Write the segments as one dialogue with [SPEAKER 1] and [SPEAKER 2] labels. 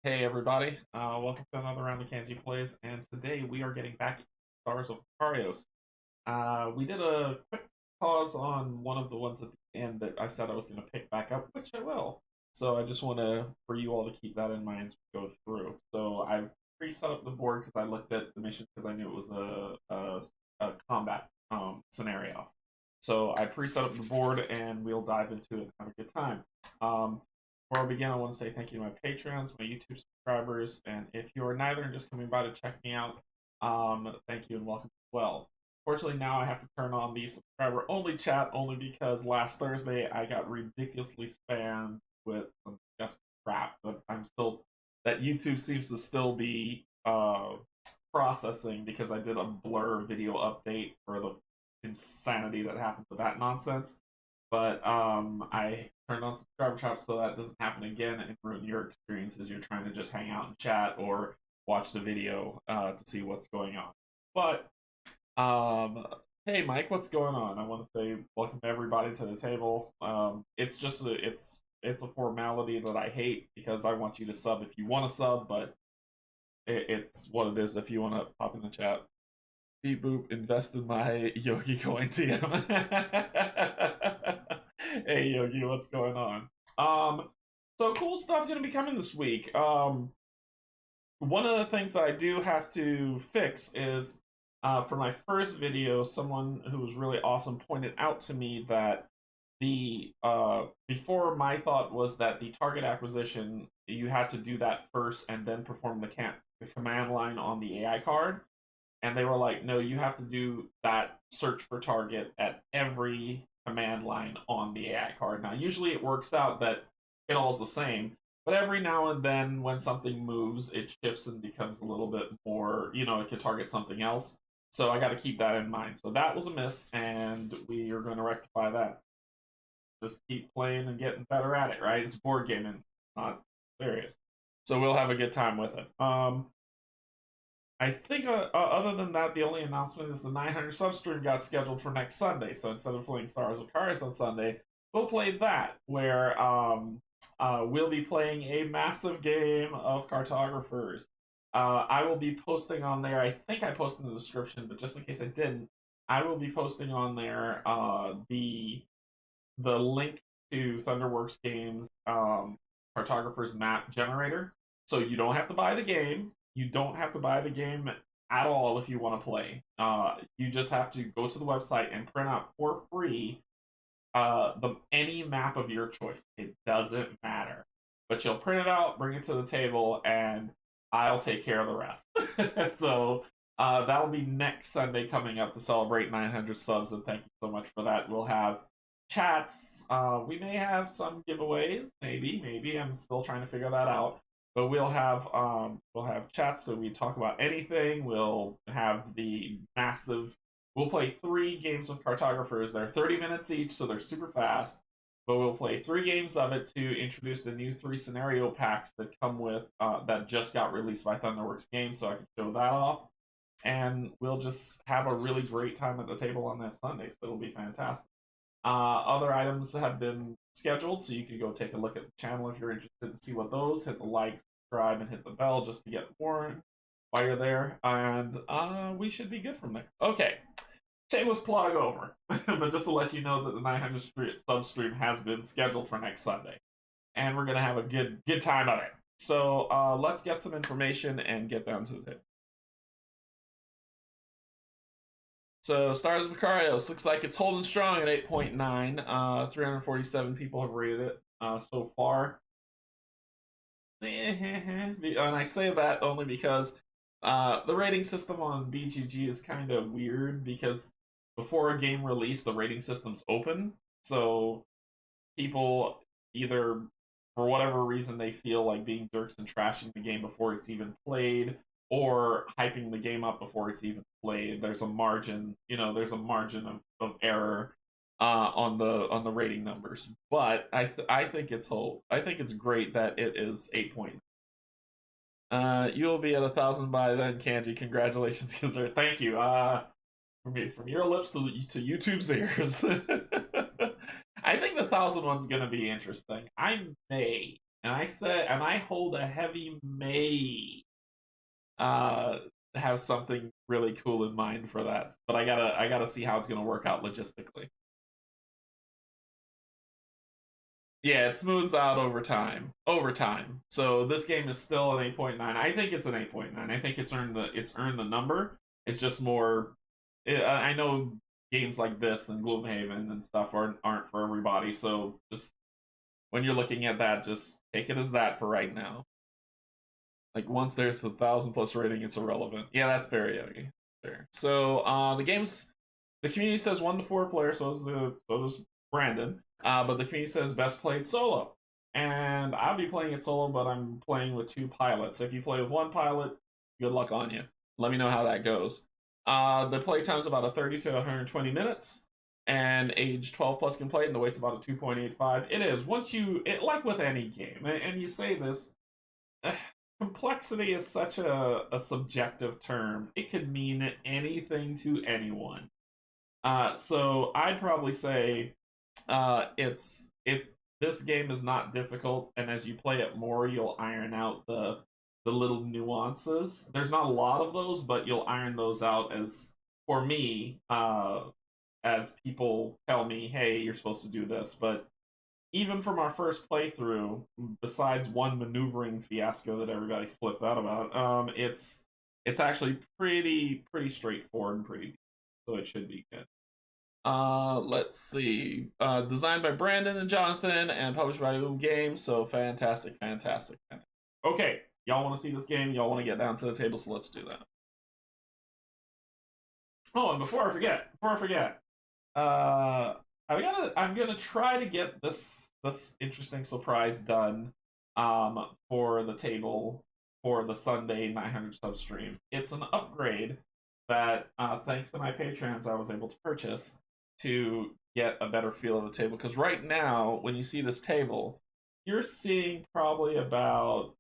[SPEAKER 1] Hey everybody, welcome to another round of Canje Plays, and today we are getting back into Stars of Akarios. We did a quick pause on one of the ones at the end that I said I was going to pick back up, which I will. So I just want for you all to keep that in mind as we go through. So I've pre-set up the board because I looked at the mission because I knew it was a combat scenario. So I pre-set up the board and we'll dive into it and have a good time. Before I begin, I want to say thank you to my patrons, my YouTube subscribers, and if you are neither and just coming by to check me out, thank you and welcome as well. Fortunately, now I have to turn on the subscriber-only chat only because last Thursday I got ridiculously spammed with some just crap that YouTube seems to still be processing because I did a blur video update for the insanity that happened with that nonsense. But I turned on subscriber chat so that doesn't happen again and ruin your experience as you're trying to just hang out and chat or watch the video to see what's going on. But hey Mike, what's going on? I want to say welcome everybody to the table. It's just it's a formality that I hate because I want you to sub if you want to sub, but it's what it is if you want to pop in the chat. Beep boop, invest in my Yogi coin TM. Hey Yogi, what's going on? So cool stuff gonna be coming this week. One of the things that I do have to fix is for my first video, someone who was really awesome pointed out to me that the before my thought was that the target acquisition, you had to do that first and then perform the command line on the AI card. And they were like, no, you have to do that search for target at every command line on the AI card. Now, usually it works out that it all's the same, but every now and then when something moves, it shifts and becomes a little bit more, it could target something else. So I got to keep that in mind. So that was a miss, and we are going to rectify that. Just keep playing and getting better at it, right? It's board gaming, not serious. So we'll have a good time with it. I think other than that, the only announcement is the 900 substream got scheduled for next Sunday. So instead of playing Stars of Akarios on Sunday, we'll play that, where we'll be playing a massive game of cartographers. I will be posting on there. I think I posted in the description, but just in case I didn't, I will be posting on there the link to Thunderworks Games cartographers map generator. So you don't have to buy the game. You don't have to buy the game at all if you want to play. You just have to go to the website and print out for free any map of your choice. It doesn't matter. But you'll print it out, bring it to the table, and I'll take care of the rest. So that'll be next Sunday coming up to celebrate 900 subs, and thank you so much for that. We'll have chats. We may have some giveaways. Maybe. I'm still trying to figure that out. But we'll have chats that we talk about anything. We'll have we'll play 3 games of cartographers. They're 30 minutes each, so they're super fast. But we'll play 3 games of it to introduce the new 3 scenario packs that come with that just got released by Thunderworks Games, so I can show that off. And we'll just have a really great time at the table on that Sunday, so it'll be fantastic. Other items have been scheduled, so you can go take a look at the channel if you're interested to see what those. Hit the like, subscribe, and hit the bell just to get more while you're there, and we should be good from there. Okay, shameless plug over, but just to let you know that the 900 substream has been scheduled for next Sunday, and we're gonna have a good time of it. So let's get some information and get down to the table. So, Stars of Akarios looks like it's holding strong at 8.9. 347 people have rated it so far. And I say that only because the rating system on BGG is kind of weird because before a game release, the rating system's open. So, people either, for whatever reason, they feel like being jerks and trashing the game before it's even played, or hyping the game up before it's even played. There's a margin, of error on the rating numbers. But I think it's great that it is 8 You will be at 1,000 by then, Canje. Congratulations, Gizzard. Thank you. From your lips to YouTube's ears. I think the 1,000 one's gonna be interesting. I may and I hold a heavy may uh have something really cool in mind for that. But I gotta see how it's gonna work out logistically. Yeah, it smooths out over time. Over time. So this game is still an 8.9. I think it's an 8.9. I think it's earned the number. It's just more. I know games like this and Gloomhaven and stuff aren't for everybody. So just when you're looking at that, just take it as that for right now. Like once there's 1,000+ rating, it's irrelevant. Yeah, that's fair, Yogi. Fair. So the community says 1 to 4 players. So does Brandon. But the community says best played solo. And I'll be playing it solo, but I'm playing with 2 pilots. If you play with 1 pilot, good luck on you. Let me know how that goes. The play time's about a 30 to 120 minutes, and age 12+ can play, and the weight's about a 2.85. It is like with any game, and you say this, complexity is such a subjective term. It could mean anything to anyone. So I'd probably say this game is not difficult, and as you play it more, you'll iron out the little nuances. There's not a lot of those, but you'll iron those out as for me, as people tell me, hey, you're supposed to do this. But even from our first playthrough, besides one maneuvering fiasco that everybody flipped out about, it's actually pretty straightforward and pretty, so it should be good. Let's see. Designed by Brandon and Jonathan and published by Games. So fantastic. Okay, y'all want to see this game? Y'all want to get down to the table? So let's do that. Oh, and before I forget, I'm gonna try to get this interesting surprise done, for the table for the Sunday 900 sub stream. It's an upgrade that, thanks to my patrons, I was able to purchase to get a better feel of the table. Because right now, when you see this table, you're seeing probably about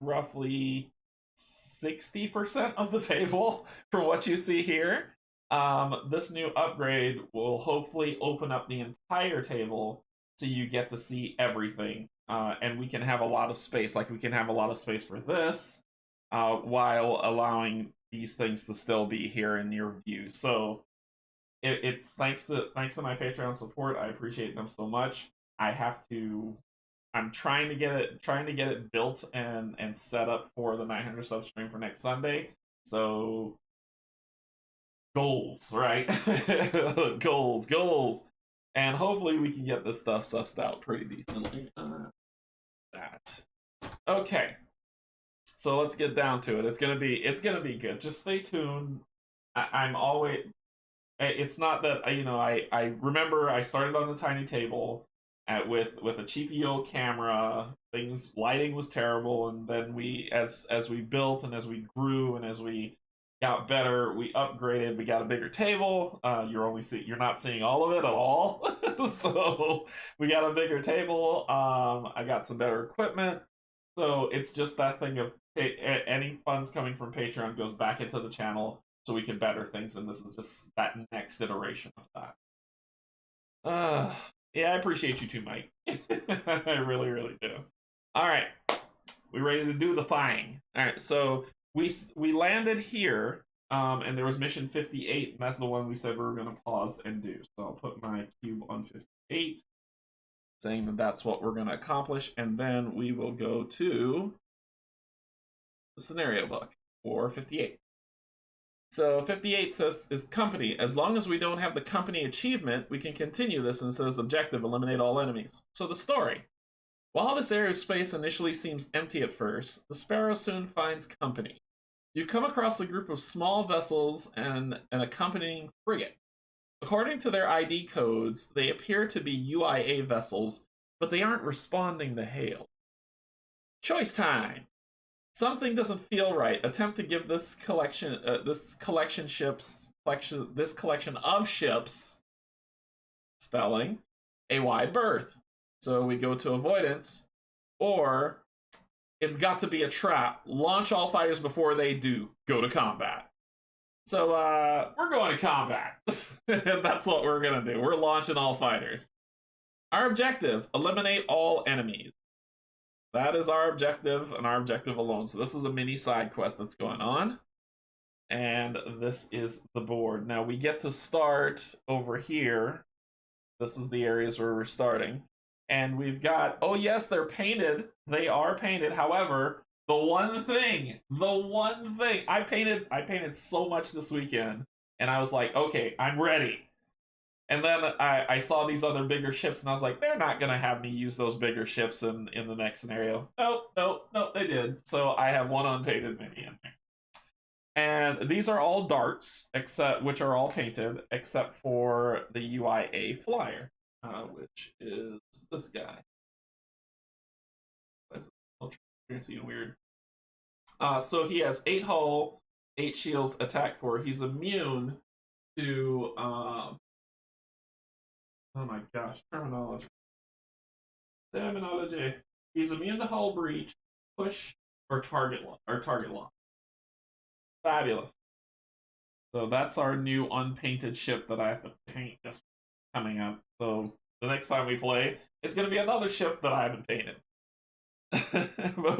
[SPEAKER 1] roughly 60% of the table from what you see here. This new upgrade will hopefully open up the entire table so you get to see everything. And we can have a lot of space. Like we can have a lot of space for this, while allowing these things to still be here in your view. So it's thanks to my Patreon support. I appreciate them so much. I'm trying to get it built and set up for the 900 sub stream for next Sunday. So goals, right? goals. And hopefully we can get this stuff sussed out pretty decently. Okay. So let's get down to it. It's gonna be good. Just stay tuned. I'm always. It's not that I remember I started on the tiny table with a cheapy old camera. Lighting was terrible, and then as we built and as we grew and as we got better, we upgraded. We got a bigger table. You're not seeing all of it at all. So we got a bigger table. I got some better equipment. So it's just that thing of any funds coming from Patreon goes back into the channel so we can better things, and this is just that next iteration of that. Yeah, I appreciate you too, Mike. I really do. All right, we ready to do the thing? All right, so we landed here, and there was mission 58, and that's the one we said we were going to pause and do. So I'll put my cube on 58, saying that that's what we're going to accomplish, and then we will go to the scenario book for 58. So 58 says is company. As long as we don't have the company achievement, we can continue this, and says objective, eliminate all enemies. So the story. While this area of space initially seems empty at first, the Sparrow soon finds company. You've come across a group of small vessels and an accompanying frigate. According to their ID codes, they appear to be UIA vessels, but they aren't responding to hail. Choice time. Something doesn't feel right. Attempt to give this collection of ships, spelling, a wide berth. So we go to avoidance, or it's got to be a trap. Launch all fighters before they do. Go to combat. So we're going to combat. That's what we're gonna do. We're launching all fighters. Our objective: eliminate all enemies. that is our objective and our objective alone. So this is a mini side quest that's going on. And this is the board. Now we get to start over here. This is the areas where we're starting. And we've got, oh yes, they're painted. They are painted. However, the one thing, I painted so much this weekend, and I was like, okay, I'm ready. And then I saw these other bigger ships, and I was like, they're not gonna have me use those bigger ships in the next scenario. Nope, they did. So I have one unpainted mini in there. And these are all darts, which are all painted, except for the UIA flyer, which is this guy. Transparency and weird. So he has 8 hull, 8 shields, attack 4. He's immune to oh my gosh, terminology. He's immune to hull breach, push, or target lock. Fabulous. So that's our new unpainted ship that I have to paint this coming up. So the next time we play, it's going to be another ship that I haven't painted. but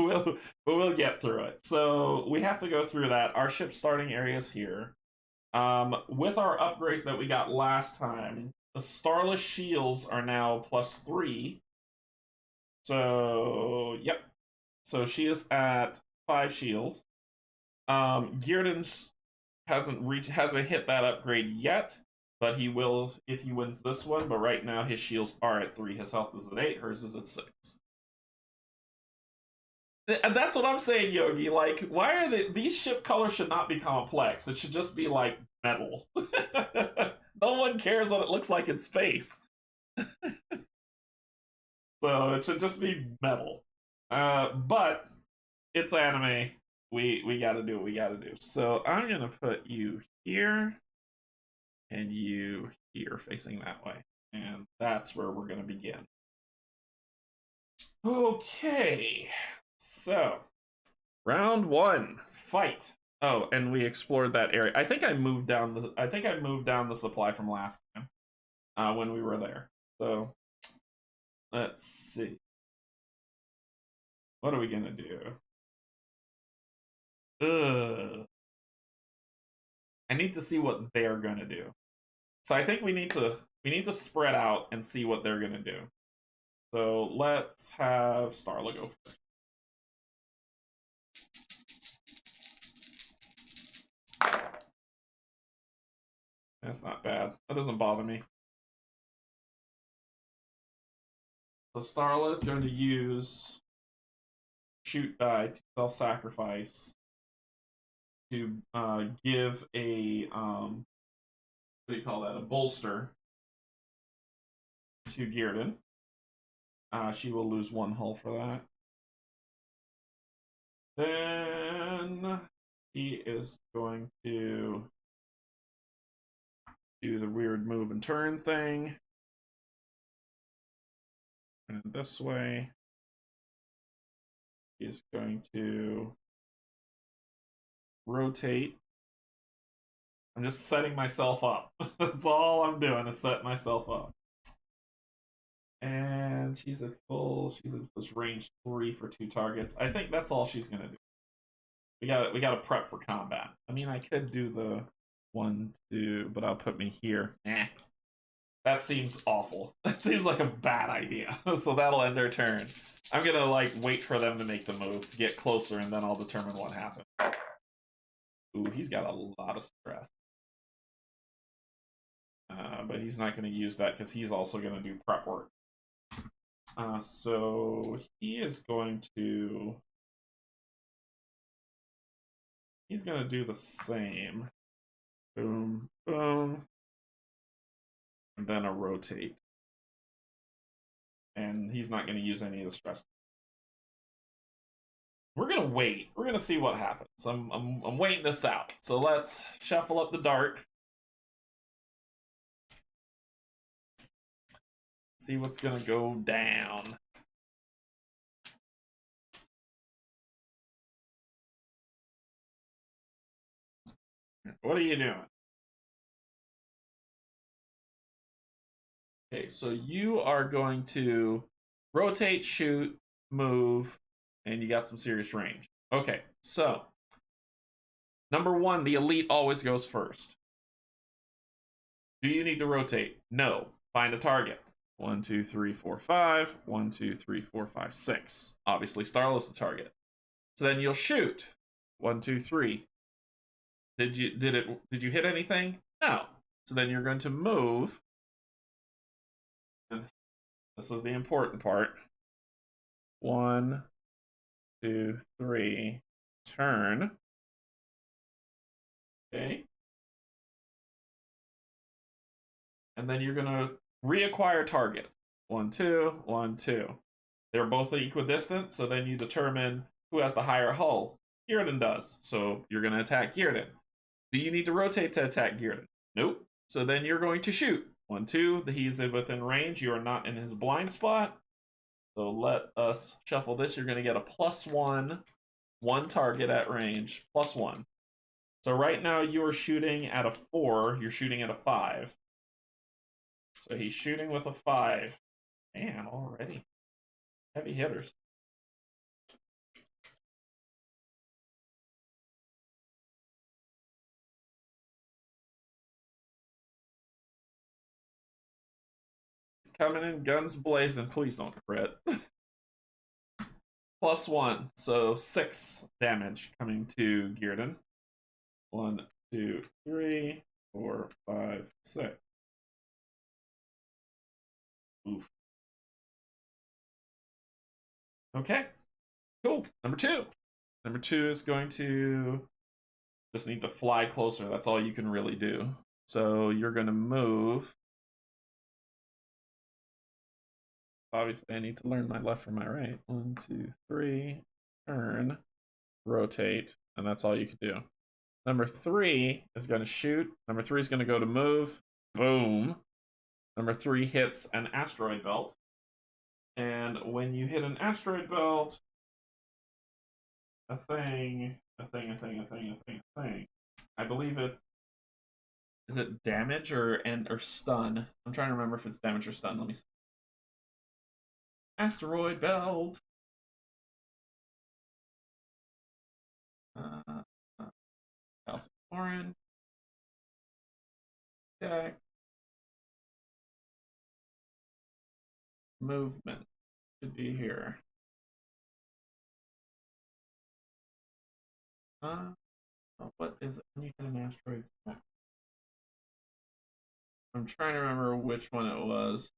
[SPEAKER 1] we'll get through it. So we have to go through that. Our ship starting areas here. With our upgrades that we got last time, the Starless Shields are now +3. So yep. So she is at 5 shields. Gearden's hasn't hit that upgrade yet, but he will if he wins this one. But right now his shields are at 3. His health is at 8. Hers is at 6. And that's what I'm saying, Yogi. Like, why are these ship colors should not be complex? It should just be like metal. No one cares what it looks like in space. So it should just be metal. But it's anime. We gotta do what we gotta do. So I'm gonna put you here and you here facing that way. And that's where we're gonna begin. Okay. So round 1, fight. Oh, and we explored that area. I think I moved down the supply from last time when we were there. So let's see. What are we gonna do? I need to see what they're gonna do. So I think we need to spread out and see what they're gonna do. So let's have Starla go first. That's not bad. That doesn't bother me. So Starla is going to use shoot die to self-sacrifice to give a what do you call that? A bolster to Gearden. She will lose 1 hull for that. Then he is going to do the weird move and turn thing. And this way, he's going to rotate. I'm just setting myself up. That's all I'm doing is set myself up. And she's at this range 3 for 2 targets. I think that's all she's gonna do. We gotta prep for combat. I mean, I could do the 1, 2, but I'll put me here. That seems awful. That seems like a bad idea. So that'll end our turn. I'm gonna like wait for them to make the move, to get closer, and then I'll determine what happened. Ooh, he's got a lot of stress. But he's not gonna use that because he's also gonna do prep work. So he is going to... He's going to do the same. Boom, boom. And then a rotate. And he's not going to use any of the stress. We're going to wait. We're going to see what happens. I'm waiting this out. So let's shuffle up the dart. See what's going to go down. What are you doing? Okay, so you are going to rotate, shoot, move, and you got some serious range. Okay, so number one, the elite always goes first. Do you need to rotate? No. Find a target. 1, 2, 3, 4, 5. 1, 2, 3, 4, 5, 6. Obviously, Starlow's the target. So then you'll shoot. 1, 2, 3. Did you hit anything? No. So then you're going to move. And this is the important part. 1, 2, 3. Turn. Okay. And then you're going to reacquire target. 1, 2, 1, 2. They're both equidistant, so then you determine who has the higher hull. Gearden does, so you're going to attack Gearden. Do you need to rotate to attack Gearden? Nope. So then you're going to shoot. 1, 2, he's within range. You are not in his blind spot. So let us shuffle this. You're going to get a +1, one target at range, +1. So right now you are shooting at a 4. You're shooting at a 5. So he's shooting with a 5. Man, already. Heavy hitters. Coming in guns blazing. Please don't crit. +1, so 6 damage coming to Gearden. 1, 2, 3, 4, 5, 6. Oof. Okay, cool. Number 2. Number 2 is going to just need to fly closer. That's all you can really do. So you're going to move. Obviously, I need to learn my left from my right. 1, 2, 3, turn, rotate, and that's all you can do. Number 3 is going to shoot. Number 3 is going to go to move. Boom. Number 3 hits an asteroid belt. And when you hit an asteroid belt, a thing. I believe it's, is it damage or stun? I'm trying to remember if it's damage or stun. Let me see. Asteroid belt. Calcium Deck. Movement should be here. What is it? When you hit an asteroid? I'm trying to remember which one it was.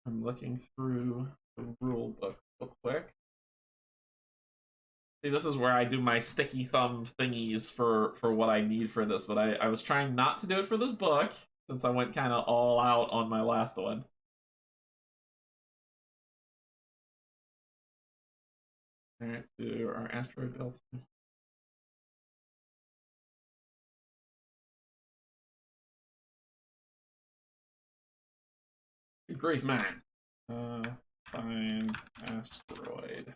[SPEAKER 1] I'm looking through the rule book real quick. See, this is where I do my sticky thumb thingies for what I need for this, but I was trying not to do it for this book, since I went kind of all out on my last one. Alright, let's do our asteroid belts. Good grief, man. Find asteroid.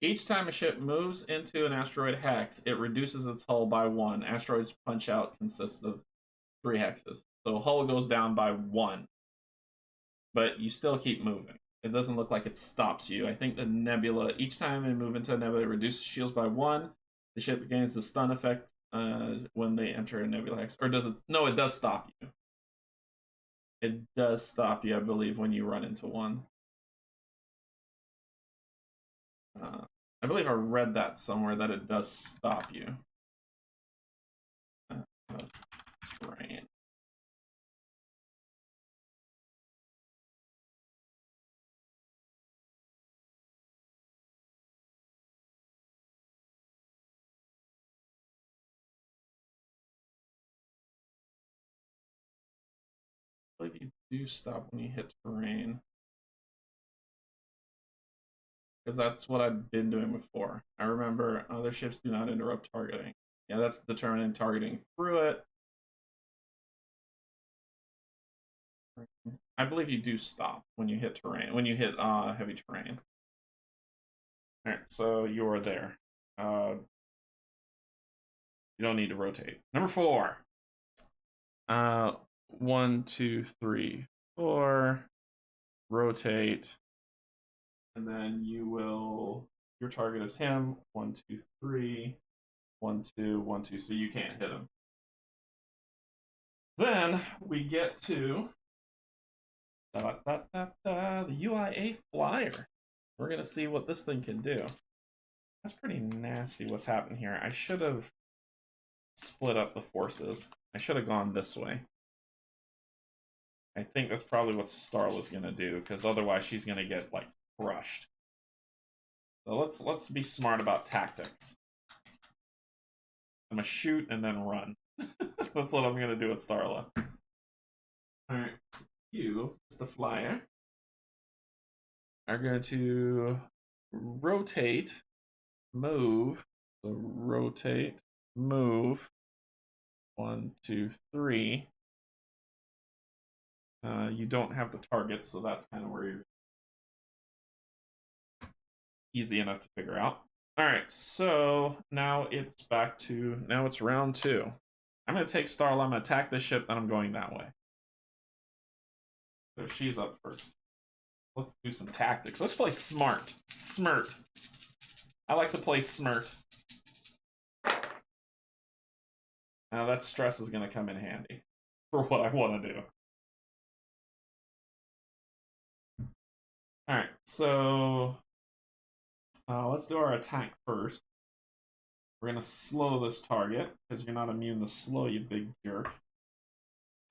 [SPEAKER 1] Each time a ship moves into an asteroid hex, it reduces its hull by 1. Asteroid's punch out consists of 3 hexes. So hull goes down by 1. But you still keep moving. It doesn't look like it stops you. I think the nebula, each time they move into a nebula, it reduces shields by 1. The ship gains the stun effect when they enter a nebula hex. Or does it? No, it does stop you. It does stop you, I believe, when you run into one. I believe I read that somewhere that it does stop you. Terrain. I believe you do stop when you hit terrain. Because that's what I've been doing before. I remember other ships do not interrupt targeting. Yeah, that's determining targeting through it. I believe you do stop when you hit terrain, when you hit heavy terrain. Alright, so you're there. You don't need to rotate. Number 4. 1, 2, 3, 4. Rotate. And then you will, your target is him. 1, 2, 3. 1, 2, 1, 2. So you can't hit him. Then we get to the UIA flyer. We're gonna see what this thing can do. That's pretty nasty what's happened here. I should have split up the forces. I should have gone this way. I think that's probably what Starla's gonna do, because otherwise she's gonna get like crushed. So let's be smart about tactics. I'm gonna shoot and then run. That's what I'm gonna do with Starla. Alright, you, as the flyer, are going to rotate, move. So rotate, move. 1, 2, 3. You don't have the targets, so that's kind of where you're easy enough to figure out. Alright, so now it's back to, now it's round 2. I'm going to take Starla, I'm going to attack this ship, and I'm going that way. So she's up first. Let's do some tactics. Let's play smart. Smirt. I like to play smirt. Now that stress is going to come in handy for what I want to do. Alright, so let's do our attack first. We're going to slow this target, because you're not immune to slow, you big jerk.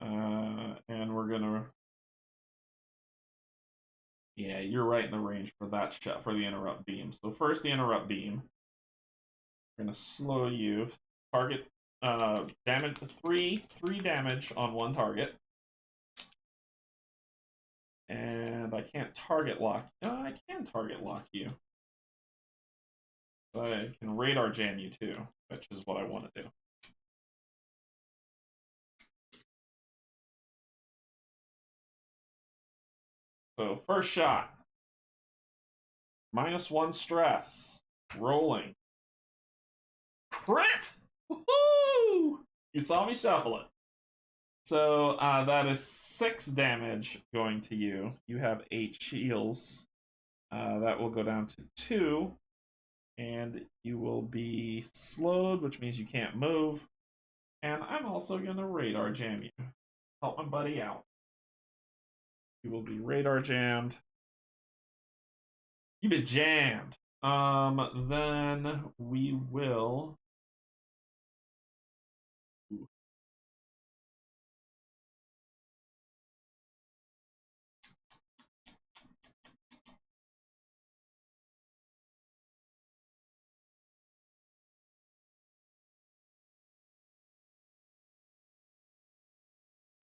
[SPEAKER 1] And we're going to... Yeah, you're right in the range for that shot, for the interrupt beam. So first the interrupt beam. We're going to slow you. Target damage, 3 damage on one target. And I can't target lock. No, I can target lock you. But I can radar jam you too, which is what I want to do. So first shot. -1 stress. Rolling. Crit! Woohoo! You saw me shuffle it. So that is 6 damage going to you. You have 8 shields. That will go down to 2. And you will be slowed, which means you can't move. And I'm also going to radar jam you. Help my buddy out. You will be radar jammed. You've been jammed. Then we will...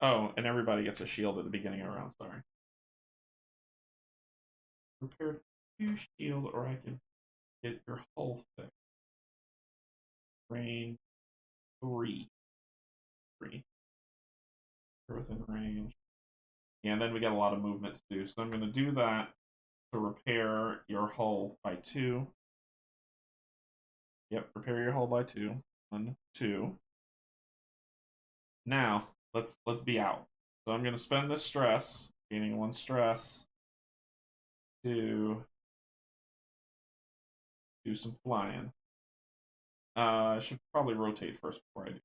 [SPEAKER 1] Oh, and everybody gets a shield at the beginning of the round, sorry. Prepare 2 shield, or I can get your hull fixed. Range 3. You're within range. Yeah, and then we got a lot of movement to do. So I'm going to do that to repair your hull by 2. Yep, repair your hull by 2. 1, 2. Now, let's be out. So I'm going to spend this stress, gaining 1 stress, to do some flying. I should probably rotate first before I do.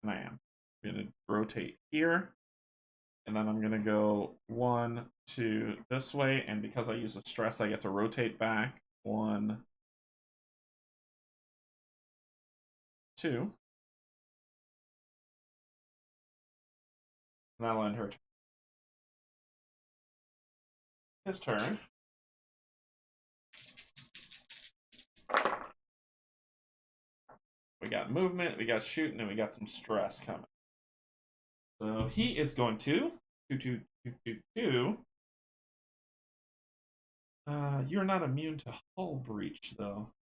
[SPEAKER 1] And I am. I'm going to rotate here. And then I'm going to go 1, 2 this way. And because I use a stress, I get to rotate back. 1, 2. And that'll end her turn. His turn. We got movement, we got shooting, and we got some stress coming. So he is going to 2, 2, 2, 2, 2. You're not immune to hull breach, though.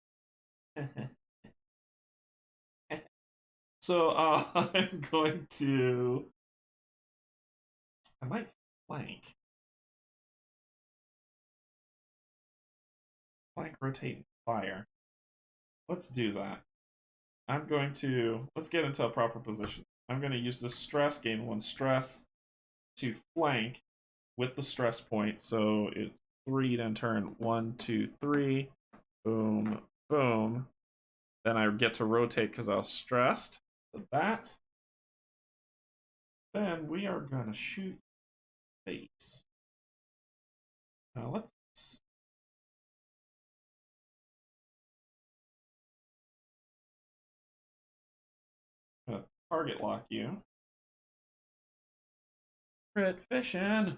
[SPEAKER 1] So I'm going to... I might flank. Flank, rotate, and fire. Let's do that. Let's get into a proper position. I'm going to use this stress, gain 1 stress, to flank with the stress point. So it's 3, then turn 1, 2, 3. Boom, boom. Then I get to rotate because I was stressed. So that. Then we are going to shoot face. Now let's target lock you. Crit fishing.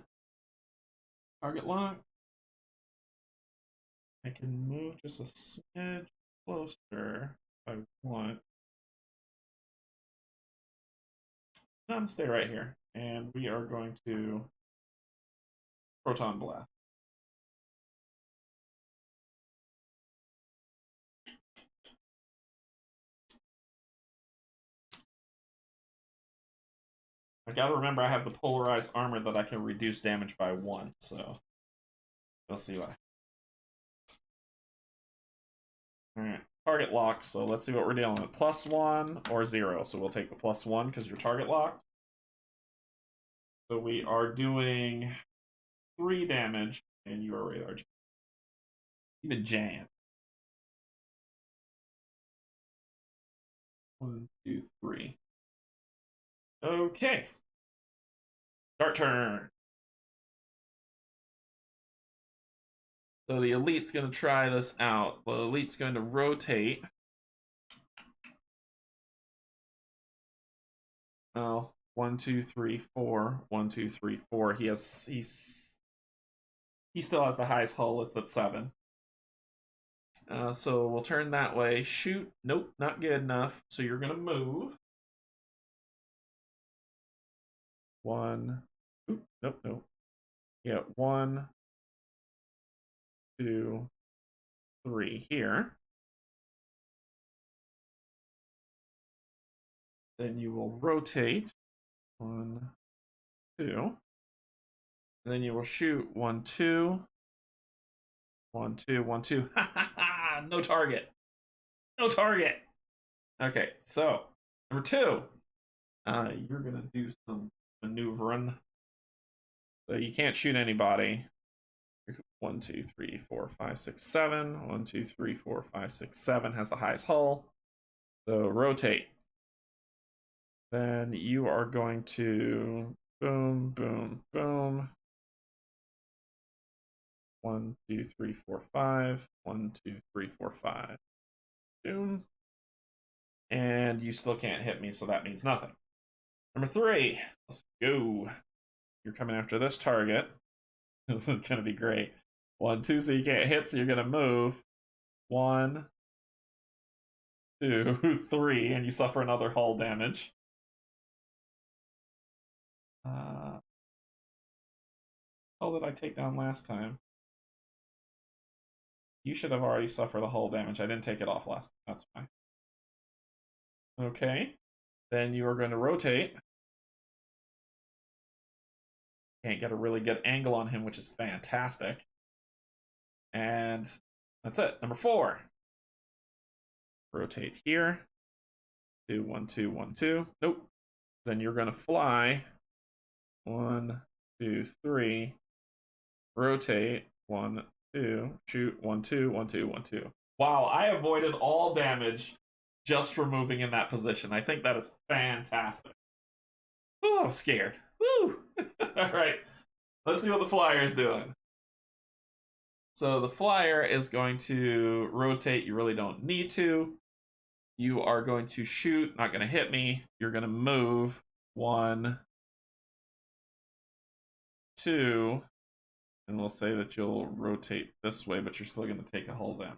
[SPEAKER 1] Target lock. I can move just a smidge closer if I want. I'm going to stay right here. And we are going to proton blast. I gotta remember I have the polarized armor that I can reduce damage by 1, so we'll see why. Alright, target lock, so let's see what we're dealing with. +1 or 0, so we'll take the +1 because you're target locked. So we are doing 3 damage, and you are radar jam. Even jam. 1, 2, 3. Okay. Start turn. So the elite's going to try this out. The elite's going to rotate. Oh, 1, 2, 3, 4. 1, 2, 3, 4. He still has the highest hull. It's at 7. So we'll turn that way. Shoot. Nope, not good enough. So you're going to move. 1. Oop, nope, nope. Yeah, 1, 2, 3 here. Then you will rotate. 1, 2. And then you will shoot 1, 2. 1, 2, 1, 2. Ha ha ha! No target. No target. Okay, so number 2. You're gonna do some maneuvering. So you can't shoot anybody. 1, 2, 3, 4, 5, 6, 7. 1, 2, 3, 4, 5, 6, 7 has the highest hull. So rotate. Then you are going to boom, boom, boom. 1, 2, 3, 4, 5. 1, 2, 3, 4, 5. Boom. And you still can't hit me, so that means nothing. Number 3. Let's go. You're coming after this target. This is gonna be great. 1, 2, so you can't hit, so you're gonna move. 1, 2, 3, and you suffer another hull damage. How did I take down last time? You should have already suffered a hull damage. I didn't take it off last time. That's fine. Okay. Then you are going to rotate. Can't get a really good angle on him, which is fantastic. And that's it. Number 4. Rotate here. 2, 1, 2, 1, 2. Nope. Then you're going to fly. 1, 2, 3. Rotate. 1, 2. Shoot. 1, 2, 1, 2, 1, 2. Wow, I avoided all damage just for moving in that position. I think that is fantastic. Oh, I'm scared. Woo! All right, let's see what the flyer is doing. So the flyer is going to rotate. You really don't need to. You are going to shoot. Not going to hit me. You're going to move. 1, 2. And we'll say that you'll rotate this way, but you're still going to take a hull down.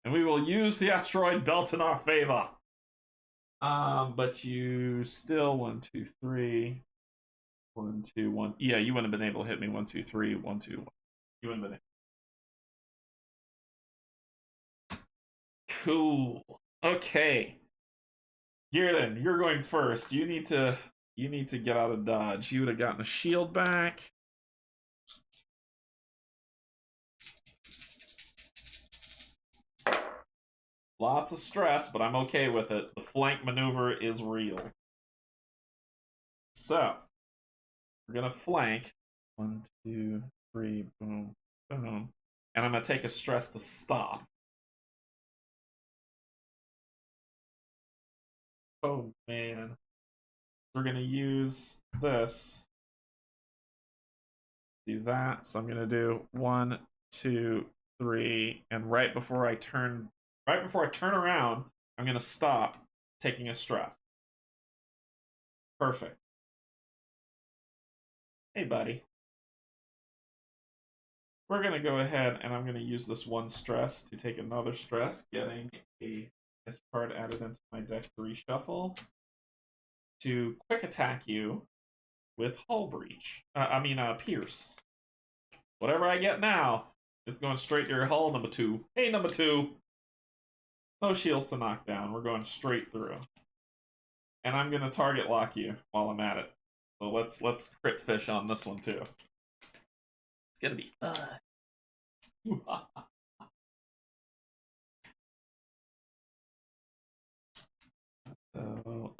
[SPEAKER 1] And we will use the asteroid belt in our favor. But you still 1, 2, 3. 1, 2, 1. Yeah, you wouldn't have been able to hit me. 1, 2, 3. 1, 2, 1. You wouldn't have been able. Cool. Okay. Gearden, you're going first. You need to get out of dodge. You would have gotten a shield back. Lots of stress, but I'm okay with it. The flank maneuver is real. So, we're gonna flank. 1, 2, 3, boom, boom. And I'm gonna take a stress to stop. Oh man. We're gonna use this. Do that. So I'm gonna do 1, 2, 3, and right before I turn around, I'm gonna stop taking a stress. Perfect. Hey, buddy. We're going to go ahead and I'm going to use this one stress to take another stress, getting this card added into my deck to reshuffle to quick attack you with Hull Breach. Pierce. Whatever I get now is going straight to your hull, number 2. Hey, number 2. No shields to knock down. We're going straight through. And I'm going to target lock you while I'm at it. So let's crit fish on this one too. It's going to be fun.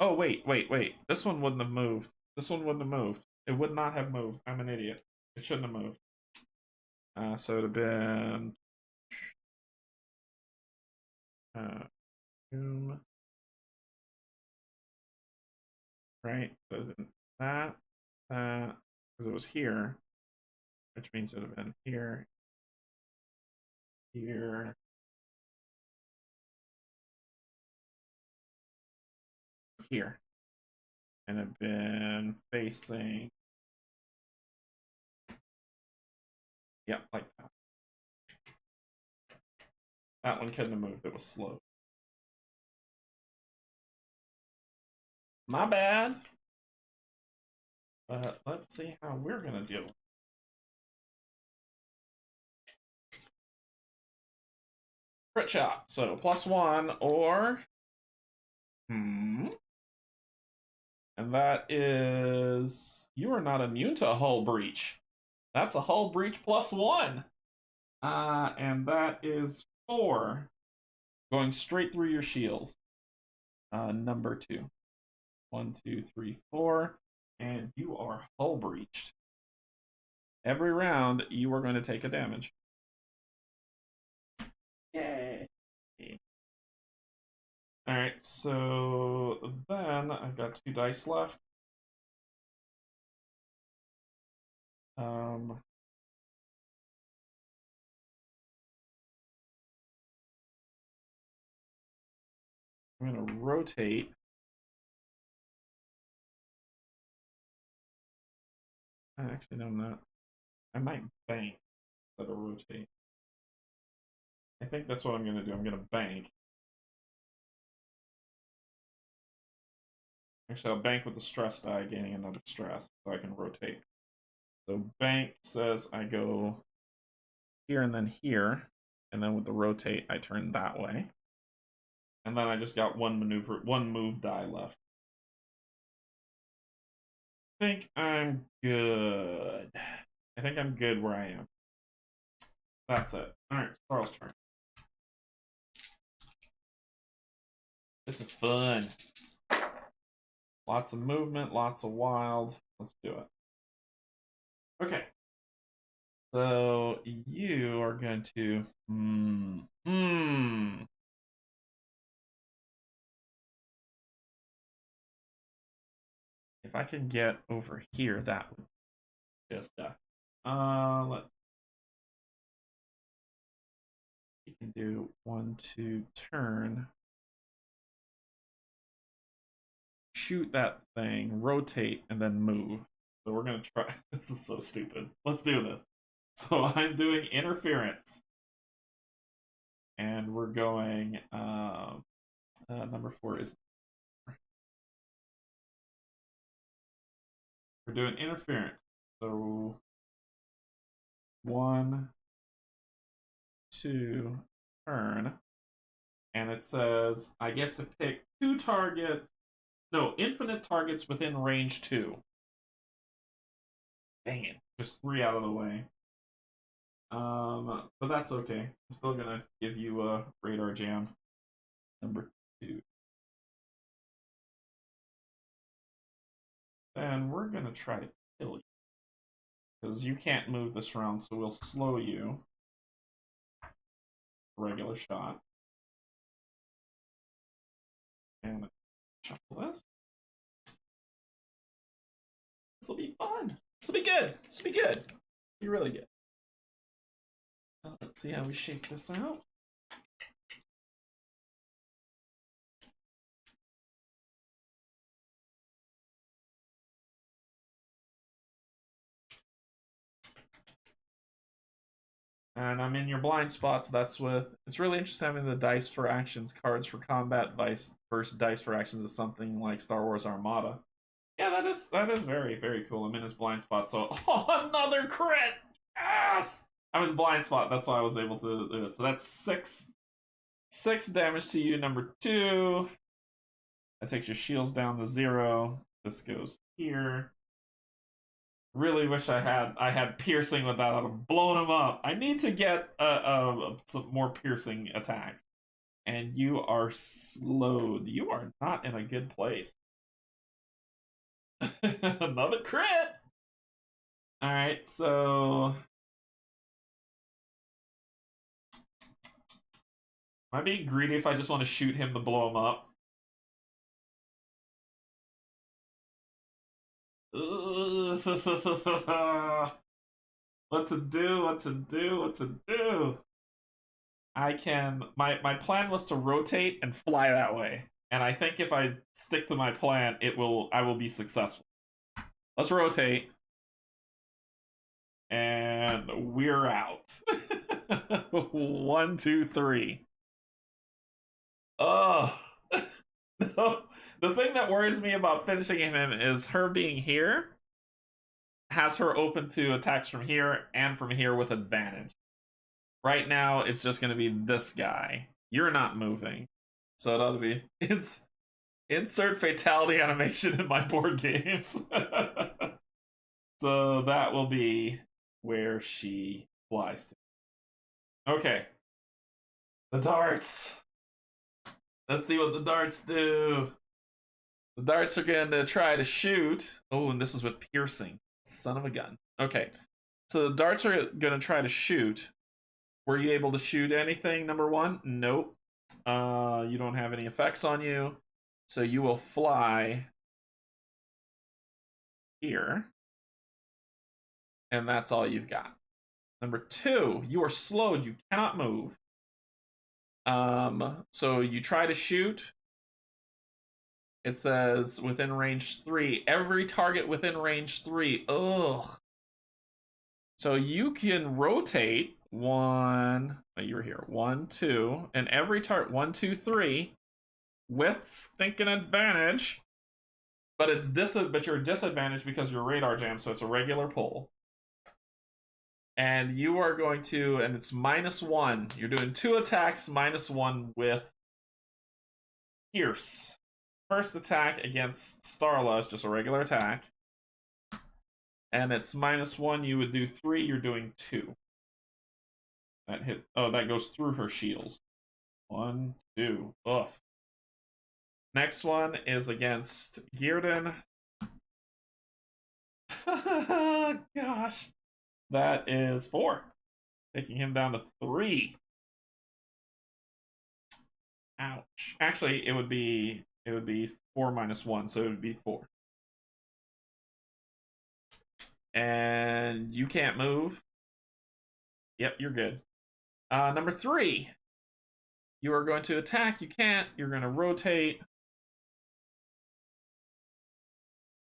[SPEAKER 1] Oh, wait. This one wouldn't have moved. It would not have moved. I'm an idiot. It shouldn't have moved. So it would have been... right? So that, because it was here, which means it would have been here, here, here. And it'd been facing, yeah, like that. That one couldn't have moved, it was slow. My bad. But let's see how we're gonna deal. Crit shot, so +1 or... And that is... You are not immune to a hull breach. That's a hull breach +1. And that is 4. Going straight through your shields. Number 2. 1, 2, 3, 4. And you are hull breached. Every round, you are going to take a damage. Yay. Alright, so then I've got 2 dice left. I'm going to rotate. I actually don't know. I might bank instead of rotate. I think that's what I'm going to do. I'm going to bank. Actually, I'll bank with the stress die, gaining another stress, so I can rotate. So bank says I go here and then here, and then with the rotate, I turn that way. And then I just got one move die left. I think I'm good. I think I'm good where I am. That's it. Alright, Carl's turn. This is fun. Lots of movement, lots of wild. Let's do it. Okay. So you are going to If I can get over here, that would just let's you can do 1, 2 turn. Shoot that thing, rotate, and then move. So we're gonna try. This is so stupid. Let's do this. So I'm doing interference. And we're going number 4 is we're doing interference. So 1, 2 turn. And it says I get to pick 2 targets. No, infinite targets within range 2. Dang it. Just 3 out of the way. But that's okay. I'm still gonna give you a radar jam. number 2. Then we're gonna try to kill you. Because you can't move this round, so we'll slow you. Regular shot. And shuffle this. This'll be fun. This'll be good. This'll be good. Be really good. Let's see how we shake this out. And I'm in your blind spots. That's with. It's really interesting having the dice for actions, cards for combat, vice versus dice for actions is something like Star Wars Armada. Yeah, that is very, very cool. I'm in his blind spot, so another crit! Yes! I'm his blind spot, that's why I was able to do it. So that's 6 damage to you, number 2. That takes your shields down to 0. This goes here. Really wish I had piercing with that. I'd have blown him up. I need to get some more piercing attacks. And you are slowed. You are not in a good place. Another crit. All right, so am I being greedy if I just want to shoot him to blow him up? What to do? I can. My plan was to rotate and fly that way, and I think if I stick to my plan, I will be successful. Let's rotate, and we're out. 1, 2, 3. Oh. No. The thing that worries me about finishing him is her being here has her open to attacks from here and from here with advantage. Right now, it's just going to be this guy. You're not moving. So it ought to be... insert fatality animation in my board games. So that will be where she flies to. Okay. The darts. Let's see what the darts do. The darts are going to try to shoot. Oh, and this is with piercing. Son of a gun. Okay. So the darts are going to try to shoot. Were you able to shoot anything, number 1? Nope. You don't have any effects on you. So you will fly here. And that's all you've got. Number 2, you are slowed. You cannot move. So you try to shoot. It says within range 3. Every target within range 3. Ugh. So you can rotate 1. Oh, you were here. 1, 2, and every target 1, 2, 3 with stinking advantage. But but you're disadvantaged because you're radar jam, so it's a regular pull. And you are going to, and it's -1. You're doing 2 attacks, -1 with Pierce. First attack against Starla is just a regular attack. And it's -1, you would do 3, you're doing 2. That hit, oh, that goes through her shields. 1, 2, ugh. Next one is against Gearden. Gosh. That is 4. Taking him down to 3. Ouch. Actually, it would be 4 minus 1, so it would be 4. And you can't move. Yep, you're good. Number 3. You are going to attack. You can't. You're going to rotate.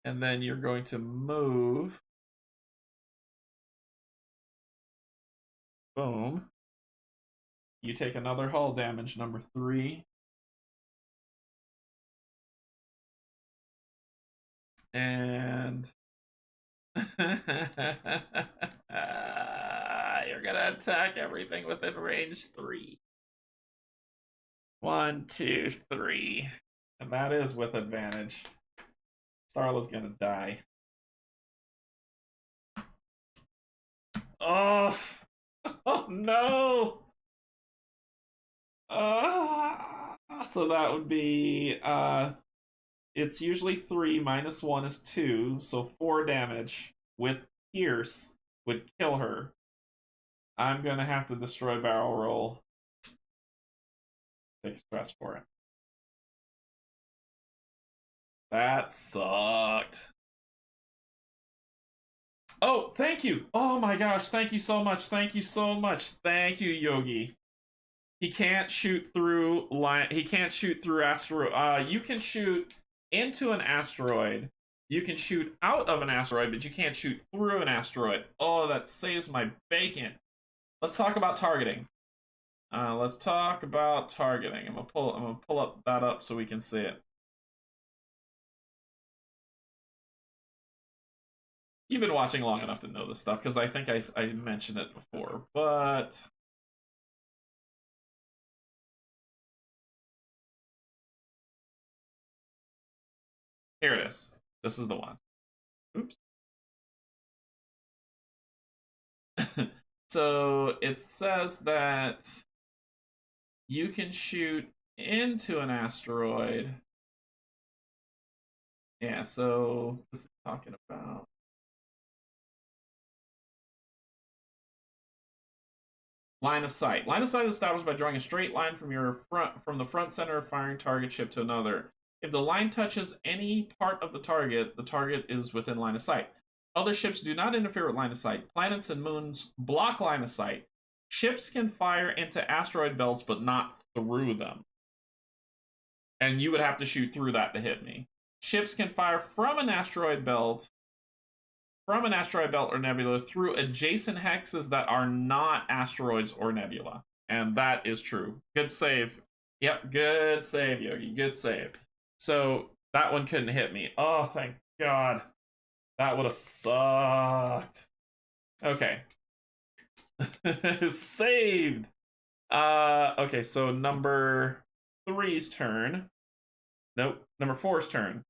[SPEAKER 1] And then you're going to move. Boom. You take another hull damage, number 3. And you're gonna attack everything within range 3. 1, 2, 3. And that is with advantage. Starla's gonna die. Oh, oh no! So that would be it's usually 3 minus 1 is 2, so 4 damage with Pierce would kill her. I'm gonna have to destroy barrel roll. Take stress for it. That sucked. Oh, thank you. Oh my gosh, thank you so much. Thank you so much. Thank you, Yogi. He can't shoot through line. He can't shoot through asteroid. You can shoot into an asteroid. You can shoot out of an asteroid, but you can't shoot through an asteroid. Oh, that saves my bacon. Let's talk about targeting. Let's talk about targeting. I'm gonna pull up that up so we can see it. You've been watching long enough to know this stuff because I think I mentioned it before, but here it is. This is the one. Oops. So it says that you can shoot into an asteroid. Yeah, so this is talking about line of sight. Line of sight is established by drawing a straight line from the front center of firing target ship to another. If the line touches any part of the target is within line of sight. Other ships do not interfere with line of sight. Planets and moons block line of sight. Ships can fire into asteroid belts, but not through them. And you would have to shoot through that to hit me. Ships can fire from an asteroid belt or nebula through adjacent hexes that are not asteroids or nebula. And that is true. Good save. Yep, good save, Yogi. Good save. So that one couldn't hit me. Oh, thank God. That would have sucked. Okay. Saved. Okay, so number 3's turn. Nope, number 4's turn.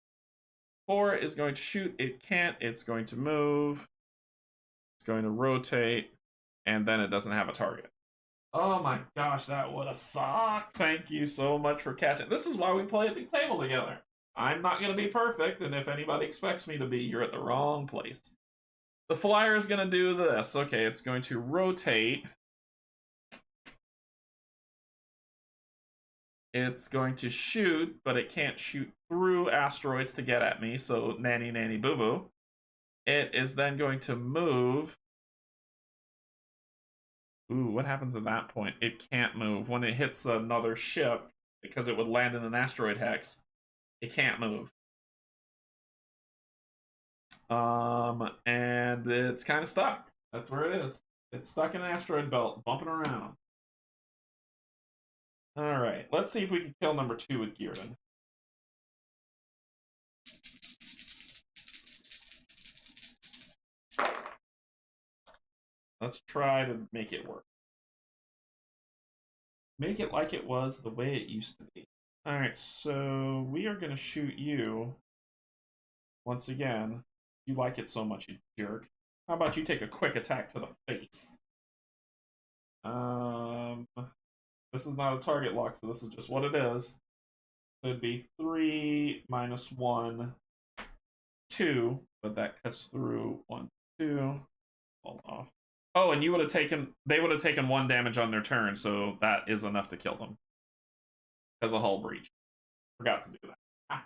[SPEAKER 1] 4 is going to shoot. It can't. It's going to move. It's going to rotate. And then it doesn't have a target. Oh my gosh, that would have sucked. Thank you so much for catching. This is why we play at the table together. I'm not going to be perfect, and if anybody expects me to be, you're at the wrong place. The flyer is going to do this. Okay, it's going to rotate. It's going to shoot, but it can't shoot through asteroids to get at me, so nanny nanny boo boo. It is then going to move. Ooh, what happens at that point? It can't move. When it hits another ship, because it would land in an asteroid hex, it can't move. And it's kind of stuck. That's where it is. It's stuck in an asteroid belt, bumping around. All right, let's see if we can kill number 2 with Gearden. Let's try to make it work. Make it like it was the way it used to be. All right, so we are going to shoot you. Once again, you like it so much, you jerk. How about you take a quick attack to the face? This is not a target lock, so this is just what it is. So it'd be 3 minus 1, 2, but that cuts through 1, 2. Hold off. Oh, and you would have taken. They would have taken 1 damage on their turn, so that is enough to kill them. As a hull breach. Forgot to do that.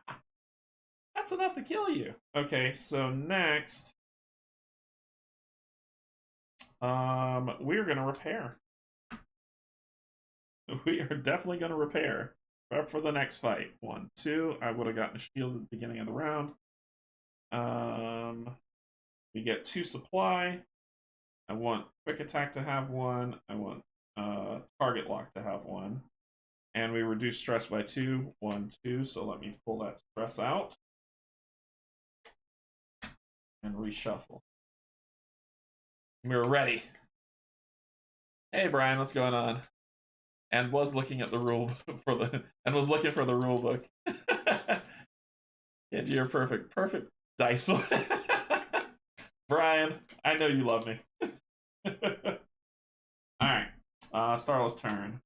[SPEAKER 1] That's enough to kill you. Okay, so next, we're gonna repair. We are definitely gonna repair. Prep for the next fight. 1, 2. I would have gotten a shield at the beginning of the round. We get 2 supply. I want quick attack to have 1. I want target lock to have 1. And we reduce stress by 2. 1, 2. So let me pull that stress out. And reshuffle. We're ready. Hey Brian, what's going on? And was looking at the rule for the was looking for the rule book. Canje, you're perfect. Perfect dice. Brian, I know you love me. Alright. Starla's turn.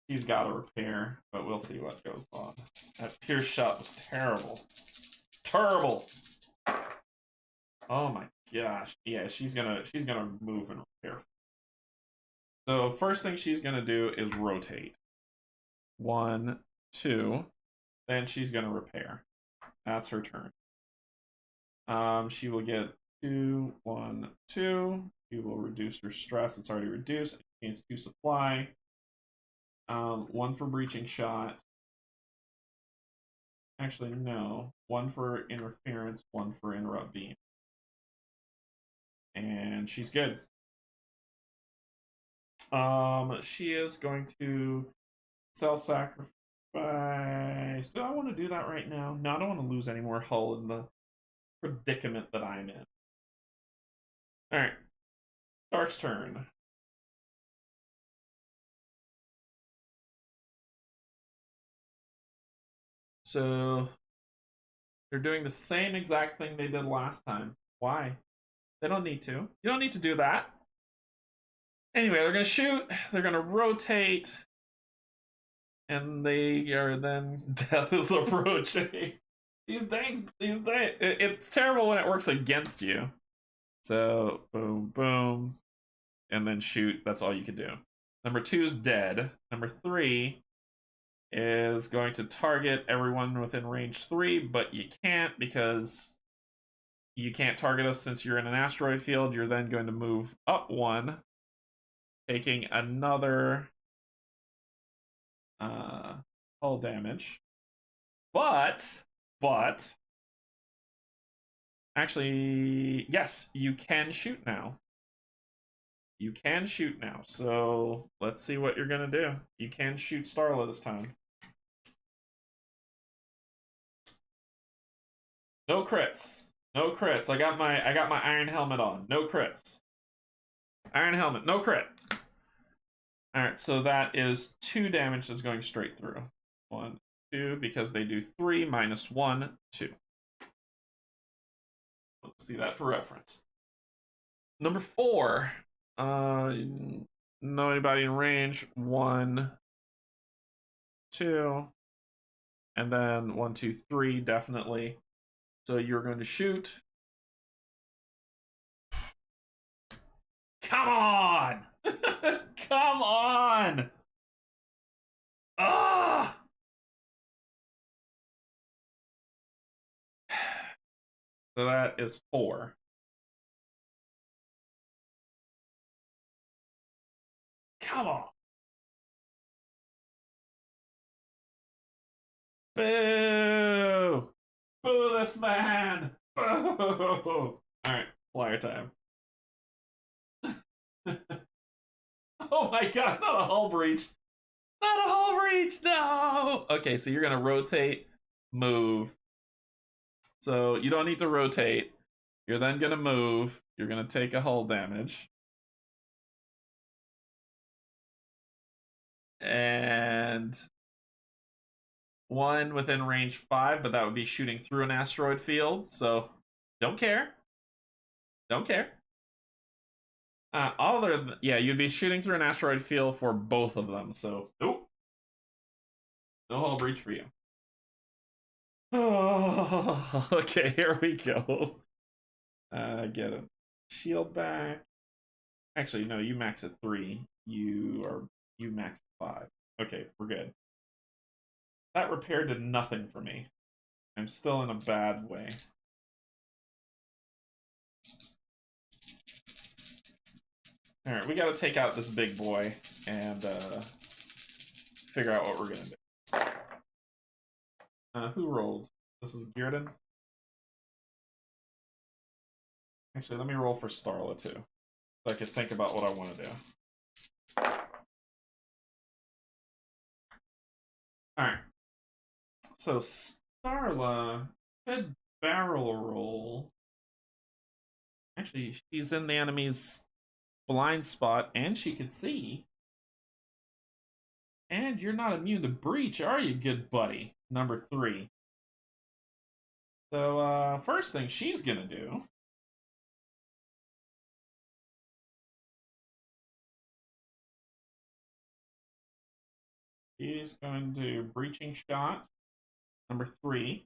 [SPEAKER 1] She's got to repair, but we'll see what goes on. That pierce shot was terrible. Terrible! Oh my gosh. Yeah, she's gonna move and repair. So first thing she's gonna do is rotate. 1, 2. Then she's gonna repair. That's her turn. She will get 2, 1, 2. She will reduce her stress. It's already reduced. Chance 2 supply. 1 for breaching shot. Actually, no. 1 for interference, 1 for interrupt beam. And she's good. She is going to self-sacrifice. Do I want to do that right now? No, I don't want to lose any more hull in the predicament that I'm in. Alright. Dark's turn. So they're doing the same exact thing they did last time. Why? They don't need to. You don't need to do that. Anyway, they're going to shoot. They're going to rotate. And they are then... Death is approaching. It's terrible when it works against you. So, boom, boom. And then shoot. That's all you can do. Number 2 is dead. Number 3 is going to target everyone within range 3, but you can't because you can't target us since you're in an asteroid field. You're then going to move up 1, taking another hull damage. But actually, yes, you can shoot now. You can shoot now. So let's see what you're gonna do. You can shoot Starla this time. No crits. No crits. I got my iron helmet on. No crits. Iron helmet. No crit. Alright, so that is 2 damage that's going straight through. 1, 2, because they do 3 minus 1, 2. Let's see that for reference. Number 4. No anybody in range. 1, 2. And then 1, 2, 3, definitely. So you're going to shoot. Come on! Come on! Ah! So that is 4. Come on! Boo! Boo this man! Boo! Alright, flyer time. Oh my god, not a hull breach! Not a hull breach! No! Okay, so you're gonna rotate, move. So you don't need to rotate. You're then gonna move. You're gonna take a hull damage. And 1 within range 5, but that would be shooting through an asteroid field, so don't care. Don't care. Yeah, you'd be shooting through an asteroid field for both of them, so nope. No hull breach for you. Oh, okay, here we go. Get a shield back. Actually, no, you max at 3. You max at 5. Okay, we're good. That repair did nothing for me. I'm still in a bad way. Alright, we gotta take out this big boy and figure out what we're gonna do. Who rolled? This is Gearden? Actually, let me roll for Starla too, so I can think about what I want to do. Alright. So Starla could barrel roll. Actually, she's in the enemy's blind spot, and she can see. And you're not immune to breach, are you, good buddy? Number 3. So, first thing she's gonna do He's going to do breaching shot number 3.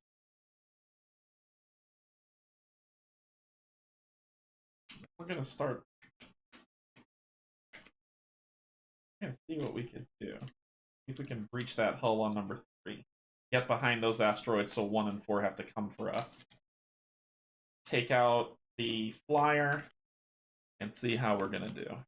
[SPEAKER 1] We're gonna start. We're gonna see what we can do. See if we can breach that hull on number 3. Get behind those asteroids so 1 and 4 have to come for us. Take out the flyer and see how we're gonna do.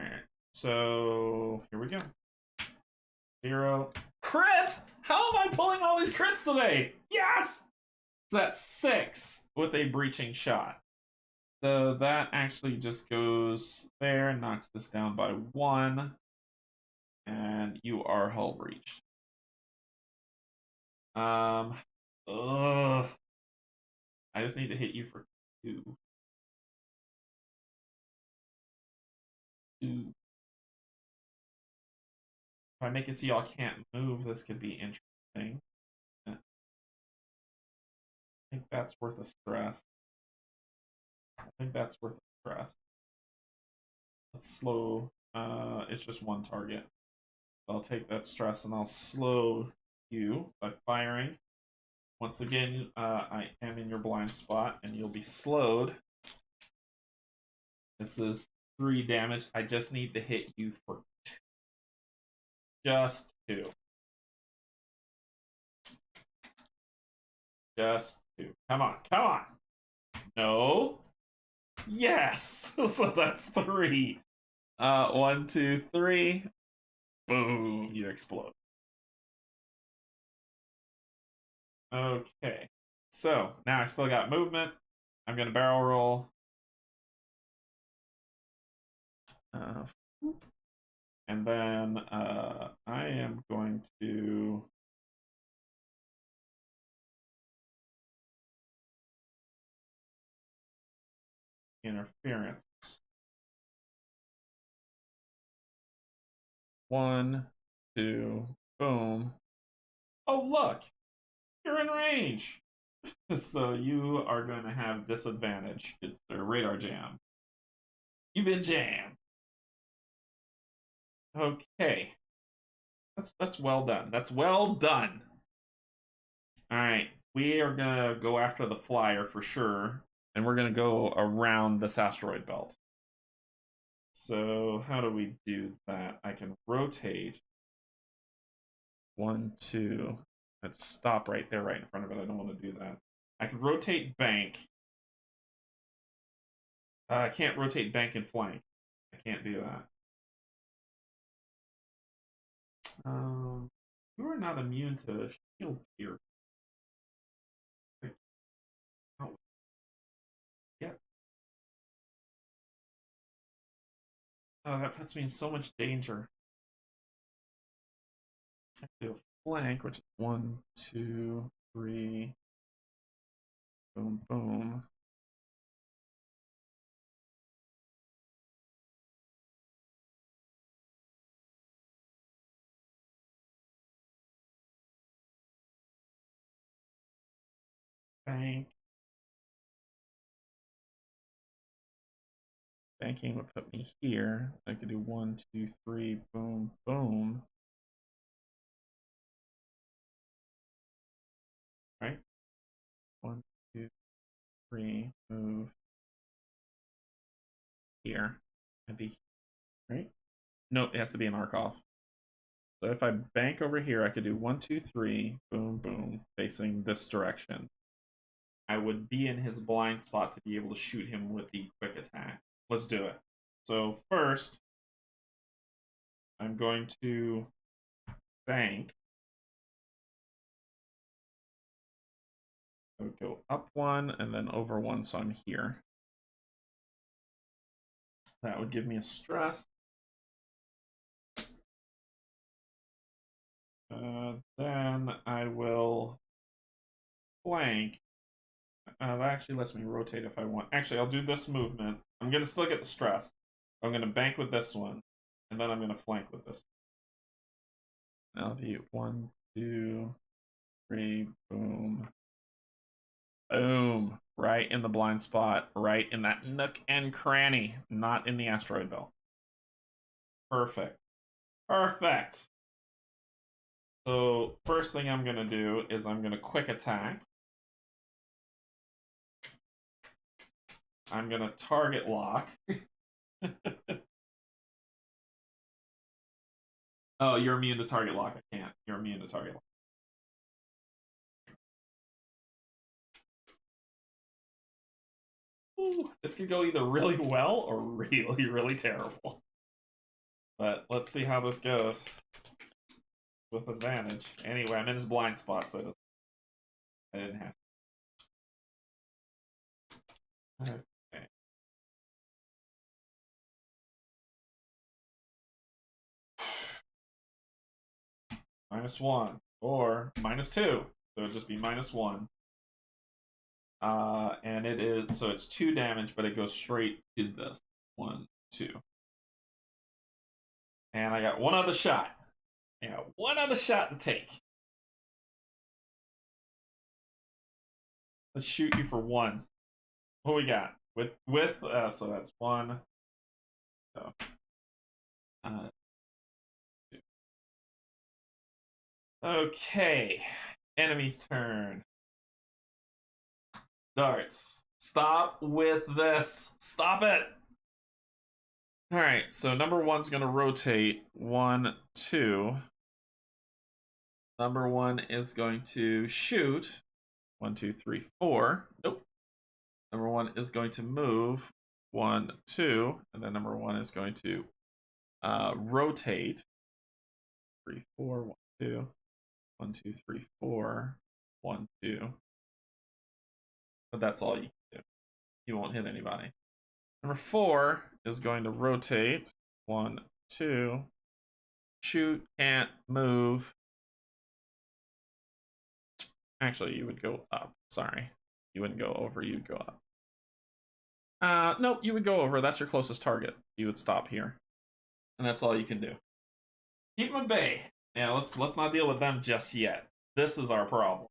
[SPEAKER 1] Alright, so here we go. 0. Crit! How am I pulling all these crits today? Yes! So that's 6 with a breaching shot. So that actually just goes there, knocks this down by 1. And you are hull breached. Ugh. I just need to hit you for 2. 2. If I make it so y'all can't move, this could be interesting. I think that's worth a stress. I think that's worth a stress. Let's slow. It's just 1 target. I'll take that stress and I'll slow you by firing. Once again, I am in your blind spot and you'll be slowed. This is 3 damage. I just need to hit you for 2. Just 2. Just 2. Come on, come on. No. Yes. So that's 3. 1, 2, 3. Boom. You explode. Okay. So now I still got movement. I'm gonna barrel roll. And then I am going to interference. 1, 2, boom. Oh, look, you're in range. So you are going to have disadvantage. It's their radar jam. You've been jammed. Okay. That's well done. That's well done. All right. We are going to go after the flyer for sure. And we're going to go around this asteroid belt. So how do we do that? I can rotate. 1, 2. Let's stop right there, right in front of it. I don't want to do that. I can rotate bank. I can't rotate bank and flank. I can't do that. You are not immune to shield here. Oh. Yeah. Oh, that puts me in so much danger. I have to do a flank, which is 1, 2, 3. Boom, boom. Bank. Banking would put me here. I could do 1, 2, 3, boom, boom. Right? 1, 2, 3, move here. And be right? No, it has to be an arc off. So if I bank over here, I could do 1, 2, 3, boom, boom, facing this direction. I would be in his blind spot to be able to shoot him with the quick attack. Let's do it. So first, I'm going to bank. I would go up 1 and then over 1, so I'm here. That would give me a stress. Then I will flank. That actually lets me rotate if I want. Actually, I'll do this movement. I'm going to still get the stress. I'm going to bank with this one, and then I'm going to flank with this. That'll be 1, 2, 3, boom. Boom. right in the blind spot, right in that nook and cranny, not in the asteroid belt. Perfect. Perfect. So first thing I'm gonna do is I'm gonna quick attack. I'm gonna target lock. Oh, you're immune to target lock. I can't. You're immune to target lock. Ooh, this could go either really well or really, really terrible. But let's see how this goes. With advantage. Anyway, I'm in his blind spot, so I didn't have to. Okay. -1 or -2, so it'd just be -1. And it is, so it's 2 damage, but it goes straight to this. 1, 2. And I got one other shot. I got one other shot to take. Let's shoot you for 1. What we got? So that's 1. So, 2. Okay. Enemy's turn. Darts. Stop with this. Stop it. All right, so number 1's going to rotate 1, 2. Number 1 is going to shoot 1, 2, 3, 4. Nope. Number 1 is going to move 1, 2, and then number 1 is going to rotate 3, 4, 1, 2, 1, 2, 3, 4, 1, 2. But that's all you can do. You won't hit anybody. Number 4 is going to rotate 1, 2, shoot, can't move. Actually, you would go up. Sorry. You wouldn't go over, you'd go up. Nope, you would go over. That's your closest target. You would stop here. And that's all you can do. Keep them at bay. Yeah, let's not deal with them just yet. This is our problem.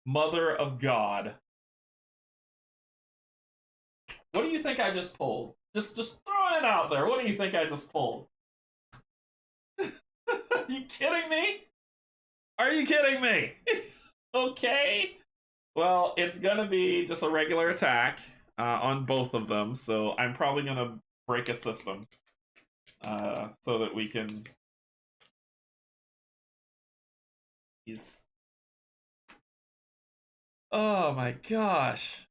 [SPEAKER 1] Mother of God. What do you think I just pulled? Just throwing it out there. What do you think I just pulled? Are you kidding me? Are you kidding me? Okay. Well, it's gonna be just a regular attack on both of them, so I'm probably gonna break a system so that we can. Oh my gosh.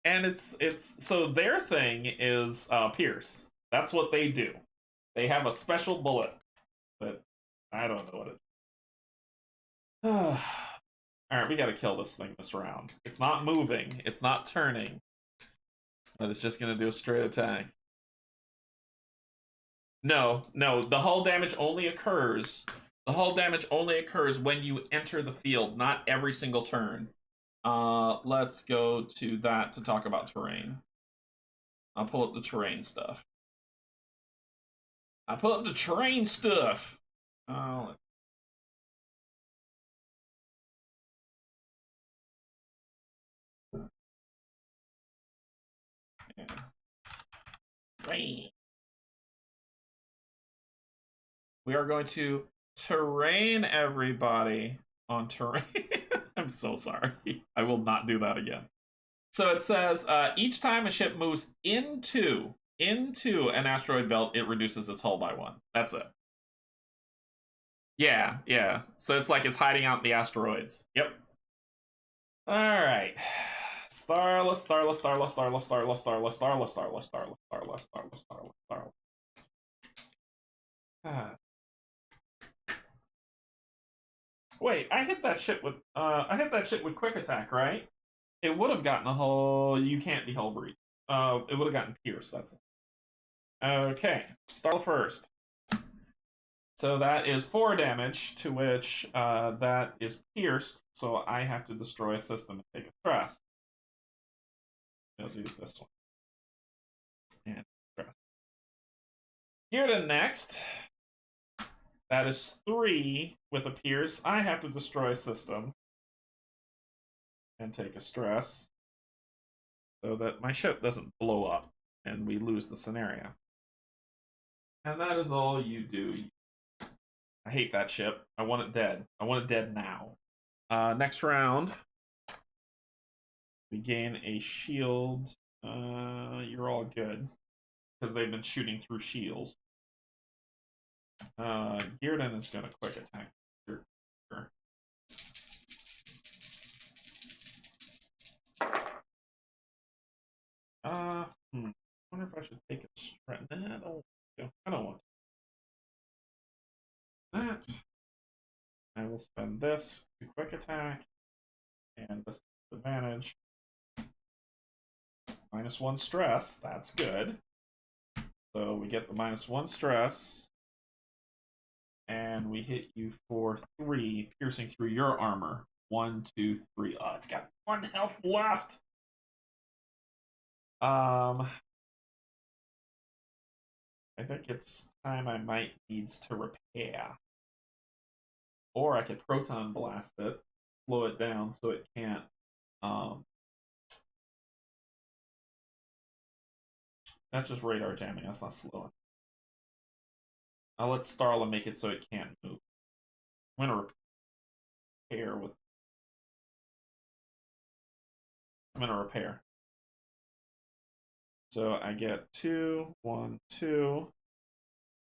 [SPEAKER 1] And it's so their thing is pierce. That's what they do. They have a special bullet, but I don't know what it. All right, we gotta kill this thing this round. It's not moving. It's not turning. But it's just gonna do a straight attack. No, the hull damage only occurs. The hull damage only occurs when you enter the field, not every single turn. Let's go to that to talk about terrain. I'll pull up the terrain stuff. I pull up the terrain stuff. Yeah. Terrain. We are going to terrain everybody on terrain. I'm so sorry. I will not do that again. So it says each time a ship moves into an asteroid belt, it reduces its hull by 1. That's it. Yeah. So it's like it's hiding out in the asteroids. Yep. All right. Starless. Wait, I hit that shit with quick attack, right? It would have gotten a hull. You can't be hull breach. It would have gotten pierce. That's it. Okay, start first. So that is 4 damage, to which that is pierced. So I have to destroy a system and take a stress. I'll do this one. And stress. Here to next. That is 3 with a pierce. I have to destroy a system and take a stress. so that my ship doesn't blow up and we lose the scenario. And that is all you do. I hate that ship. I want it dead. I want it dead now. Next round, we gain a shield. You're all good because they've been shooting through shields. Gearden is going to quick attack. Sure. I wonder if I should take a stress. I don't want that. I will spend this to quick attack, and this advantage. -1 stress. That's good. So we get the -1 stress, and we hit you for 3, piercing through your armor. 1, 2, 3. Oh, it's got 1 health left. I think it's time I might needs to repair. Or I could proton blast it, slow it down so it can't. That's just radar jamming. That's not slowing. I'll let Starla make it so it can't move. I'm gonna repair with. I'm gonna repair. So I get 2, 1, 2.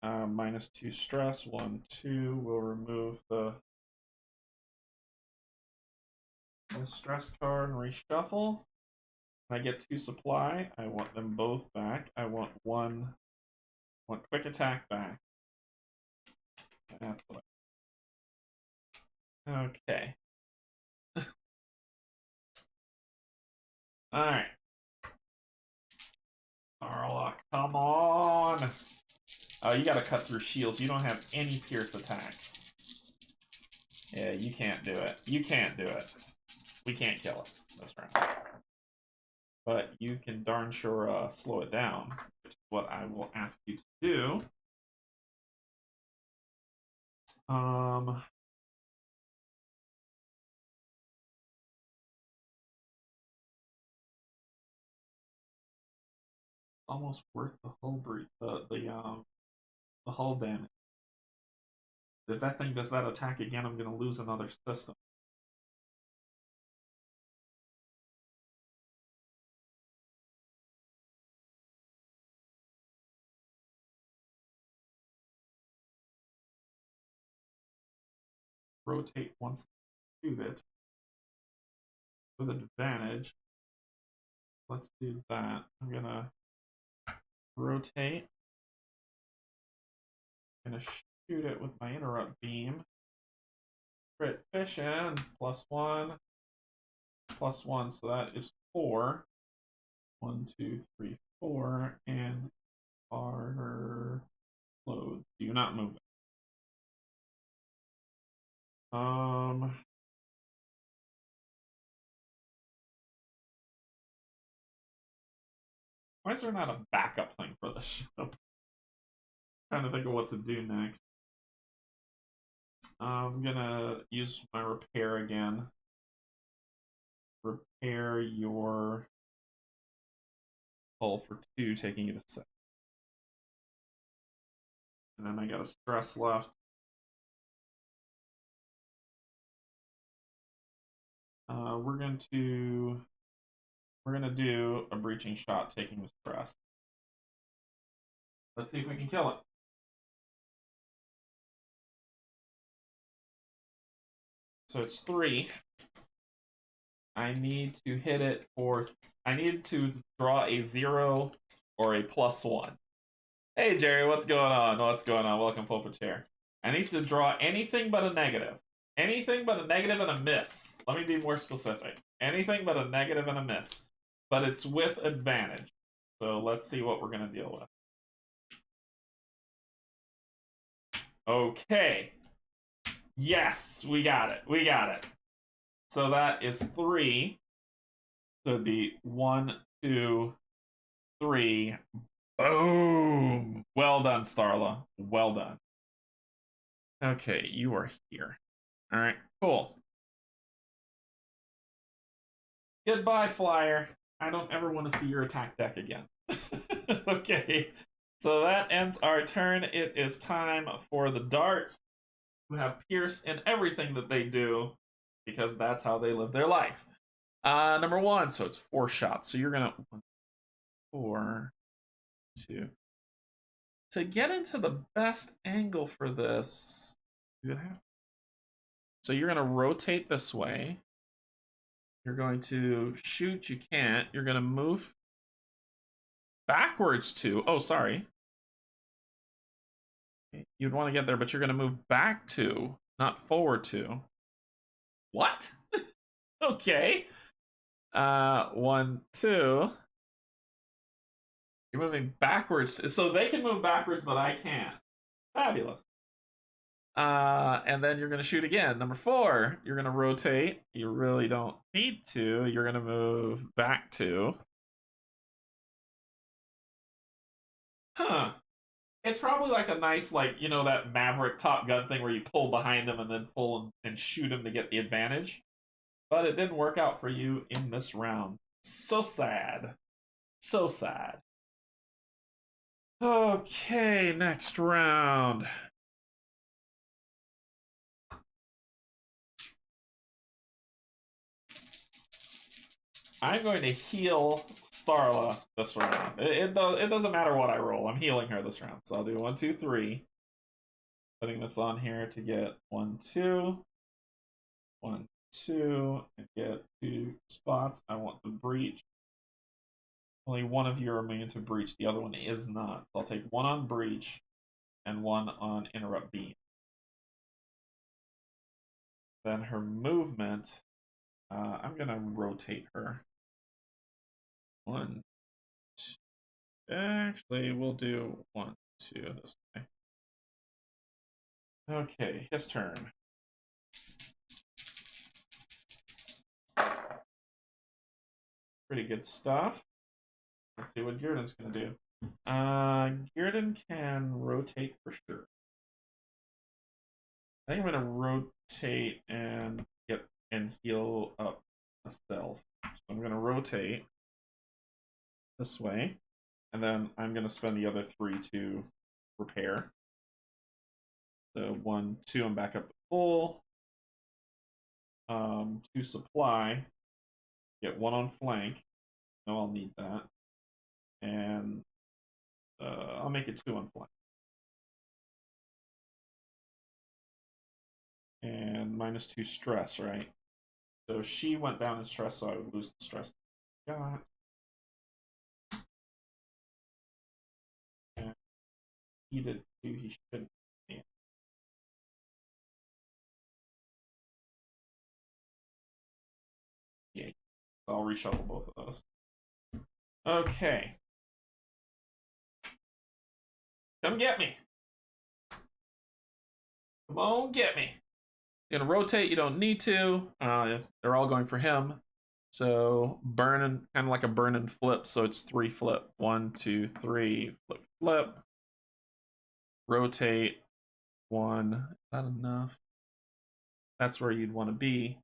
[SPEAKER 1] -2 stress, 1, 2. We'll remove the stress card and reshuffle. I get 2 supply. I want them both back. I want 1. I want quick attack back. That's what. Okay. All right. Starla, come on. Oh, you gotta cut through shields. You don't have any pierce attacks. Yeah, you can't do it. You can't do it. We can't kill it this round. But you can darn sure slow it down, which is what I will ask you to do. Almost worth the hull breach, the hull damage. If that thing does that attack again, I'm gonna lose another system. Rotate once shoot it with advantage. Let's do that. I'm gonna rotate. I'm gonna shoot it with my interrupt beam. Crit fission, +1, +1, so that is 4. 1, 2, 3, 4, and our load. Do not move it. Why is there not a backup thing for the ship? Trying to think of what to do next. I'm gonna use my repair again. Repair your hull for 2, taking it a 6. And then I got a stress left. We're gonna do a breaching shot, taking the stress. Let's see if we can kill it. So it's 3. I need to hit it for. I need to draw a 0 or a +1. Hey Jerry, what's going on? What's going on? Welcome, Pulpit Chair. I need to draw anything but a negative. Anything but a negative and a miss. Let me be more specific. Anything but a negative and a miss. But it's with advantage. So let's see what we're going to deal with. Okay. Yes, we got it. We got it. So that is 3. So it'd be 1, 2, 3. Boom. Well done, Starla. Well done. Okay, you are here. All right, cool. Goodbye, Flyer. I don't ever want to see your attack deck again. Okay, so that ends our turn. It is time for the dart, who have Pierce in everything that they do, because that's how they live their life. Number 1, so it's 4 shots. So you're gonna 4, 2. To get into the best angle for this, so you're gonna rotate this way. You're going to shoot. You can't. You're gonna move backwards to. Oh, sorry. You'd want to get there, but you're gonna move back to, not forward to. What? Okay. 1, 2. You're moving backwards, so they can move backwards, but I can't. Fabulous. And then you're gonna shoot again. Number 4, you're gonna rotate. You really don't need to. You're gonna move back to. Huh. It's probably like a nice, like, you know, that Maverick Top Gun thing where you pull behind them and then pull and shoot them to get the advantage. But it didn't work out for you in this round. So sad. So sad. Okay, next round. I'm going to heal Starla this round. It doesn't matter what I roll. I'm healing her this round. So I'll do 1, 2, 3. Putting this on here to get 1, 2. 1, 2. And get 2 spots. I want the breach. Only one of you are immune to breach. The other one is not. So I'll take 1 on breach and 1 on interrupt beam. Then her movement, I'm going to rotate her. 1, 2. Actually, we'll do 1, 2 this way. Okay, his turn. Pretty good stuff. Let's see what Gierden's going to do. Gierden can rotate for sure. I think I'm going to rotate and get and heal up myself. So I'm going to rotate this way, and then I'm going to spend the other 3 to repair. So 1, 2, I'm back up to full. 2 supply. Get 1 on flank. No, I'll need that. And I'll make it 2 on flank. And -2 stress, right? So she went down in stress, so I would lose the stress. Got. And he did 2, he shouldn't. Yeah. Yeah. So I'll reshuffle both of those. Okay. Come get me. Come on, get me. You're gonna rotate, you don't need to. They're all going for him. So burn, kind of like a burn and flip. So it's 3 flip. 1, 2, 3, flip, flip. Rotate. 1. Is that enough? That's where you'd want to be.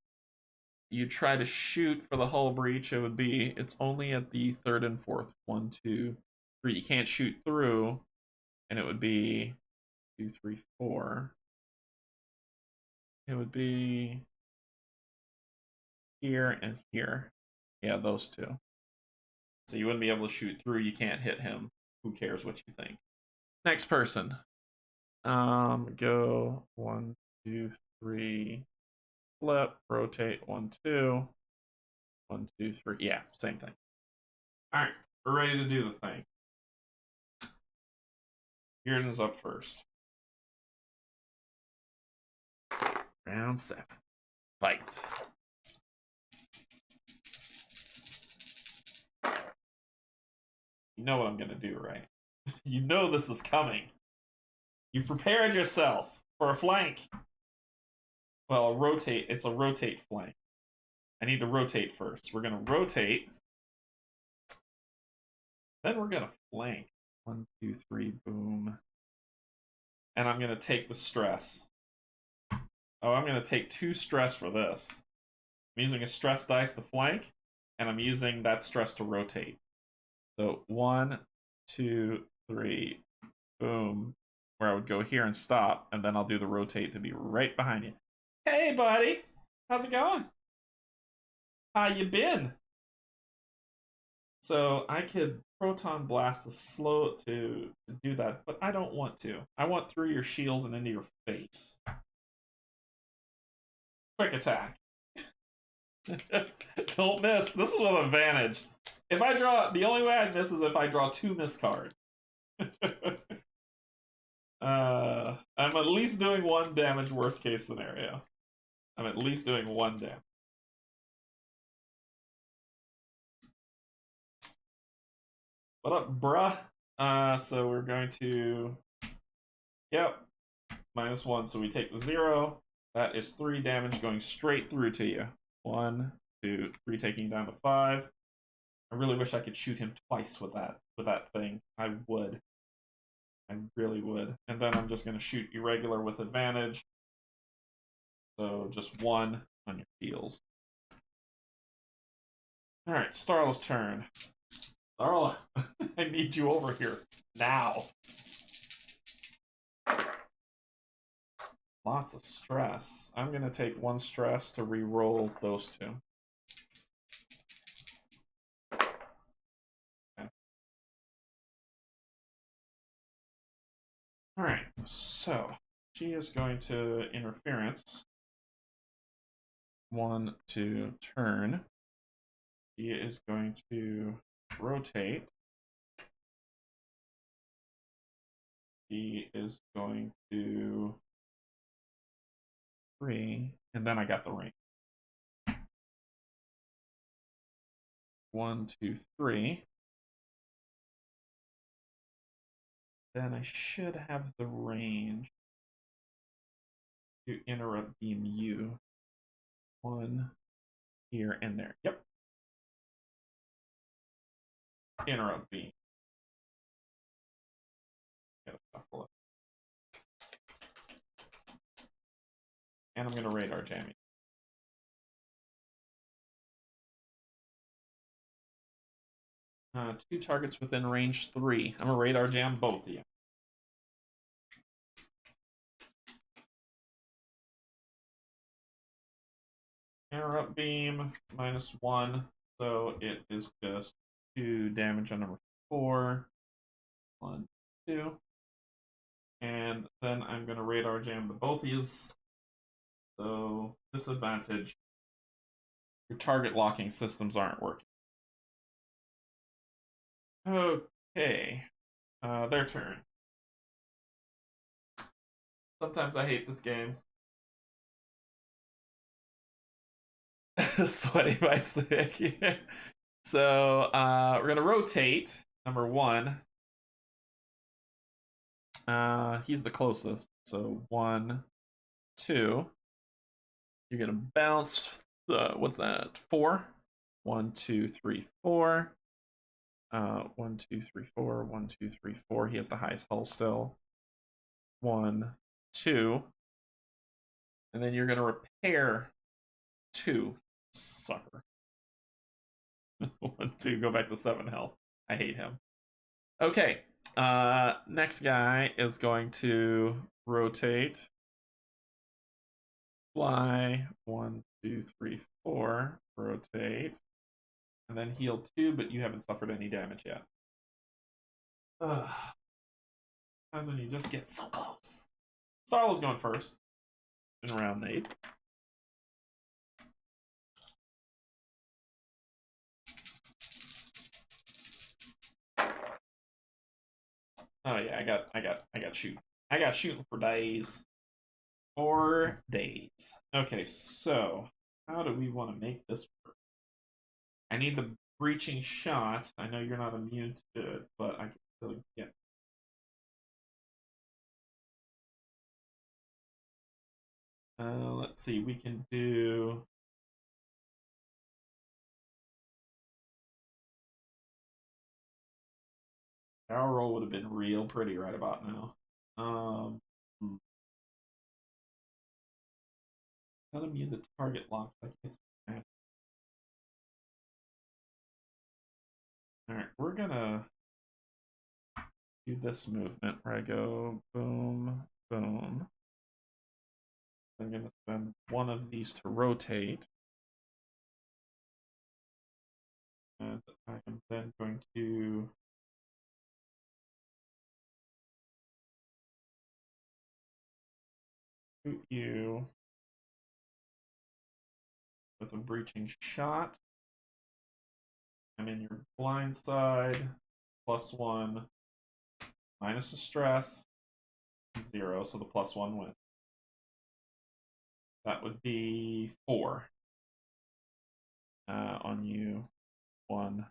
[SPEAKER 1] You try to shoot for the hull breach. It's only at the 3rd and 4th. 1, 2, 3. You can't shoot through, and it would be 2, 3, 4. It would be here and here. Yeah, those 2. So you wouldn't be able to shoot through. You can't hit him. Who cares what you think? Next person. Go 1, 2, 3. Flip. Rotate. 1, 2. 1, 2, 3. Yeah, same thing. All right, we're ready to do the thing. Gierden's up first. Round 7. Fight. You know what I'm gonna do, right? You know this is coming. You've prepared yourself for a flank. Well, a rotate. It's a rotate flank. I need to rotate first. We're gonna rotate. Then we're gonna flank. 1, 2, 3, boom. And I'm gonna take the stress. Oh, I'm gonna take 2 stress for this. I'm using a stress dice to flank, and I'm using that stress to rotate. So 1, 2, 3, boom. Where I would go here and stop, and then I'll do the rotate to be right behind you. Hey, buddy, how's it going? How you been? So I could proton blast to slow it to do that, but I don't want to. I want through your shields and into your face. Quick attack. Don't miss. This is with advantage. If I draw, the only way I'd miss is if I draw 2 miss cards. I'm at least doing 1 damage, worst case scenario. I'm at least doing 1 damage. What up, bruh? So we're going to... Yep. -1, so we take the 0. That is 3 damage going straight through to you. 1, 2, 3, taking down to 5. I really wish I could shoot him twice with that thing. I would. I really would. And then I'm just going to shoot irregular with advantage. So just 1 on your heels. Alright, Starla's turn. Starla, I need you over here now. Lots of stress. I'm going to take 1 stress to re-roll those 2. Okay. Alright, so she is going to interference. 1, 2, turn. She is going to rotate. She is going to 3, and then I got the ring. 1, 2, 3. Then I should have the range to interrupt beam you. 1 here and there. Yep. Interrupt beam. And I'm going to radar jam you. 2 targets within range 3. I'm going to radar jam both of you. Interrupt beam, -1. So it is just 2 damage on number 4. 1, 2. And then I'm going to radar jam the both of yous. So disadvantage. Your target locking systems aren't working. Okay. Their turn. Sometimes I hate this game. Sweaty bites the hick. So we're gonna rotate number 1. He's the closest. So 1, 2. You're gonna bounce. What's that? 4. 1, 2, 3, 4. 1, 2, 3, 4. 1, 2, 3, 4. He has the highest hull still. 1, 2. And then you're gonna repair 2. Sucker. 1, 2. Go back to 7 health. I hate him. Okay. Next guy is going to rotate. Fly. 1, 2, 3, 4. Rotate. And then heal 2, but you haven't suffered any damage yet. Times when you just get so close. Starla's going first in round 8. Oh yeah, I got shooting. I got shooting for days. 4 days. Okay, so how do we want to make this work? I need the breaching shot. I know you're not immune to it, but I can still get. Let's see. We can do. Our roll would have been real pretty right about now. Not immune to target locks. I can't. Alright, we're gonna do this movement where I go boom, boom. I'm gonna spend one of these to rotate. And I am then going to shoot you with a breaching shot. I'm in your blind side, +1, minus a stress, 0, so the +1 wins. That would be 4 on you. 1,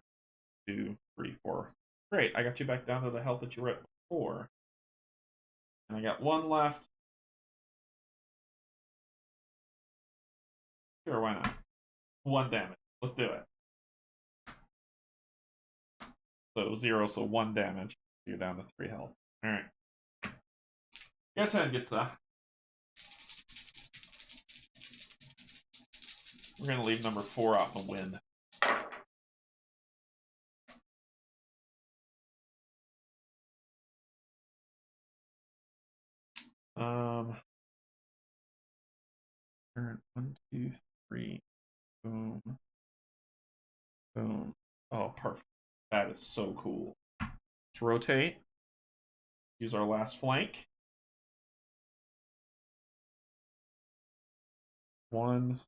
[SPEAKER 1] 2, 3, 4. Great, I got you back down to the health that you were at before. And I got 1 left. Sure, why not? 1 damage. Let's do it. So 0, so 1 damage. You're down to 3 health. Alright. Your turn, Gitsa. We're gonna leave number 4 out in the wind. Turn 1, 2, 3. Boom. Boom. Oh, perfect. That is so cool. Let's rotate. Use our last flank. 1,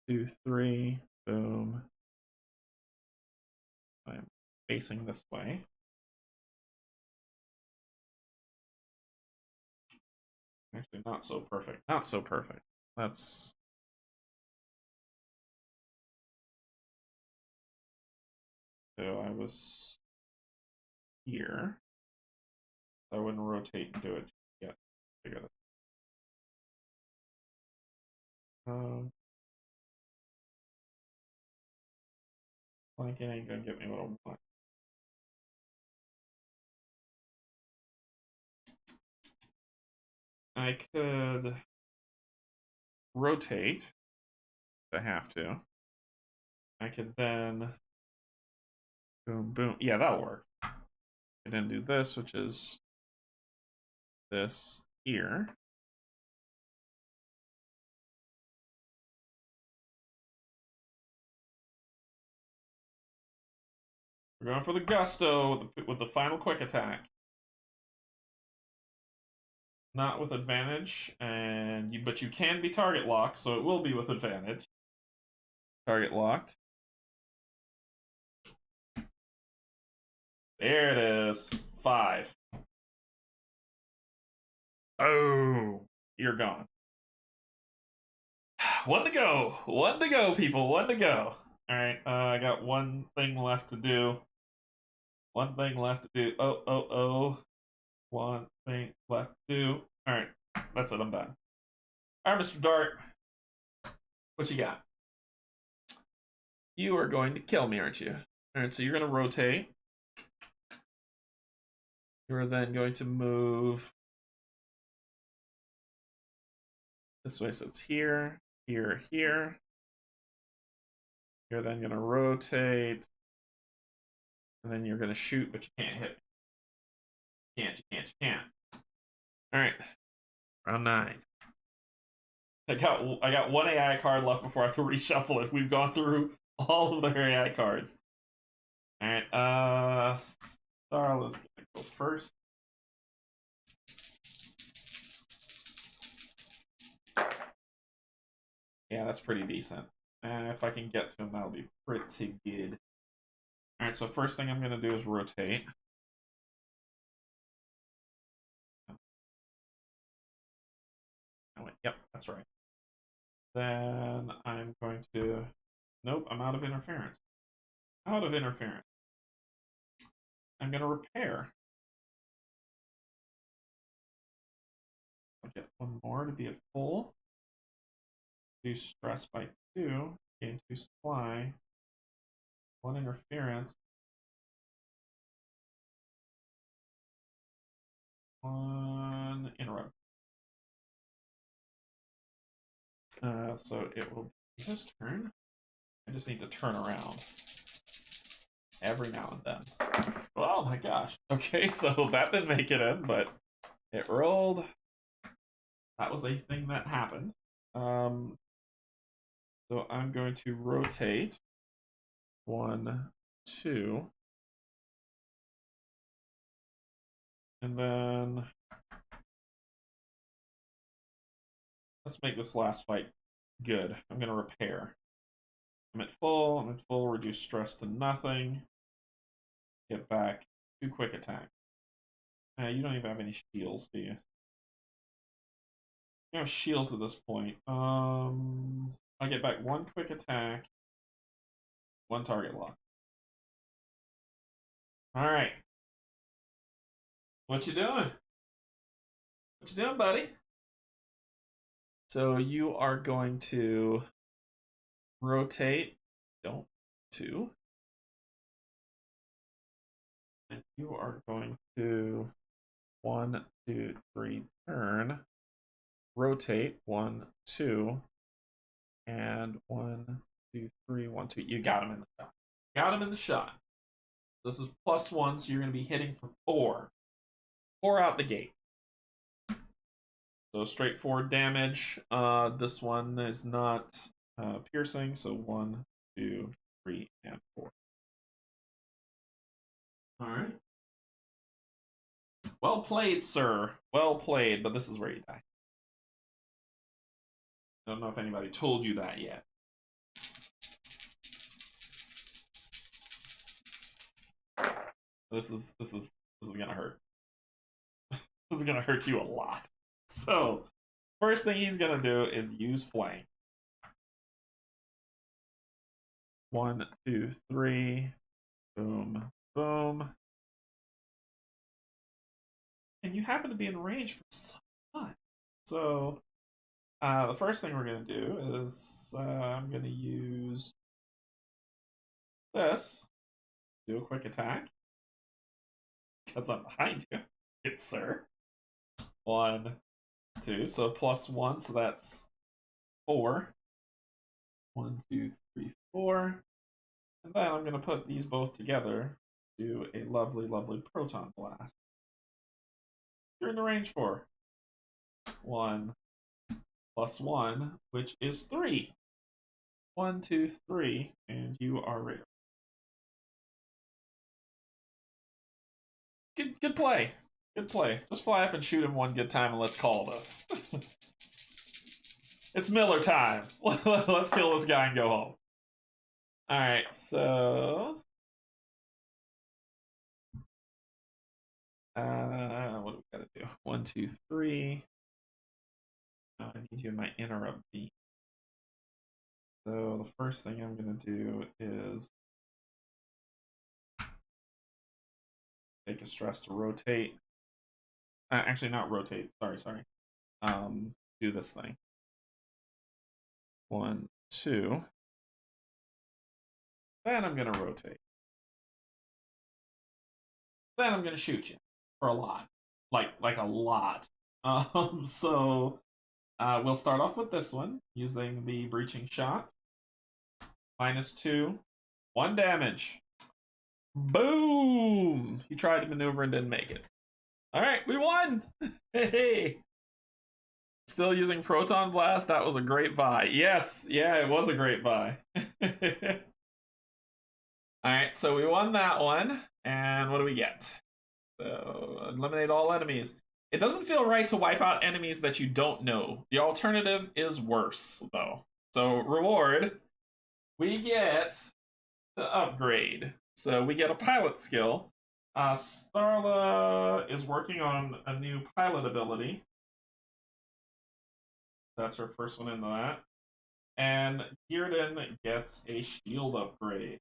[SPEAKER 1] 2, 3. Boom. I'm facing this way. Actually, not so perfect. Not so perfect. That's... So I was here. I wouldn't rotate and do it yet. Figure that. Flanking ain't gonna get me what I want. I could rotate if I have to. I could then boom, boom. Yeah, that'll work. And then do this, which is this here. We're going for the gusto with the final quick attack. Not with advantage, and but you can be target locked, so it will be with advantage. Target locked. There it is. 5. Oh, you're gone. 1 to go. 1 to go, people. 1 to go. All right, I got 1 thing left to do. 1 thing left to do. Oh. 1 thing left to do. All right, that's it. I'm done. All right, Mr. Dart. What you got? You are going to kill me, aren't you? All right, so you're going to rotate. You're then going to move this way, so it's here, here, here. You're then going to rotate, and then you're going to shoot, but you can't hit me. You can't. All right, round 9. I got 1 AI card left before I have to reshuffle it. We've gone through all of their AI cards. All right, Starla's gonna go first. Yeah, that's pretty decent. If I can get to him, that'll be pretty good. All right, so first thing I'm gonna do is rotate. Oh, wait, yep, that's right. Then I'm going to... Nope, I'm out of interference. Out of interference. I'm going to repair. I'll get 1 more to be at full. Do stress by 2. Gain 2 supply. 1 interference. 1 interrupt. So it will be his turn. I just need to turn around. every now and then. Oh my gosh. Okay, so that didn't make it in, but it rolled. That was a thing that happened. So I'm going to rotate 1, 2. And then let's make this last fight good. I'm going to repair. I'm at full, reduce stress to nothing. Get back 2 quick attack. You don't even have any shields, do you? You have shields at this point. I'll get back 1 quick attack, 1 target lock. Alright. What you doing? What you doing, buddy? So you are going to rotate, don't 2. And you are going to 1, 2, 3 turn. Rotate 1, 2, and 1, 2, 3, 1, 2. You got him in the shot. Got him in the shot. This is +1, so you're going to be hitting for 4. 4 out the gate. So straightforward damage. This one is not piercing, so 1, 2, 3, and 4. All right. Well played, sir. Well played, but this is where you die. Don't know if anybody told you that yet. This is gonna hurt. This is gonna hurt you a lot. So, first thing he's gonna do is use flank. 1, 2, 3. Boom, boom. And you happen to be in range for so much. So, the first thing we're gonna do is I'm gonna use this. Do a quick attack. Because I'm behind you. It's sir. 1, 2. So +1, so that's 4. 1, 2, 3, 4. And then I'm going to put these both together. Do a lovely, lovely proton blast. You're in the range for 1 +1, which is 3. 1, 2, 3, and you are ready. Good play. Good play. Just fly up and shoot him one good time and let's call this. It's Miller time. Let's kill this guy and go home. Alright, so... what do we gotta do? 1, 2, 3. I need you in my interrupt beat. So the first thing I'm gonna do is take a stress to rotate. Actually, not rotate. Sorry. Do this thing. 1, 2. Then I'm gonna rotate. Then I'm gonna shoot you for a lot, like a lot. So we'll start off with this one using the breaching shot. -2, 1 damage. Boom! He tried to maneuver and didn't make it. All right, we won! Hey! Still using Proton Blast. That was a great buy. Yes, yeah, it was a great buy. All right, so we won that one. And what do we get? So, eliminate all enemies. It doesn't feel right to wipe out enemies that you don't know. The alternative is worse, though. So, reward, we get to upgrade. So, we get a pilot skill. Starla is working on a new pilot ability. That's her first one into that. And Gearden gets a shield upgrade.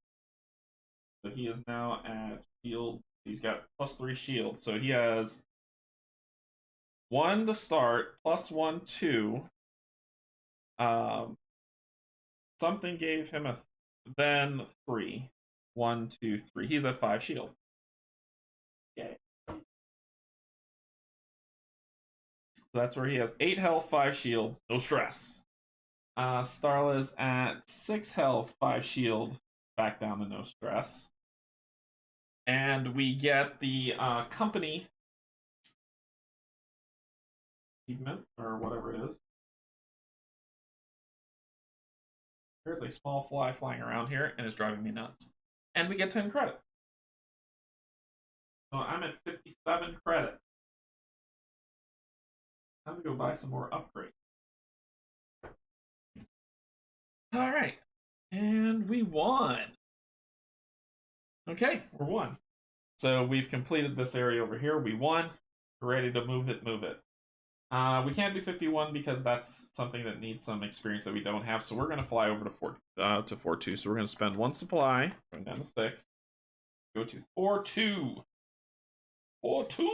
[SPEAKER 1] So he is now at shield. He's got +3 shield. So he has 1 to start, +1, 2. Something gave him a then 3. 1, 2, 3. He's at 5 shield. Okay. So that's where he has 8 health, 5 shield, no stress. Starla's at 6 health, 5 shield, back down to no stress. And we get the company achievement, or whatever it is. There's a small fly flying around here and is driving me nuts. And we get 10 credits. So I'm at 57 credits. Time to go buy some more upgrades. Alright. And we won. Okay, we're won. So we've completed this area over here. We won. We're ready to move it, move it. We can't do 51 because that's something that needs some experience that we don't have. So we're going to fly over to 4-2. So we're going to spend 1 supply, going down to 6. Go to 4-2. 4-2.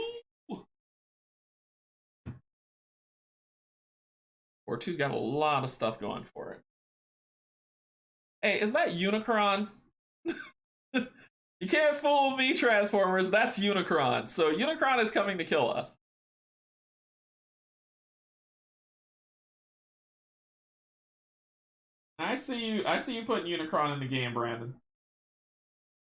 [SPEAKER 1] 4-2's got a lot of stuff going for it. Hey, is that Unicron? You can't fool me, Transformers. That's Unicron. So Unicron is coming to kill us. I see you putting Unicron in the game, Brandon.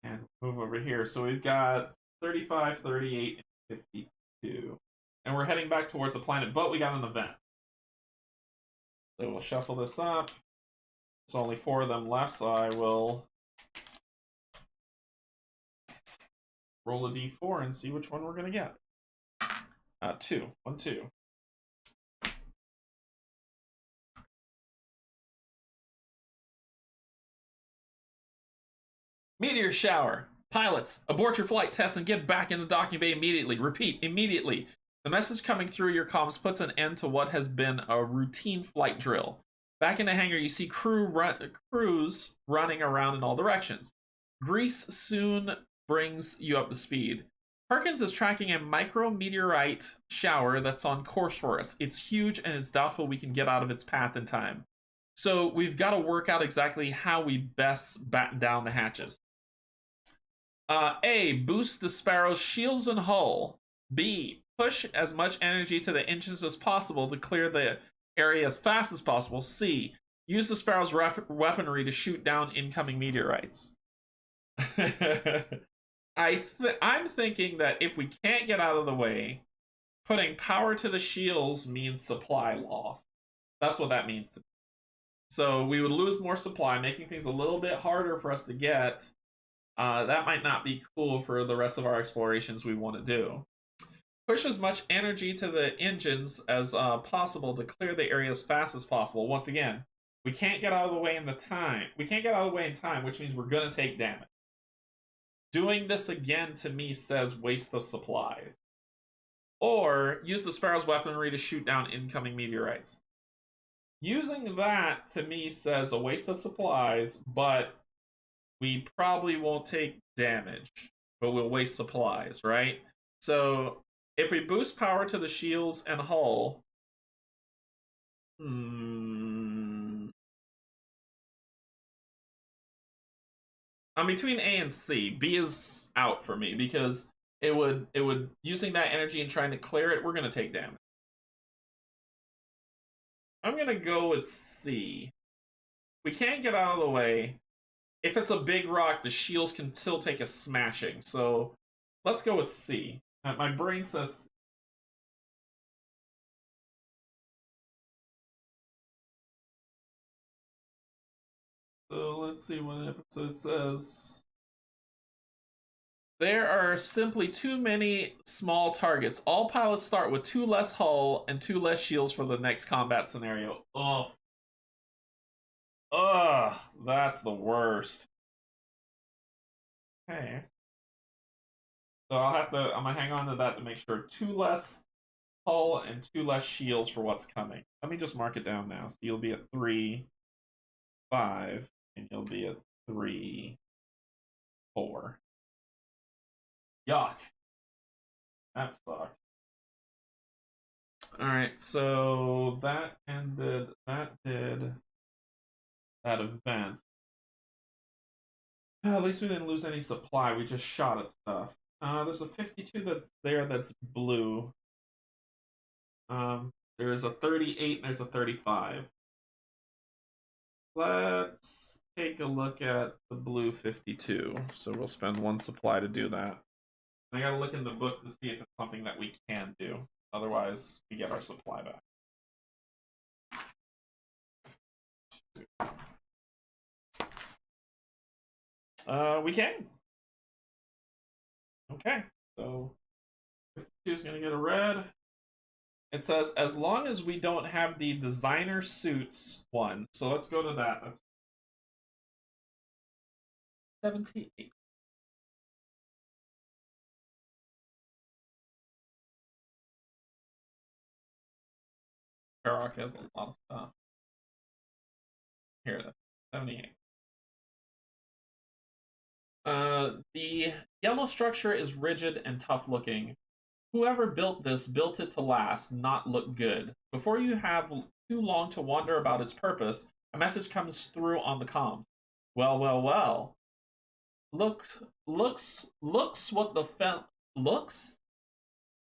[SPEAKER 1] And move over here. So we've got 35, 38, and 52. And we're heading back towards the planet, but we got an event. So we'll shuffle this up. There's only 4 of them left, so I will roll a d4 and see which one we're going to get. 2. 1, 2. Meteor shower. Pilots, abort your flight test and get back in the docking bay immediately. Repeat, immediately. The message coming through your comms puts an end to what has been a routine flight drill. Back in the hangar, you see crews running around in all directions. Grease soon brings you up to speed. Perkins is tracking a micrometeorite shower that's on course for us. It's huge and it's doubtful we can get out of its path in time. So we've got to work out exactly how we best batten down the hatches. A, boost the Sparrow's shields and hull. B, push as much energy to the engines as possible to clear the area as fast as possible. C, use the Sparrow's weaponry to shoot down incoming meteorites. I'm thinking that if we can't get out of the way, putting power to the shields means supply loss. That's what that means to me. So we would lose more supply, making things a little bit harder for us to get. That might not be cool for the rest of our explorations we want to do. Push as much energy to the engines as possible to clear the area as fast as possible. Once again, we can't get out of the way in time. We can't get out of the way in time, which means we're going to take damage. Doing this again to me says waste of supplies. Or use the Sparrow's weaponry to shoot down incoming meteorites. Using that to me says a waste of supplies, but we probably won't take damage, but we'll waste supplies, right? So if we boost power to the shields and hull, I'm between A and C. B is out for me because it would using that energy and trying to clear it, we're gonna take damage. I'm gonna go with C. We can't get out of the way. If it's a big rock, the shields can still take a smashing. So let's go with C. My brain says. So let's see what episode says. There are simply too many small targets. All pilots start with 2 less hull and 2 less shields for the next combat scenario. Ugh. Ugh, that's the worst. Okay. So I'm gonna hang on to that to make sure 2 less hull and 2 less shields for what's coming. Let me just mark it down now. So you'll be at 3, 5, and you'll be at 3, 4. Yuck. That sucked. Alright, so that ended, that did that event. At least we didn't lose any supply, we just shot at stuff. There's a 52 that's blue. There's a 38 and there's a 35. Let's take a look at the blue 52. So we'll spend 1 supply to do that. I gotta look in the book to see if it's something that we can do. Otherwise, we get our supply back. We can. Okay, so 52 is gonna get a red. It says, as long as we don't have the designer suits one. So let's go to that. That's 78. Farrock has a lot of stuff. Here it is. 78. The yellow structure is rigid and tough looking. Whoever built this built it to last, not look good. Before you have too long to wonder about its purpose, a message comes through on the comms. Well, well, well. Looks what the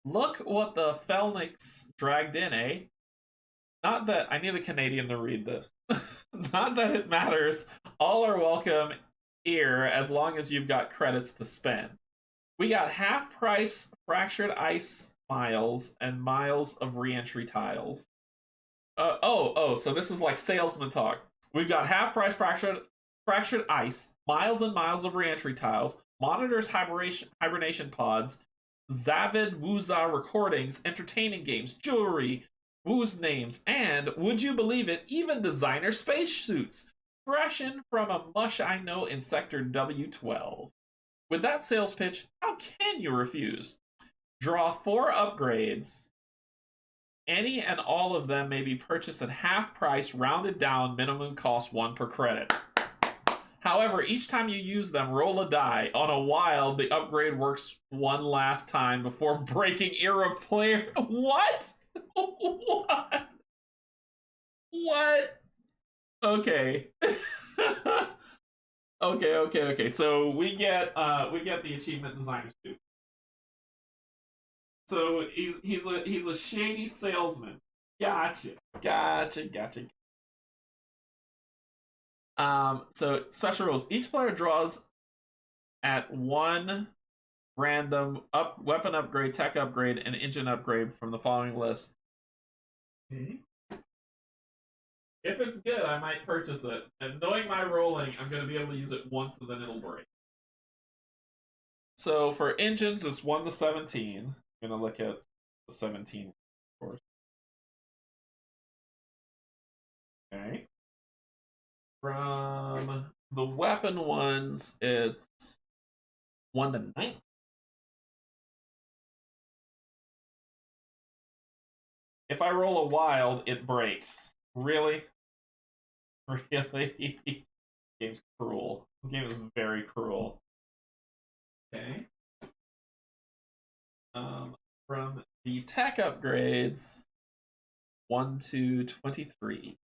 [SPEAKER 1] Look what the Felnix dragged in, eh? Not that I need a Canadian to read this. Not that it matters. All are welcome here as long as you've got credits to spend. We got half price fractured ice miles and miles of reentry tiles. So this is like salesman talk. We've got half price fractured ice, miles and miles of reentry tiles, monitors hibernation pods, Zavid Wooza recordings, entertaining games, jewelry, Woo's names, and, would you believe it, even designer spacesuits, fresh in from a mush I know in Sector W12. With that sales pitch, how can you refuse? Draw 4 upgrades. Any and all of them may be purchased at half price, rounded down, minimum cost 1 per credit. However, each time you use them, roll a die. On a wild, the upgrade works 1 last time before breaking irreplaceable. What? What? What? Okay. Okay. So we get the achievement designer suit. So he's a shady salesman. Gotcha. So special rules. Each player draws at 1 random weapon upgrade, tech upgrade, and engine upgrade from the following list. Okay. If it's good, I might purchase it. And knowing my rolling, I'm going to be able to use it once and then it'll break. So for engines, it's 1 to 17. I'm going to look at the 17, of course. Okay. From the weapon ones, it's 1 to 19. If I roll a wild, it breaks. Really? Really? This game's cruel. This game is very cruel. Okay. From the tech upgrades, 1 to 23.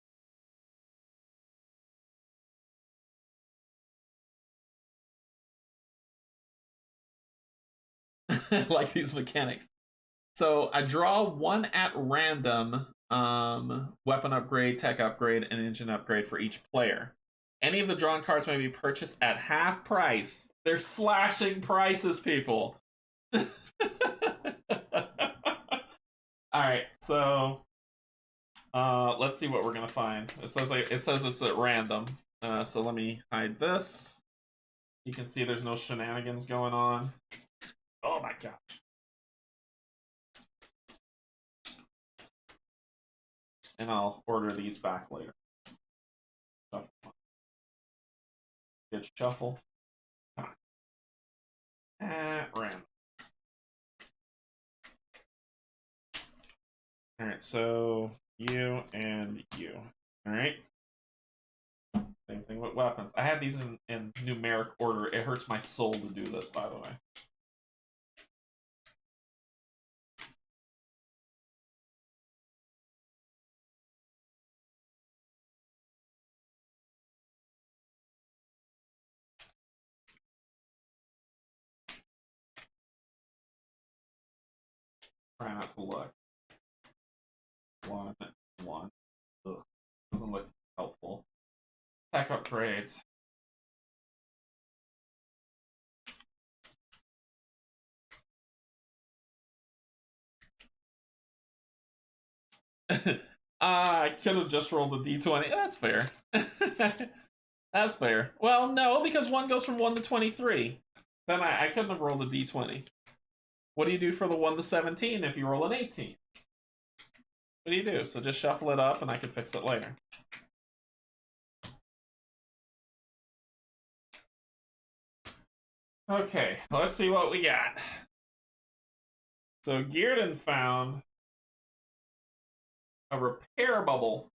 [SPEAKER 1] Like these mechanics. So I draw 1 at random weapon upgrade, tech upgrade, and engine upgrade for each player. Any of the drawn cards may be purchased at half price. They're slashing prices, people. Alright, so let's see what we're gonna find. It says it's at random. So let me hide this. You can see there's no shenanigans going on. Oh my gosh. And I'll order these back later. Get shuffle. At random. Alright, so you and you. Alright. Same thing with weapons. I had these in numeric order. It hurts my soul to do this, by the way. Try not to look. 1. Ugh. Doesn't look helpful. Tech upgrades. I could have just rolled a d20. That's fair. That's fair. Well, no, because 1 goes from 1 to 23. Then I couldn't have rolled a d20. What do you do for the 1 to 17 if you roll an 18? What do you do? So just shuffle it up and I can fix it later. Okay, let's see what we got. So Gearden found a repair bubble.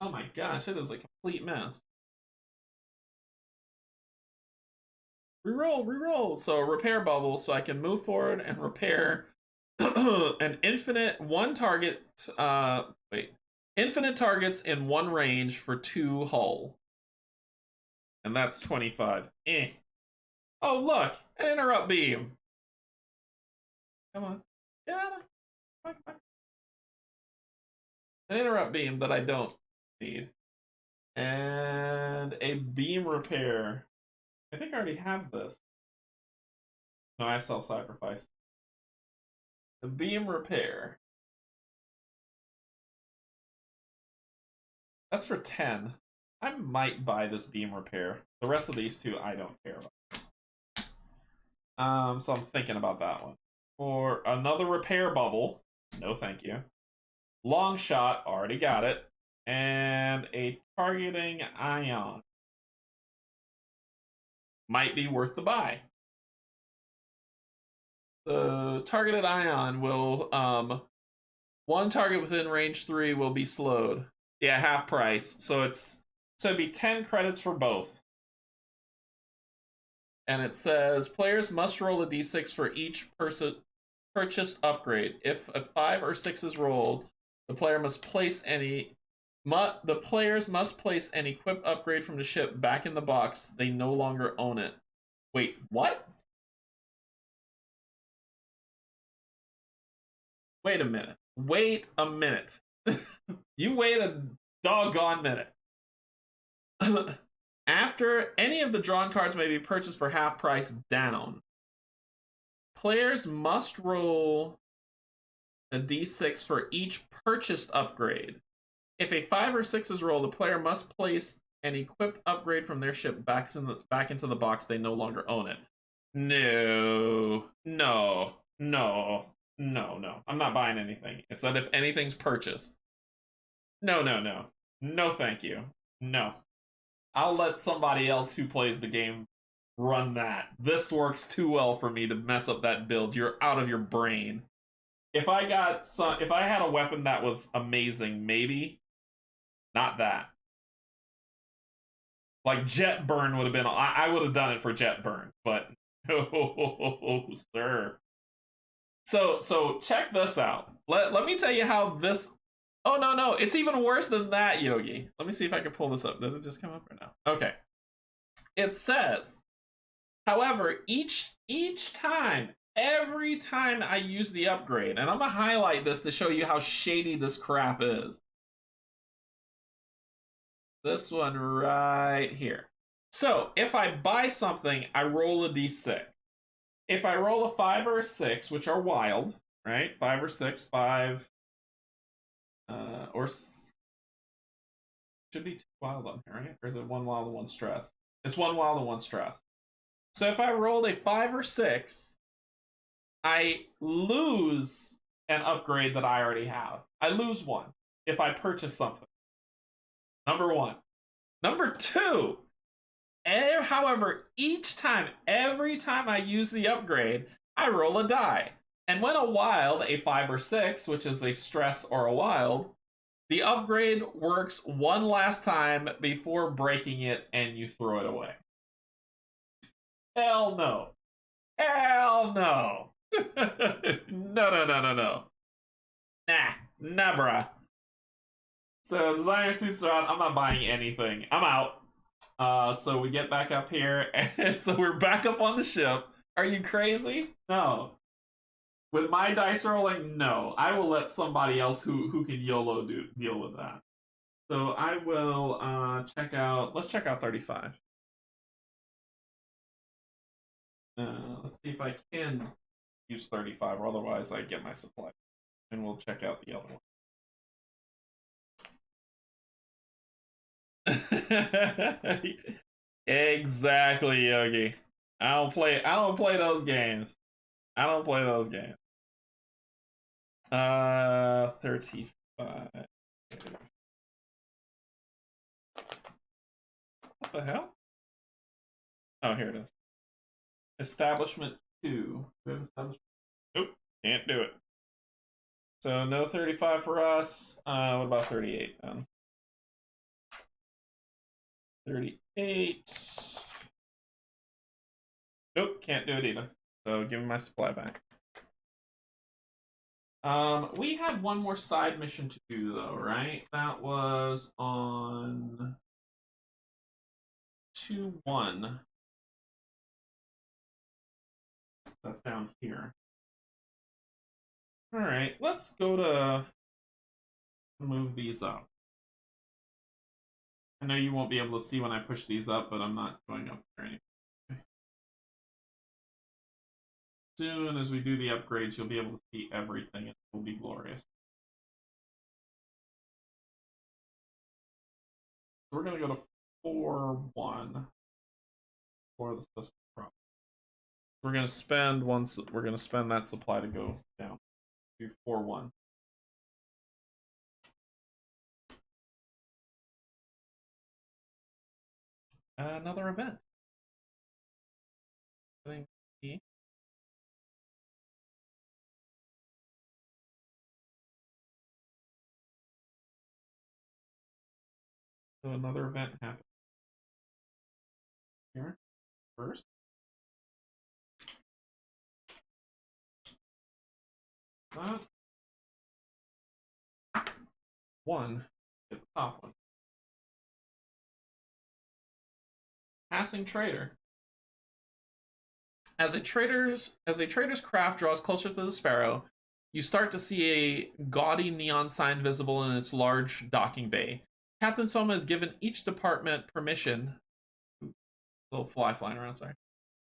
[SPEAKER 1] Oh my gosh, it is a complete mess. Reroll, reroll. So a repair bubble, so I can move forward and repair an infinite infinite targets in 1 range for 2 hull. And that's 25. Oh, look, an interrupt beam. Come on. Yeah. An interrupt beam that I don't need. And a beam repair. I think I already have this. No, I have self-sacrifice. The beam repair. That's for 10. I might buy this beam repair. The rest of these two I don't care about. So I'm thinking about that one. For another repair bubble, no thank you. Long shot, already got it. And a targeting ion. Might be worth the buy. The targeted ion will, 1 target within range 3 will be slowed. Yeah, half price. So it'd be 10 credits for both. And it says players must roll a d6 for each purchased upgrade. If a 5 or 6 is rolled, the players must place any equipped upgrade from the ship back in the box. They no longer own it. Wait, what? Wait a minute. Wait a minute. You wait a doggone minute. After any of the drawn cards may be purchased for half price down, players must roll a d6 for each purchased upgrade. If a 5 or 6 is rolled, the player must place an equipped upgrade from their ship back into the box. They no longer own it. No. I'm not buying anything. It said if anything's purchased. No. No, thank you. No. I'll let somebody else who plays the game run that. This works too well for me to mess up that build. You're out of your brain. If I had a weapon that was amazing, maybe. Not that. Like Jet Burn would have been. I would have done it for Jet Burn, but no, sir. So check this out. Let me tell you how this. Oh no, it's even worse than that, Yogi. Let me see if I can pull this up. Did it just come up or no? Okay. It says, however, each time, every time I use the upgrade, and I'm gonna highlight this to show you how shady this crap is. This one right here. So if I buy something, I roll a d6. If I roll a 5 or a 6, which are wild, right? 5 or 6, 5. Or should be 2 wild on here, right? Or is it 1 wild and 1 stress? It's 1 wild and 1 stress. So if I rolled a 5 or 6, I lose an upgrade that I already have. I lose 1 if I purchase something. Number 1. Number 2, however, every time I use the upgrade, I roll a die. And when a wild, a 5 or 6, which is a stress or a wild, the upgrade works 1 last time before breaking it and you throw it away. Hell no. Hell no. No. Nah, bruh. So designer suits are out. I'm not buying anything. I'm out. So we get back up here, and so we're back up on the ship. Are you crazy? No. With my dice rolling, no. I will let somebody else who can YOLO deal with that. So I will let's check out 35. Let's see if I can use 35, or otherwise I get my supply. And we'll check out the other one. Exactly, Yogi. I don't play those games. I don't play those games. 35. What the hell? Oh, here it is. Establishment 2. We have establishment. Nope, can't do it. So no 35 for us. What about 38 then? 38. Nope, can't do it either. So give me my supply back. We had one more side mission to do though, right? That was on 2-1. That's down here. All right, let's go to move these up. I know you won't be able to see when I push these up, but I'm not going up there anymore. Soon as we do the upgrades, you'll be able to see everything. It will be glorious. So we're going to go to 4-1 for the system problem. We're going to spend that supply to go down to 4-1. Another event. So another event happened here first. One, get the top one. Passing trader. As a trader's craft draws closer to the Sparrow, you start to see a gaudy neon sign visible in its large docking bay. Captain Soma has given each department permission. Little fly flying around, sorry.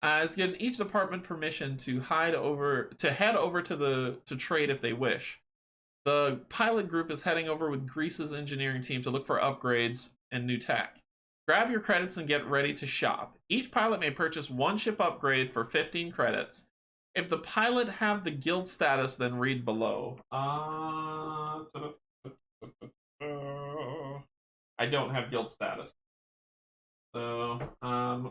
[SPEAKER 1] Has given each department permission to head over to trade if they wish. The pilot group is heading over with Greece's engineering team to look for upgrades and new tech. Grab your credits and get ready to shop. Each pilot may purchase one ship upgrade for 15 credits. If the pilot have the guild status, then read below. I don't have guild status. So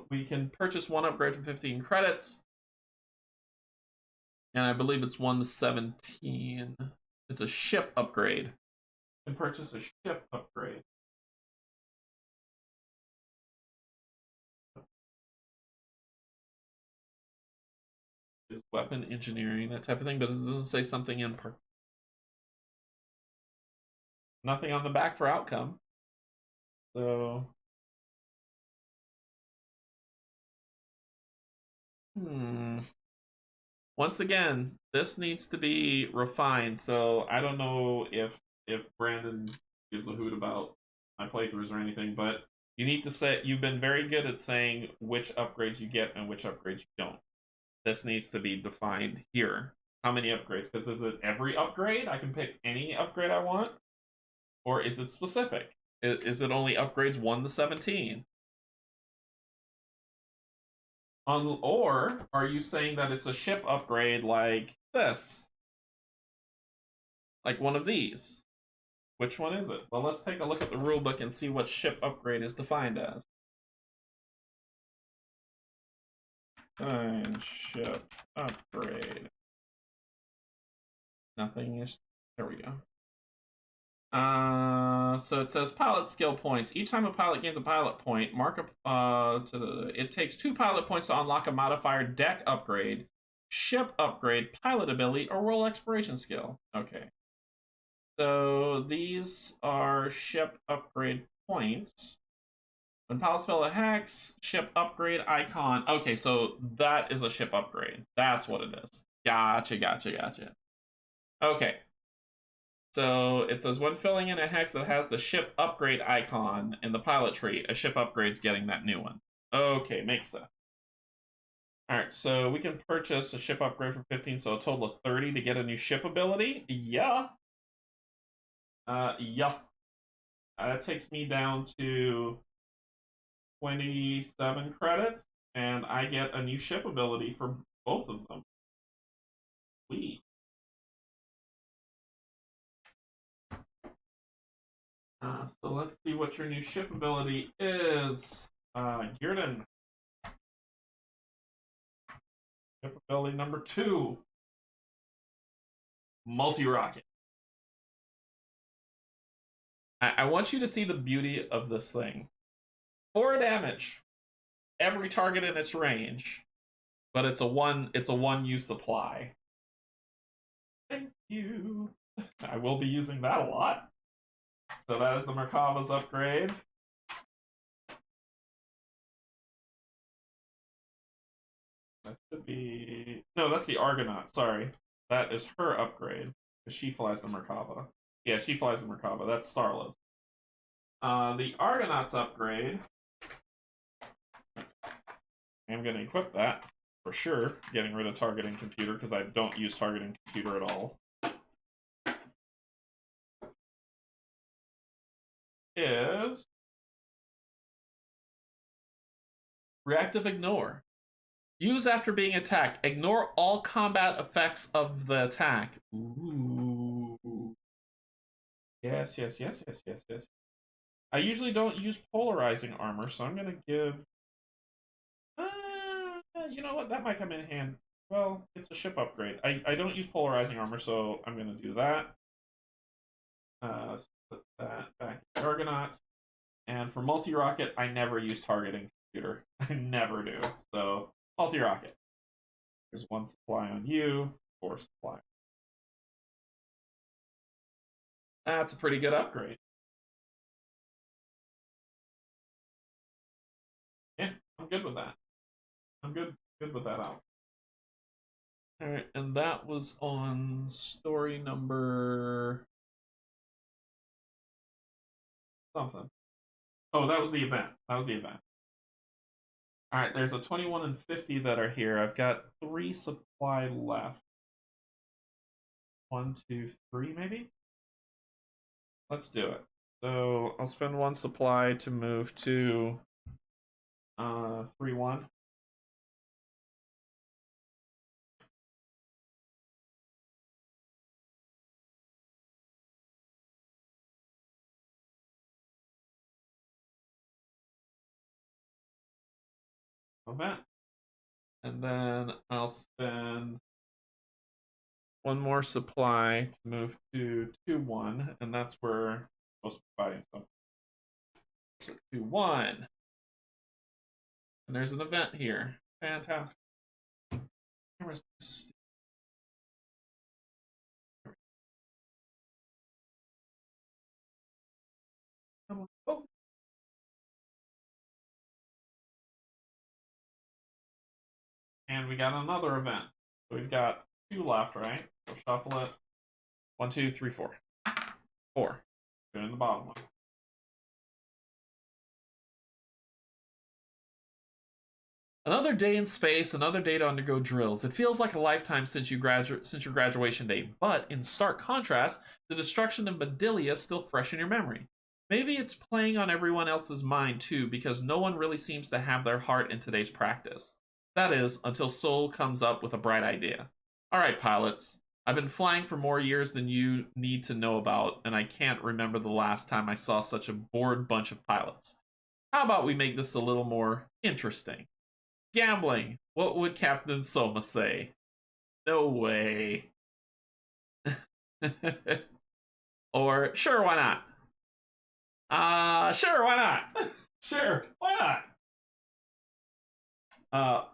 [SPEAKER 1] we can purchase one upgrade for 15 credits. And I believe it's 117. It's a ship upgrade. You can purchase a ship upgrade. Weapon engineering, that type of thing, but it doesn't say something in part. Nothing on the back for outcome. So once again, this needs to be refined. So I don't know if Brandon gives a hoot about my playthroughs or anything, but you need to say you've been very good at saying which upgrades you get and which upgrades you don't. This needs to be defined here. How many upgrades? Because is it every upgrade? I can pick any upgrade I want? Or is it specific? Is it only upgrades 1 to 17? Or are you saying that it's a ship upgrade like this? Like one of these? Which one is it? Well, let's take a look at the rulebook and see what ship upgrade is defined as. Define ship upgrade. Nothing is. There we go. So it says pilot skill points. Each time a pilot gains a pilot point, it takes 2 pilot points to unlock a modifier deck upgrade, ship upgrade, pilot ability, or world exploration skill. Okay. So these are ship upgrade points. When pilots spell a hex, ship upgrade icon. Okay, so that is a ship upgrade. That's what it is. Gotcha. Okay. So it says when filling in a hex that has the ship upgrade icon in the pilot tree, a ship upgrade's getting that new one. Okay, makes sense. Alright, so we can purchase a ship upgrade for 15, so a total of 30 to get a new ship ability. Yeah. Yeah. That takes me down to 27 credits, and I get a new ship ability for both of them. Sweet. So let's see what your new ship ability is. Gearden. Ship ability number 2. Multi-rocket. I want you to see the beauty of this thing. 4 damage. Every target in its range. But it's a one use supply. Thank you. I will be using that a lot. So that is the Merkava's upgrade. That should be... No, that's the Argonaut, sorry. That is her upgrade. Because she flies the Merkava. Yeah, she flies the Merkava. That's Starless. The Argonaut's upgrade... I'm going to equip that, for sure. Getting rid of targeting computer, because I don't use targeting computer at all. Is... Reactive Ignore. Use after being attacked. Ignore all combat effects of the attack. Ooh. Yes. I usually don't use polarizing armor, so I'm going to give... you know what? That might come in handy. Well, it's a ship upgrade. I don't use polarizing armor, so I'm going to do that. Let's put that back in Argonaut. And for multi-rocket, I never use targeting computer. I never do. So, multi-rocket. There's 1 supply on you, 4 supply. That's a pretty good upgrade. Yeah, I'm good with that. I'm good with that out. Alright, and that was on story number... something. Oh, that was the event. Alright, there's a 21 and 50 that are here. I've got 3 supply left. 1, 2, 3, maybe? Let's do it. So, I'll spend 1 supply to move to 3-1. Event. And then I'll spend 1 more supply to move to 2-1, and that's where I'm supposed to be fighting something. So 2-1. And there's an event here. Fantastic. Oh. And we got another event. So we've got 2 left, right? So shuffle it. 1, 2, 3, 4. 4. Doing the bottom one. Another day in space, another day to undergo drills. It feels like a lifetime since your graduation day, but in stark contrast, the destruction of Medellian is still fresh in your memory. Maybe it's playing on everyone else's mind too, because no one really seems to have their heart in today's practice. That is, until Sol comes up with a bright idea. Alright, pilots. I've been flying for more years than you need to know about, and I can't remember the last time I saw such a bored bunch of pilots. How about we make this a little more interesting? Gambling. What would Captain Soma say? No way. Or, sure, why not? Sure, why not? Sure, why not?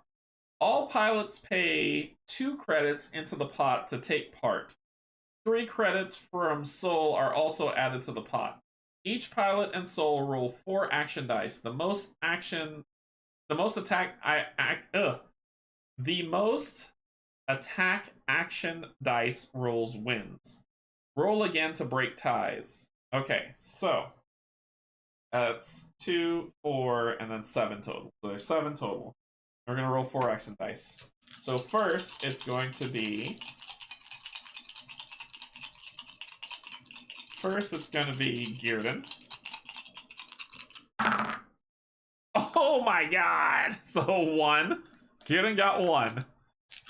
[SPEAKER 1] All pilots pay 2 credits into the pot to take part. 3 credits from Sol are also added to the pot. Each pilot and Sol roll 4 action dice. The most attack action dice rolls wins. Roll again to break ties. Okay, so that's 2, 4, and then 7 total. So there's 7 total. We're going to roll 4 action dice. So first, it's going to be... Gearden. Oh my god! So 1. Kieran got 1.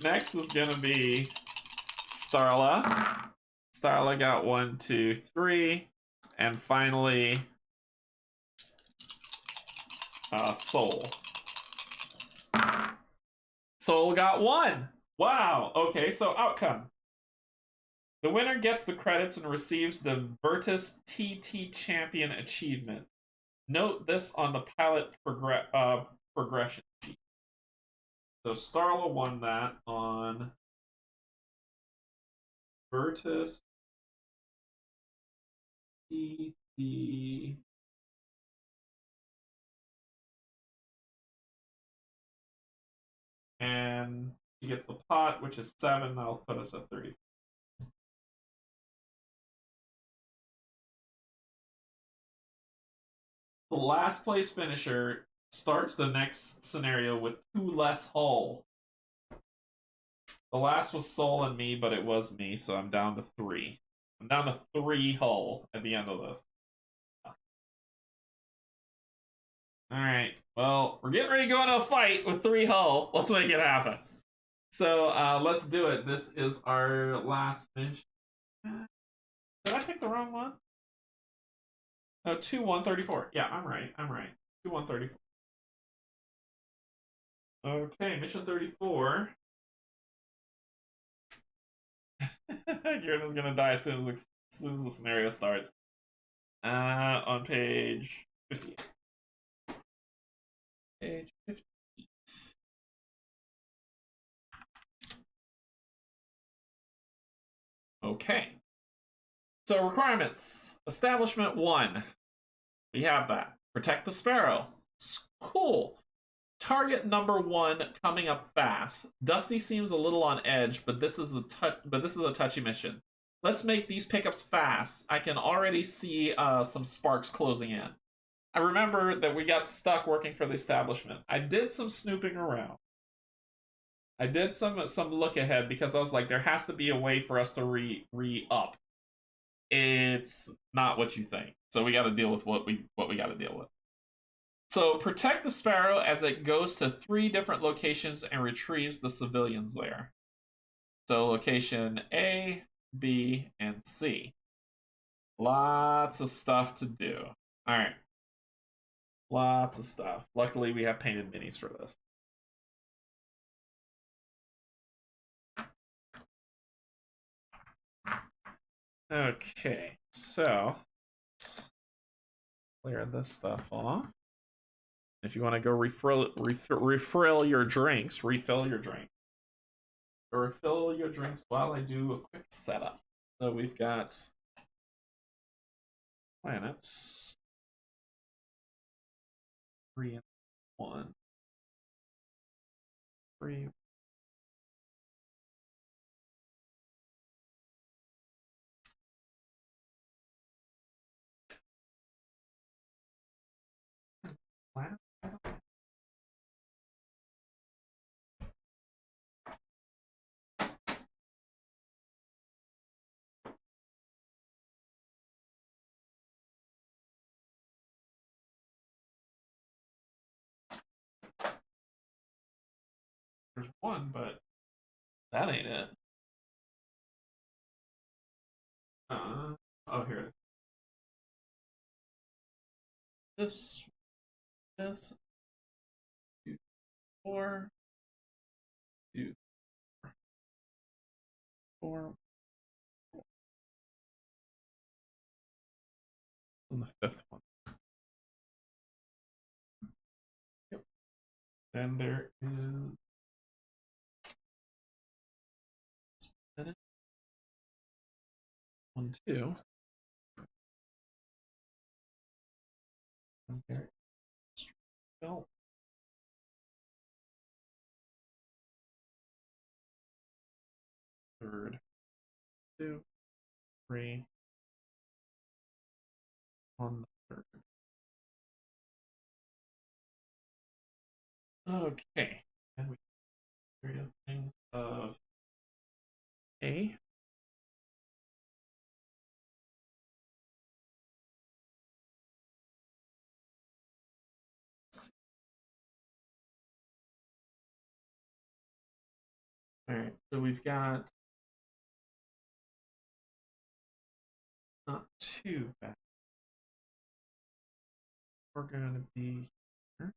[SPEAKER 1] Next is gonna be Starla. Starla got 1, 2, 3. And finally, Soul. Soul got 1. Wow. Okay, so outcome. The winner gets the credits and receives the Virtus TT Champion Achievement. Note this on the palette progression sheet. So Starla won that on Virtus TT. And she gets the pot, which is 7. That'll put us at 30. The last place finisher starts the next scenario with 2 less hull. The last was Soul and me, but it was me, so I'm down to 3. I'm down to 3 hull at the end of this. Alright, well, we're getting ready to go into a fight with 3 hull. Let's make it happen. So, let's do it. This is our last mission. Did I pick the wrong one? No, 2-1-34. Yeah, I'm right. 2-1-34. Okay, mission 34. Kieran is gonna die as soon as the scenario starts. On page 50. Page 50. Okay. So requirements. Establishment 1. We have that. Protect the sparrow. Cool. Target number 1 coming up fast. Dusty seems a little on edge, but this is a touchy mission. Let's make these pickups fast. I can already see some sparks closing in. I remember that we got stuck working for the establishment. I did some snooping around. I did some look ahead because I was like, there has to be a way for us to re-up. It's not what you think. So we got to deal with what we got to deal with. So protect the sparrow as it goes to 3 different locations and retrieves the civilians there. So location A, B, and C. Lots of stuff to do. All right. Lots of stuff. Luckily, we have painted minis for this. Okay, so clear this stuff off. If you want to go refill your drinks, refill your drinks while I do a quick setup. So we've got planets. 3 and 1. 3. Planet? There's 1, but that ain't it. Oh, here it is. This, 2, 4, 2, 4. And the 5th one. Yep. Then there is 1, 2. And there is well, 3rd, 2, 3, on the 3rd. Okay, and we get things of A. Alright, so we've got not too bad. We're going to be here.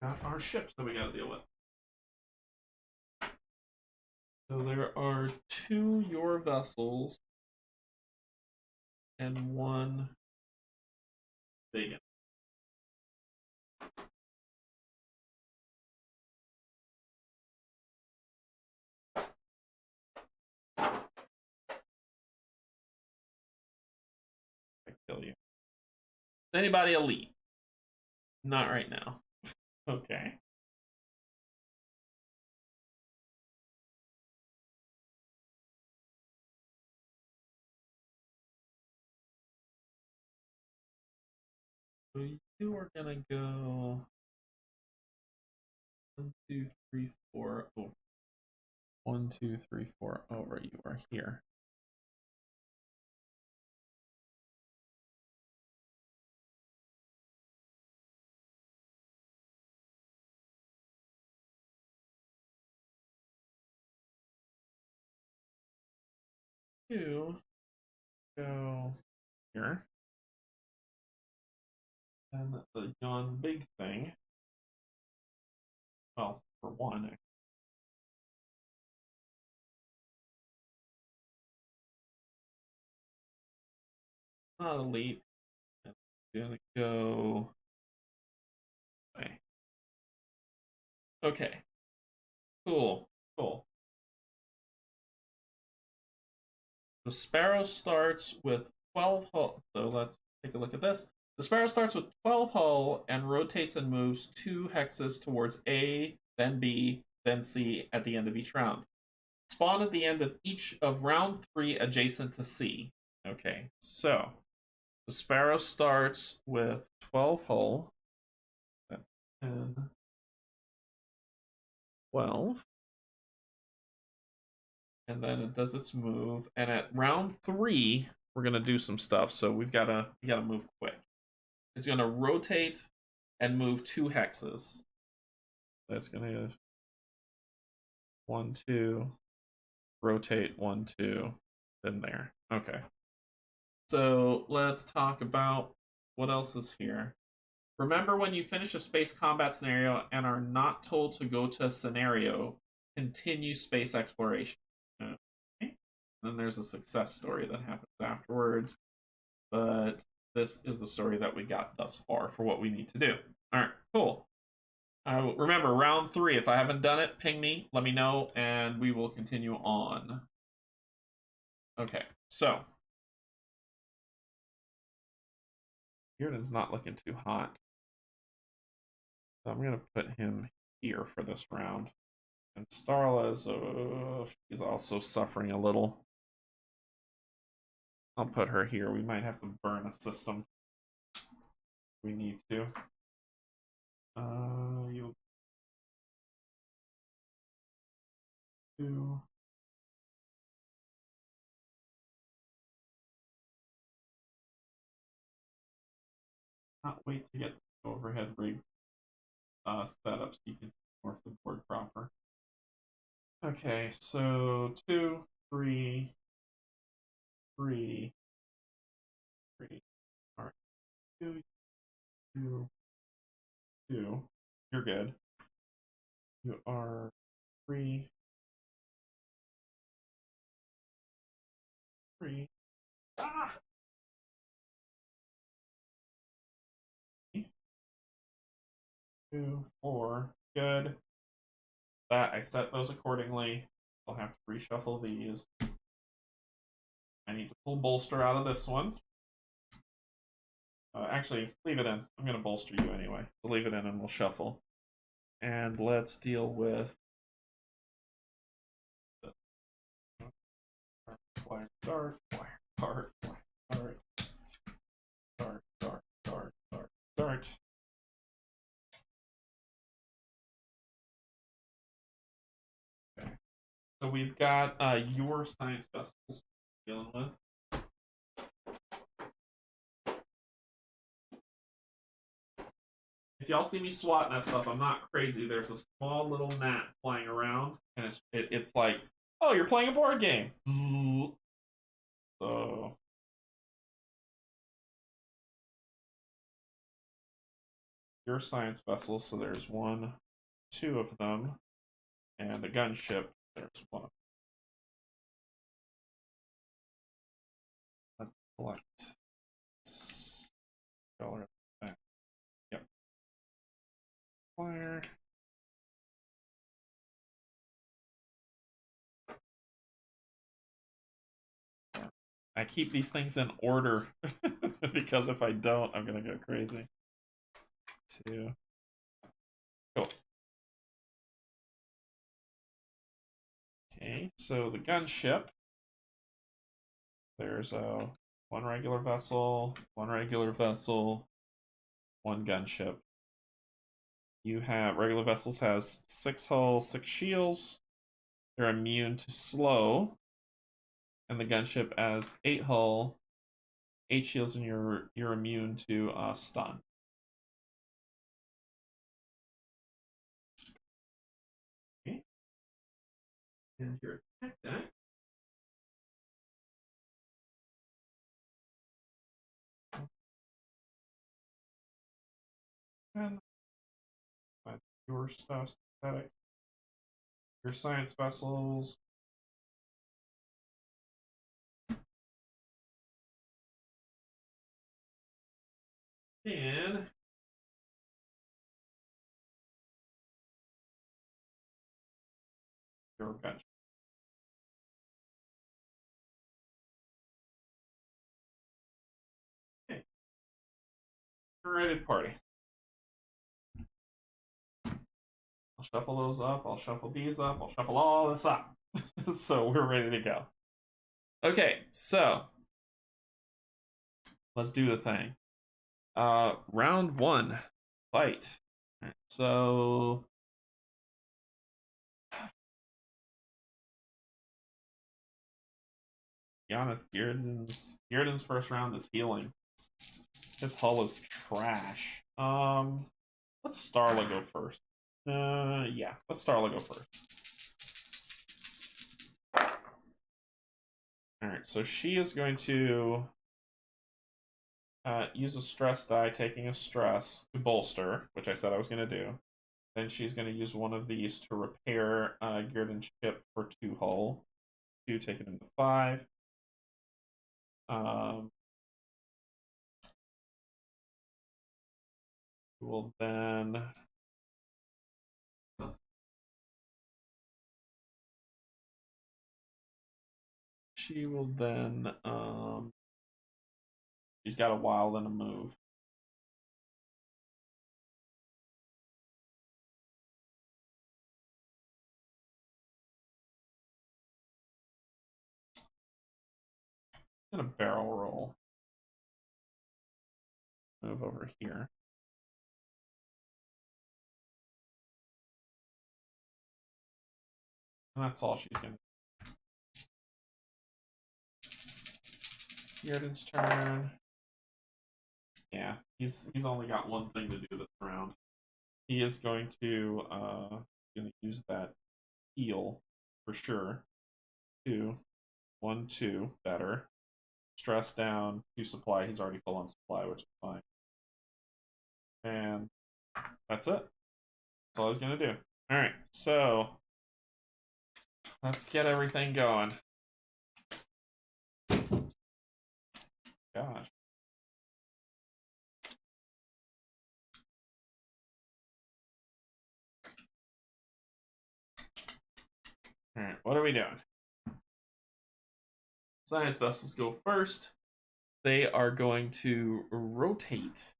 [SPEAKER 1] Got our ships that we got to deal with. So there are 2 your vessels and 1 big. I kill you. Is anybody elite? Not right now. Okay. So you are gonna go 1, 2, 3, 4 over. 1, 2, 3, 4 over. You are here. You go here. And the yawn big thing. Well, for 1. Not elite. I'm gonna go. Okay. Cool. Cool. The Sparrow starts with 12 hull. So let's take a look at this. The Sparrow starts with 12 hull and rotates and moves 2 hexes towards A, then B, then C at the end of each round. Spawn at the end of each of round 3 adjacent to C. Okay, so the Sparrow starts with 12 hull. That's 10, 12. And then it does its move. And at round 3, we're gonna do some stuff. So we gotta move quick. It's gonna rotate and move 2 hexes. That's gonna 1, 2, rotate 1, 2, then there. Okay. So let's talk about what else is here. Remember, when you finish a space combat scenario and are not told to go to a scenario, continue space exploration. Okay. Then there's a success story that happens afterwards. But this is the story that we got thus far for what we need to do. All right, cool. Remember, round 3, if I haven't done it, ping me, let me know, and we will continue on. Okay, so. Bearden's not looking too hot. So I'm going to put him here for this round. And Starla's, she's also suffering a little. I'll put her here. We might have to burn a system. We need to. You do. Not wait to get the overhead rig set up so you can morph the board proper. Okay, so 2, 3, 3, 3. All right, 2, 2, 2. You're good. You are 3, 3. Ah! 2, 4. Good. That I set those accordingly. I'll have to reshuffle these. I need to pull bolster out of this one. Actually, leave it in. I'm going to bolster you anyway. So leave it in and we'll shuffle. And let's deal with the start, start. Okay. So we've got your science festivals dealing with. if y'all see me swatting that stuff, I'm not crazy. There's a small little gnat flying around, and it's like, oh, you're playing a board game. So your science vessels. So there's one, two of them, and the gunship. There's one. Let's select. Yep. Fire. I keep these things in order because if I don't, I'm gonna go crazy. Two. Cool. Okay, so the gunship. There's one regular vessel, one gunship. You have regular vessels has 6 hull, 6 shields. They're immune to slow. And the gunship has 8 hull, 8 shields, and you're immune to stun. Okay. And your attack deck. And your stuff static. Your science vessels. And your gunship. Okay. Rated party. I'll shuffle those up. I'll shuffle these up. I'll shuffle all this up. So we're ready to go. Okay, so let's do the thing. Round 1, fight. Right, so be honest, Gearden's first round is healing. His hull is trash. Let's Starla go first. Yeah, let's Starla go first. Alright, so she is going to use a stress die, taking a stress to bolster, which I said I was going to do. Then she's going to use one of these to repair Gearden's ship for 2 hull. 2, take it into 5. Will then she will then she's got a wild and a move. I'm gonna barrel roll. Move over here. And that's all she's gonna do. Gearden's turn. Yeah, he's only got one thing to do this round. He is going to use that heal for sure. 2, 1, 2, better. Stress down, 2 supply. He's already full on supply, which is fine. And that's it. That's all I was gonna do. Alright, so let's get everything going. Gosh. Alright, what are we doing? Science vessels go first. They are going to rotate.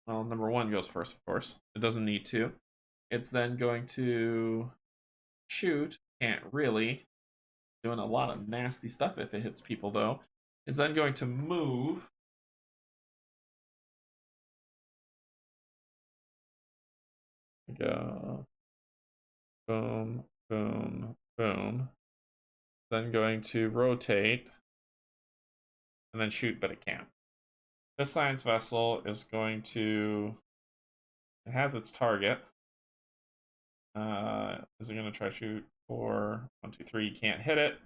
[SPEAKER 1] Well, number 1 goes first, of course. It doesn't need to. It's then going to shoot. Can't really. Doing a lot of nasty stuff if it hits people, though. It's then going to move. Go. Boom, boom, boom. Then going to rotate. And then shoot, but it can't. this science vessel is going to. It has its target. Is it going to try to shoot for 1, 2, 3? You can't hit it.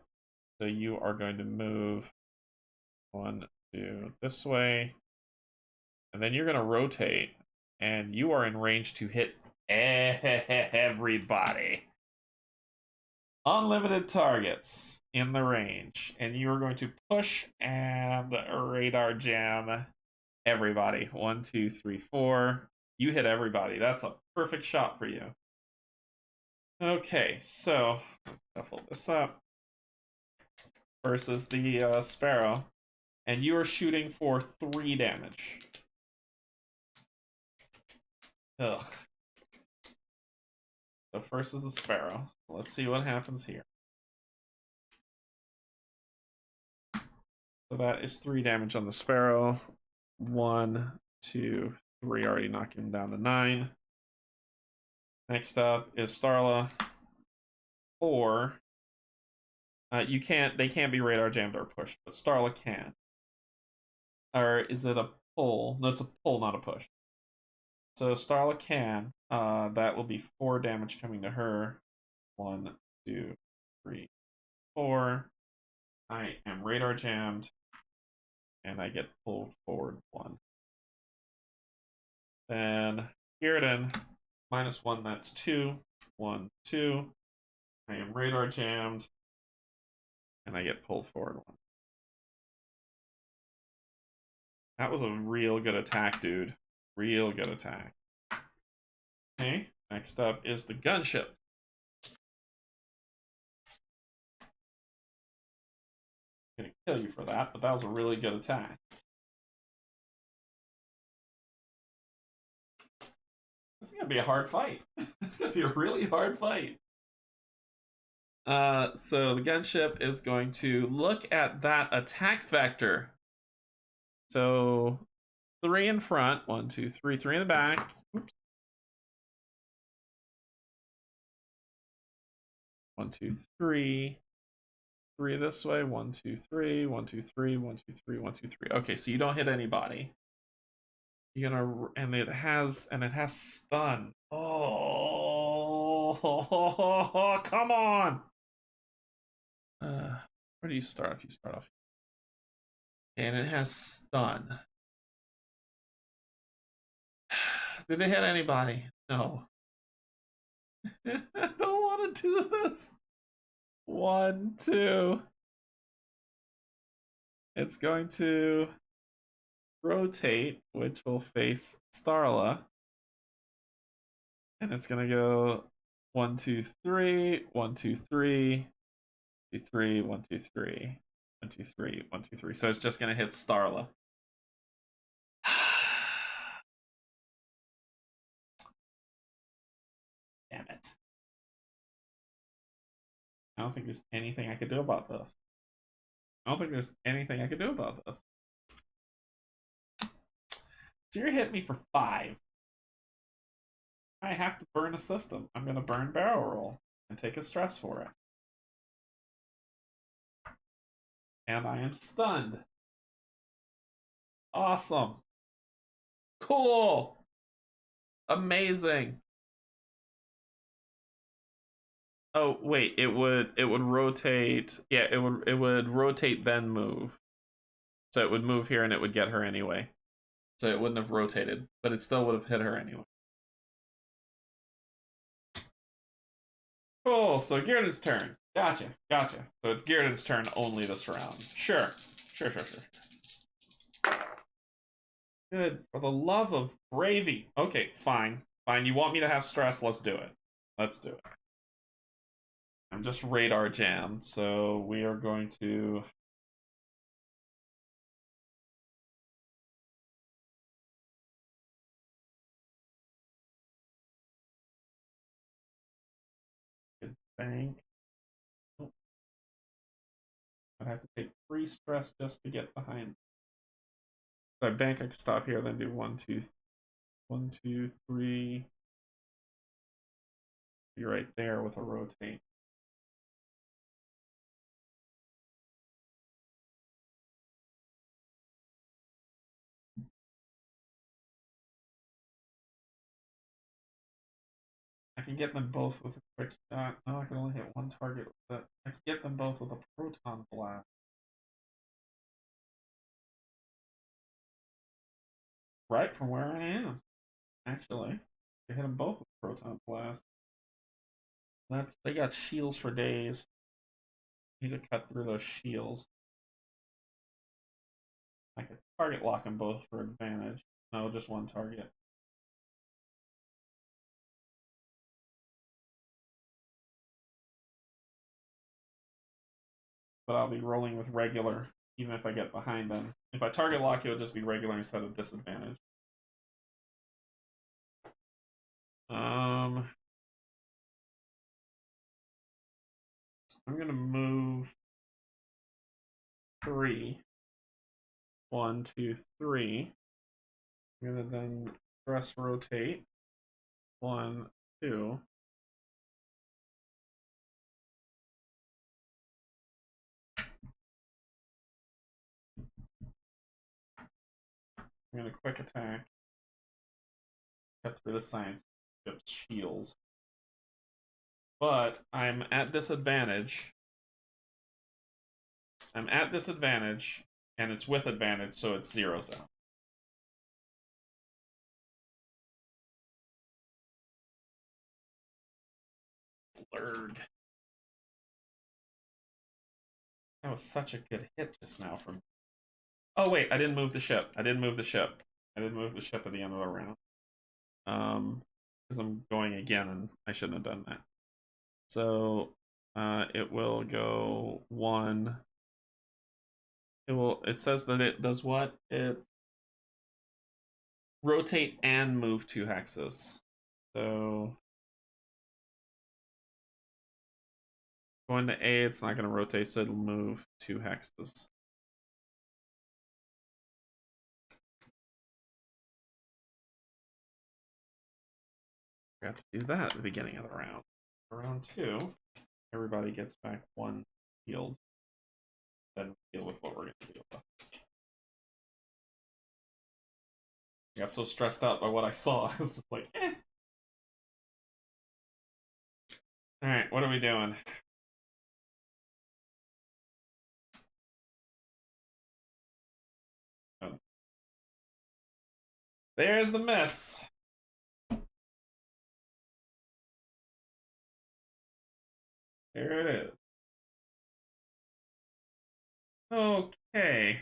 [SPEAKER 1] So you are going to move 1, 2 this way. And then you're going to rotate. And you are in range to hit everybody. Unlimited targets in the range. And you are going to push and radar jam everybody. 1, 2, 3, 4. You hit everybody. That's a perfect shot for you. Okay, so shuffle this up. Versus the Sparrow. And you are shooting for 3 damage. Ugh. So first is the Sparrow. Let's see what happens here. So that is 3 damage on the Sparrow. 1, 2, 3. Already knocking him down to 9. Next up is Starla. 4. They can't be radar jammed or pushed, but Starla can. Or is it a pull? No, it's a pull, not a push. So Starla can. That will be 4 damage coming to her. 1, 2, 3, 4. I am radar jammed. And I get pulled forward 1. Then Girden, -1, that's 2. 1, 2. I am radar jammed. And I get pulled forward 1. That was a real good attack, dude. Real good attack. Okay, next up is the gunship. I'm gonna kill you for that, but that was a really good attack. This is gonna be a hard fight. It's gonna be a really hard fight. So the gunship is going to look at that attack vector. So 3 in front, 1, 2, 3, 3 in the back. Oops. 1, 2, 3. 3 this way. 1, 2, 3. 1, 2, 3. 1, 2, 3. 1, 2, 3. Okay, so you don't hit anybody. You're gonna and it has stun. Oh, come on! Where do you start off? You start off. And it has stun. Did it hit anybody? No. I don't want to do this. 1, 2. It's going to rotate, which will face Starla. And it's going to go 1, 2, 3, 1, 2, 3, 2, 3, 1, 2, 3, 1, 2, 3, 1, 2, 3. So it's just going to hit Starla. Damn it. I don't think there's anything I could do about this. I don't think there's anything I could do about this. So you're hitting me for 5. I have to burn a system. I'm going to burn barrel roll and take a stress for it. And I am stunned. Awesome. Cool. Amazing. Oh, wait, it would rotate. Yeah, it would rotate then move. So it would move here and it would get her anyway. So it wouldn't have rotated, but it still would have hit her anyway. Cool, so Girden's turn. Gotcha. So it's Girden's turn only this round. Sure. Good, for the love of gravy. Okay, fine. You want me to have stress? Let's do it. I'm just radar jammed, so we are going to... Bank. Oh. I'd have to take 3 stress just to get behind. So I bank, I can stop here, then do 1, 2, 1, 2, 3. Be right there with a rotate. can get them both with a quick shot. No, I can only hit one target with that. I can get them both with a proton blast. Right from where I am, actually. I hit them both with a proton blast. They got shields for days. Need to cut through those shields. I could target lock them both for advantage. No, just one target. But I'll be rolling with regular, even if I get behind them. If I target lock, it'll just be regular instead of disadvantage. I'm gonna move 3. 1, 2, 3. I'm gonna then press rotate. 1, 2. I'm gonna quick attack. Cut through the science ship's shields. But I'm at disadvantage. I'm at disadvantage, and it's with advantage, so it zeroes out. Blurred. That was such a good hit just now from... Oh, wait, I didn't move the ship. I didn't move the ship. I didn't move the ship at the end of the round. Because I'm going again, and I shouldn't have done that. So, it will go 1... It says that it does what? It rotate and move 2 hexes. So going to A, it's not going to rotate, so it'll move 2 hexes. Forgot to do that at the beginning of the round. Round 2, everybody gets back 1 field. Then deal with what we're going to deal with. I got so stressed out by what I saw. I was just like, eh. Alright, what are we doing? Oh. There's the miss. There it is. Okay.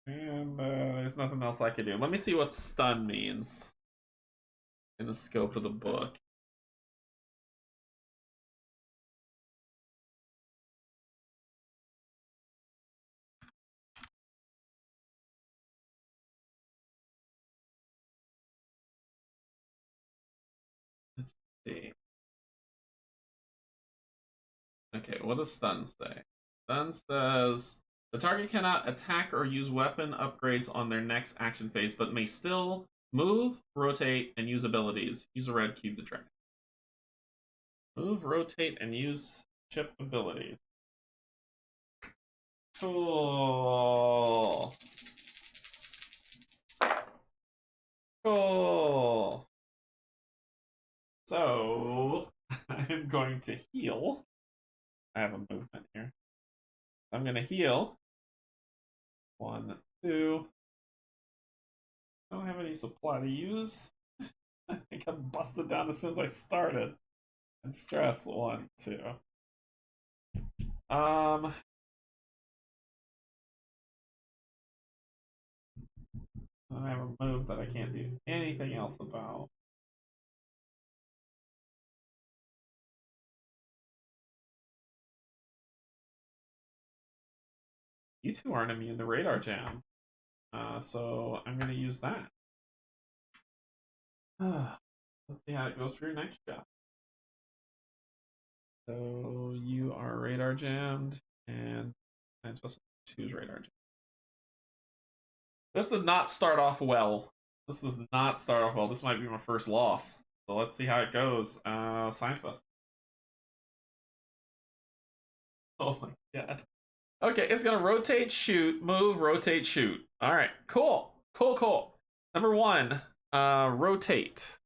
[SPEAKER 1] And there's nothing else I can do. Let me see what stun means in the scope of the book. Let's see. Okay, what does stun say? Stun says the target cannot attack or use weapon upgrades on their next action phase, but may still move, rotate, and use abilities. Use a red cube to track. Move, rotate, and use ship abilities. Cool. Cool. So, I'm going to heal. I have a movement here. I'm going to heal. 1, 2. I don't have any supply to use. I think I'm busted down as soon as I started. And stress 1, 2. I have a move that I can't do anything else about. You two aren't immune to radar jam. So I'm going to use that. Let's see how it goes for your next job. So you are radar jammed, and I'm supposed to choose radar jam. This did not start off well. This does not start off well. This might be my first loss. So let's see how it goes. Science Fest. Oh my god. Okay, it's gonna rotate, shoot, move, rotate, shoot. All right, cool, cool, cool. Number 1, rotate.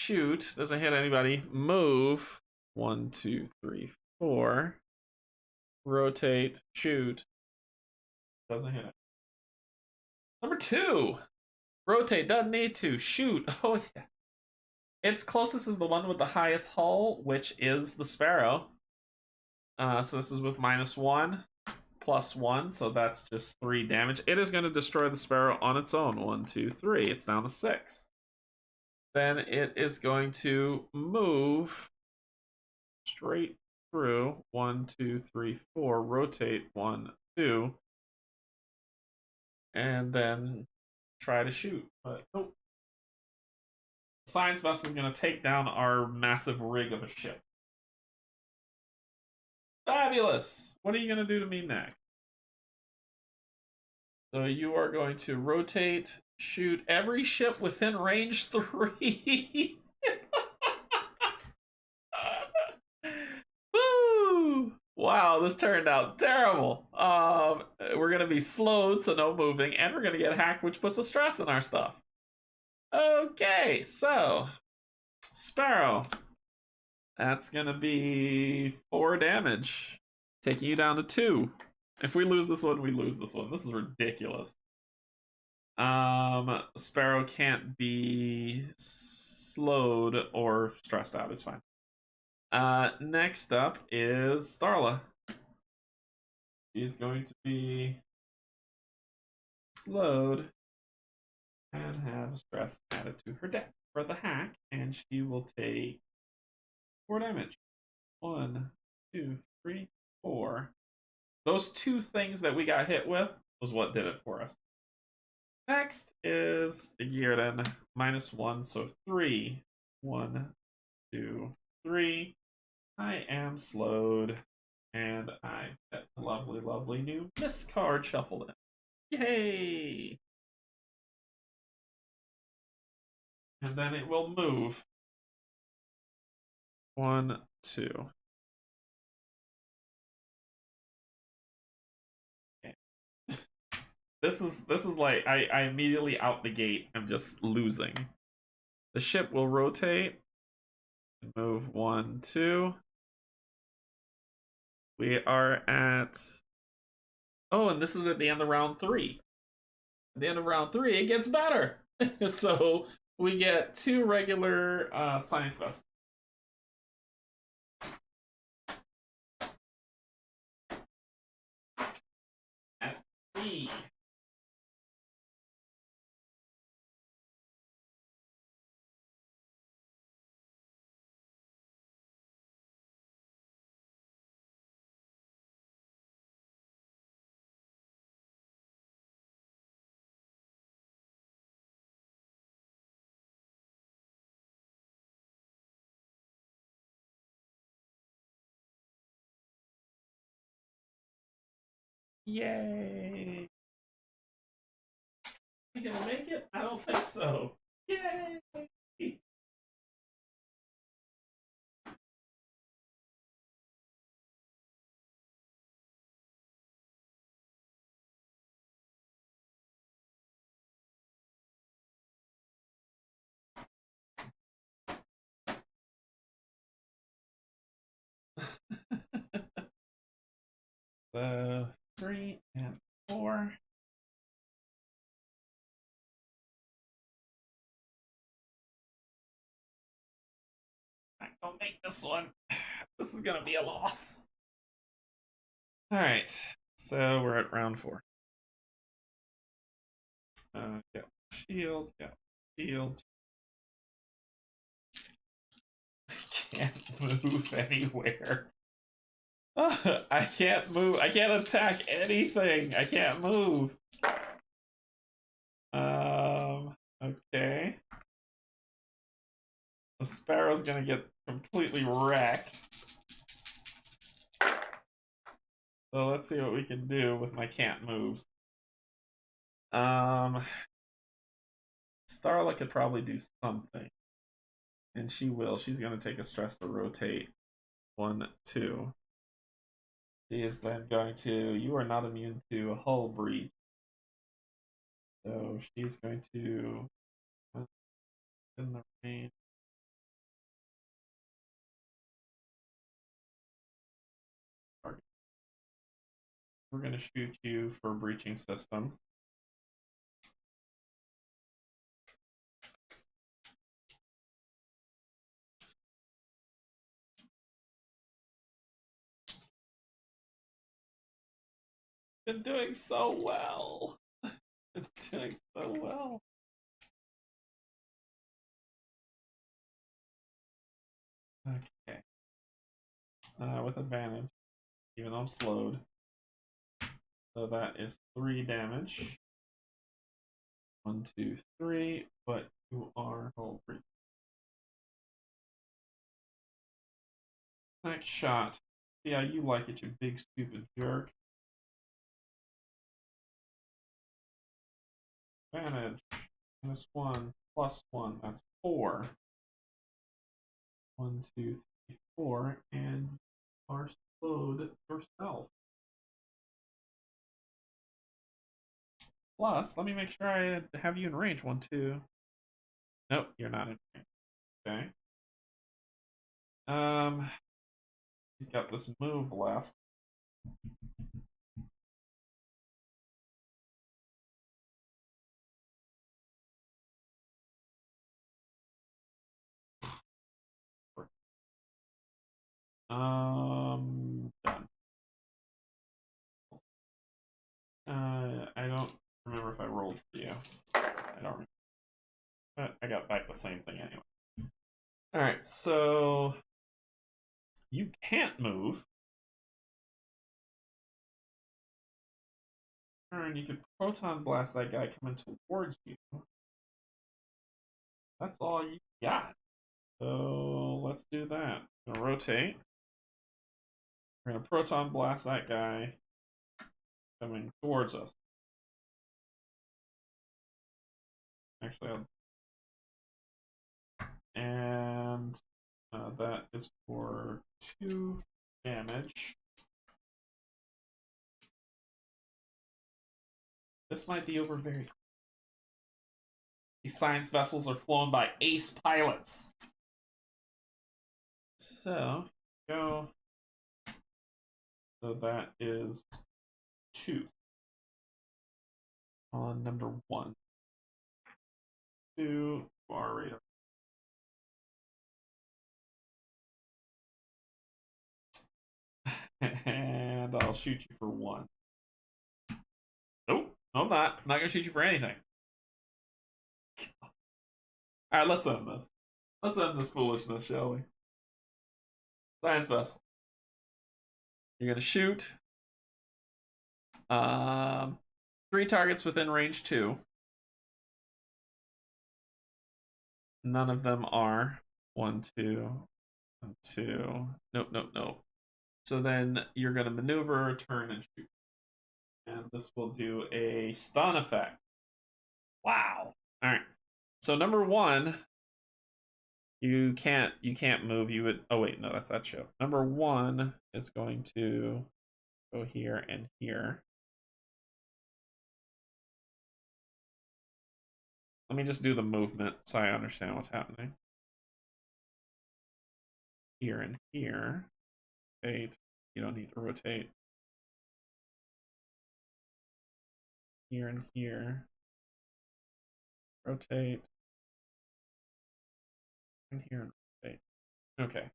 [SPEAKER 1] shoot. Doesn't hit anybody. Move. 1, 2, 3, 4. Rotate. Shoot. Doesn't hit it. Number 2. Rotate. Doesn't need to. Shoot. Oh, yeah. Its closest is the one with the highest hull, which is the Sparrow. So this is with -1, +1, so that's just 3 damage. It is going to destroy the Sparrow on its own. 1, 2, 3. It's down to 6. Then it is going to move straight through. 1, 2, 3, 4. Rotate 1, 2. And then try to shoot. But nope. Science vessel is going to take down our massive rig of a ship. Fabulous! What are you going to do to me next? So you are going to rotate, shoot every ship within range 3. Woo! Wow, this turned out terrible. We're going to be slowed, so no moving, and we're going to get hacked, which puts a stress in our stuff. Okay, so Sparrow. That's going to be 4 damage, taking you down to 2. If we lose this one, we lose this one. This is ridiculous. Sparrow can't be slowed or stressed out. It's fine. Next up is Starla. She's going to be slowed and have stress added to her deck for the hack, and she will take 4 damage. 1, 2, 3, 4. Those 2 things that we got hit with was what did it for us. Next is Girden, -1, so 3. 1, 2, 3. I am slowed, and I get a lovely, lovely new miss card shuffled in. Yay! And then it will move. 1, 2. Okay. This is like I immediately out the gate I'm just losing. The ship will rotate. Move 1, 2. We are at. Oh, and this is at the end of round 3. At the end of round 3, it gets better. So we get 2 regular science vessels. At 3. Yay! You gonna make it? I don't think so. Yay! So 3 and 4. I don't make this one. This is gonna be a loss. All right, so we're at round 4. Got shield. Got shield. I can't move anywhere. I can't move. I can't attack anything. I can't move. Okay. The Sparrow's gonna get completely wrecked. So let's see what we can do with my can't moves. Starla could probably do something. And she will. She's gonna take a stress to rotate. 1, 2. She is then going to. You are not immune to hull breach. So she's going to. In the range. we're gonna shoot you for breaching system. Been doing so well. Been doing so well. Okay. With advantage, even though I'm slowed. So that is 3 damage. 1, 2, 3. But you are hull breach. Next shot. See how you like it, you big stupid jerk. Advantage. -1, +1. That's 4. 1, 2, 3, 4. And you are slowed yourself. Plus, let me make sure I have you in range. 1, 2. Nope, you're not in range. Okay. He's got this move left. Done. I don't remember if I rolled for you. I don't remember. But I got back the same thing anyway. Alright, so you can't move. Turn, you could proton blast that guy coming towards you. That's all you got. So let's do that. I'm gonna rotate. We're gonna proton blast that guy coming towards us. Actually, and that is for 2 damage. This might be over very. These science vessels are flown by ace pilots. So, go. So that is 2 on number 1. 2 bar rate. And I'll shoot you for 1. Nope, no, I'm not. I'm not gonna shoot you for anything. Alright, let's end this. Let's end this foolishness, shall we? Science vessel. You're gonna shoot 3 targets within range 2. None of them are 1, 2, 1, 2. Nope, nope, nope. So then you're gonna maneuver, turn, and shoot. And this will do a stun effect. Wow. All right. So number 1, you can't move. You would. Oh wait, no, that's that show. Number 1 is going to go here and here. Let me just do the movement so I understand what's happening. Here and here. Rotate. You don't need to rotate. Here and here. Rotate. And here and rotate. Okay.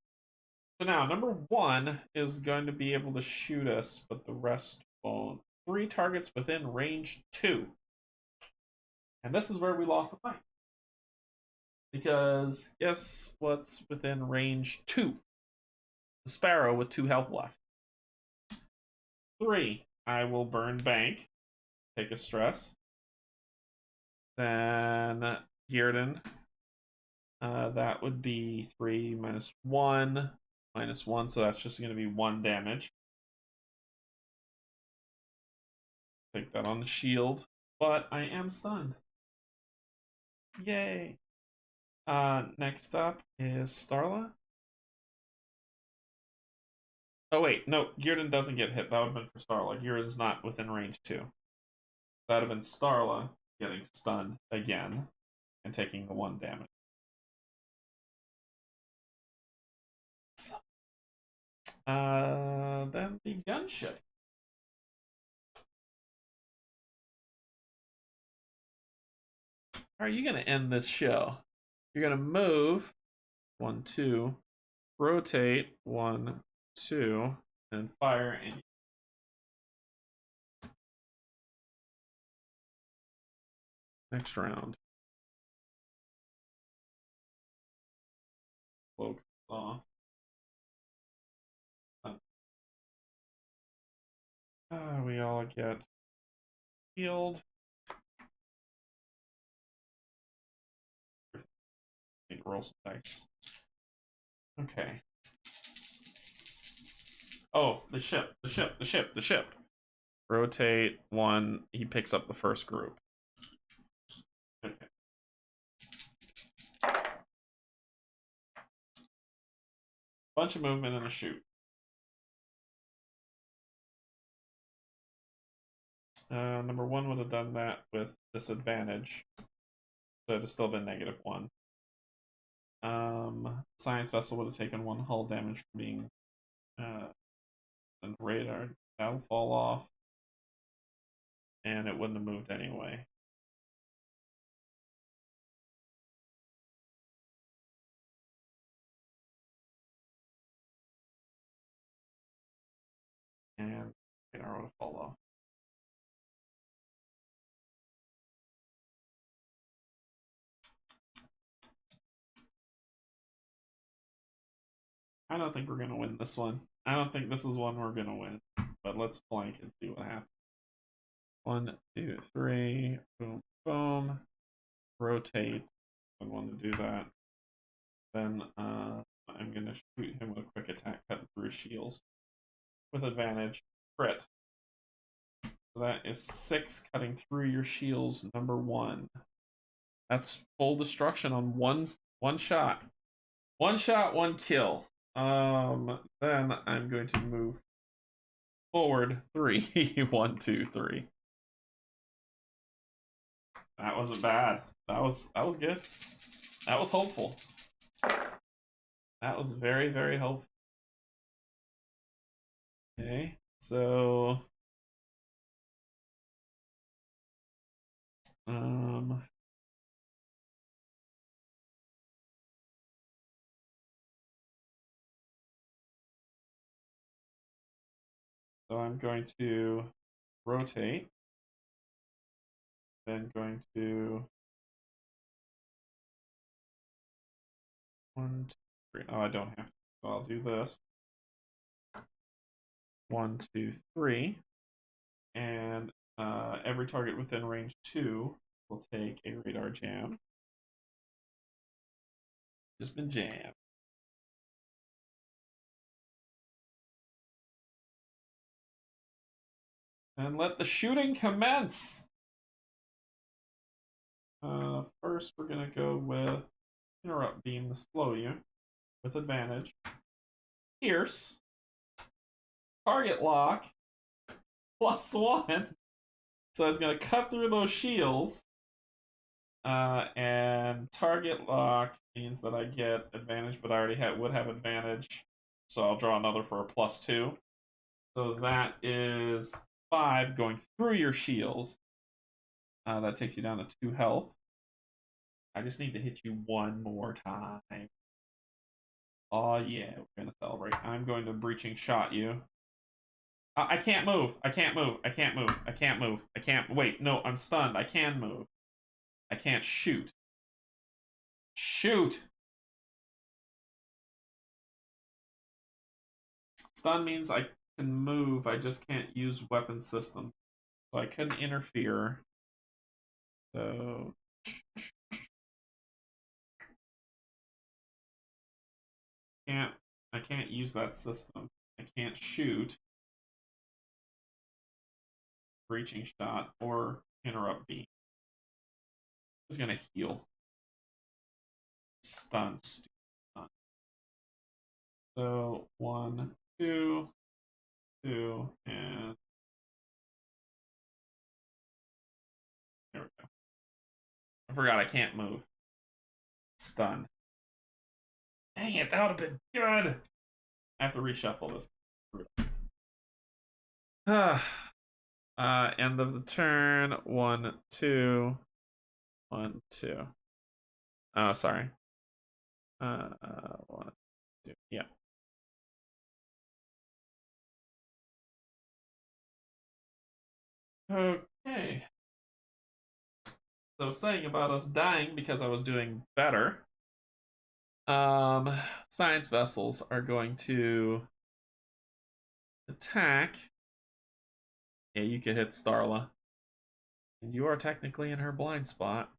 [SPEAKER 1] So now number 1 is going to be able to shoot us, but the rest won't. 3 targets within range 2. And this is where we lost the fight. Because guess what's within range 2? The Sparrow with 2 health left. 3. I will burn bank. Take a stress. Then Gearden. That would be 3 minus 1. Minus 1, so that's just going to be 1 damage. Take that on the shield. But I am stunned. Yay. Next up is Starla. Oh wait, no, Gearden doesn't get hit. That would have been for Starla. Gearden's not within range 2. That would have been Starla getting stunned again and taking the 1 damage. Then the gunship. How are you gonna end this show? You're gonna move 1, 2, rotate 1, 2, and fire. And next round. Focus off. We all get healed. Roll some dice. Okay. Oh, the ship. Rotate 1. He picks up the first group. Okay. Bunch of movement and a shoot. Number 1 would have done that with disadvantage. So it'd have still been -1. Science vessel would have taken 1 hull damage from being and radar. That'll fall off. And it wouldn't have moved anyway. And radar would have fall off. I don't think we're going to win this one. I don't think this is one we're going to win. But let's flank and see what happens. 1, 2, 3. Boom, boom. Rotate. I want to do that. Then I'm going to shoot him with a quick attack, cutting through his shields. With advantage. Crit. So that is 6 cutting through your shields, number 1. That's full destruction on one shot. 1 shot, 1 kill. Then I'm going to move forward 3. 1, 2, 3. That wasn't bad. That was good. That was hopeful. That was very, very hopeful. Okay, so so I'm going to rotate, then going to 1, 2, 3. Oh, I don't have to. So I'll do this. 1, 2, 3, and every target within range 2 will take a radar jam. Just been jammed. And let the shooting commence. First, we're gonna go with interrupt beam to slow you with advantage. Pierce. Target lock. +1. So it's gonna cut through those shields. And target lock means that I get advantage, but I already would have advantage. So I'll draw another for a +2. So that is 5 going through your shields. That takes you down to 2 health. I just need to hit you 1 more time. Oh yeah, we're gonna celebrate. I'm going to breaching shot you. I can't move. I can't move. I can't move. I can't move. I can't. Wait, no, I'm stunned. I can move. I can't shoot. Shoot! Stun means I can move. I just can't use weapon system. So I couldn't interfere. So I can't use that system. I can't shoot. Breaching shot or interrupt beam. I'm just gonna heal. Stun. So 1, 2, 2, and there we go. I forgot I can't move. Stun. Dang it, that would have been good. I have to reshuffle this. End of the turn. 1, 2. 1, 2. Oh, sorry. 1, 2. Yeah. Okay. So I was saying about us dying because I was doing better. Science vessels are going to attack. Yeah, you can hit Starla. And you are technically in her blind spot.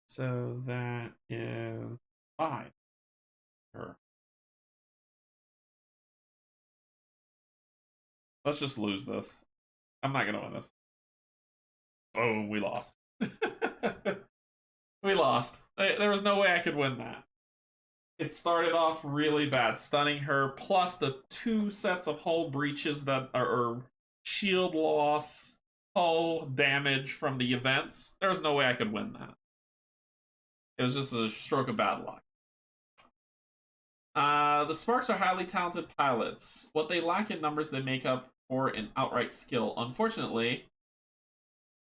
[SPEAKER 1] So that is 5. Sure. Let's just lose this. I'm not gonna win this. Oh, we lost. We lost. There was no way I could win that. It started off really bad, stunning her, plus the 2 sets of hull breaches that are shield loss, hull damage from the events. There was no way I could win that. It was just a stroke of bad luck. The Sparks are highly talented pilots. What they lack in numbers, they make up for in outright skill. Unfortunately,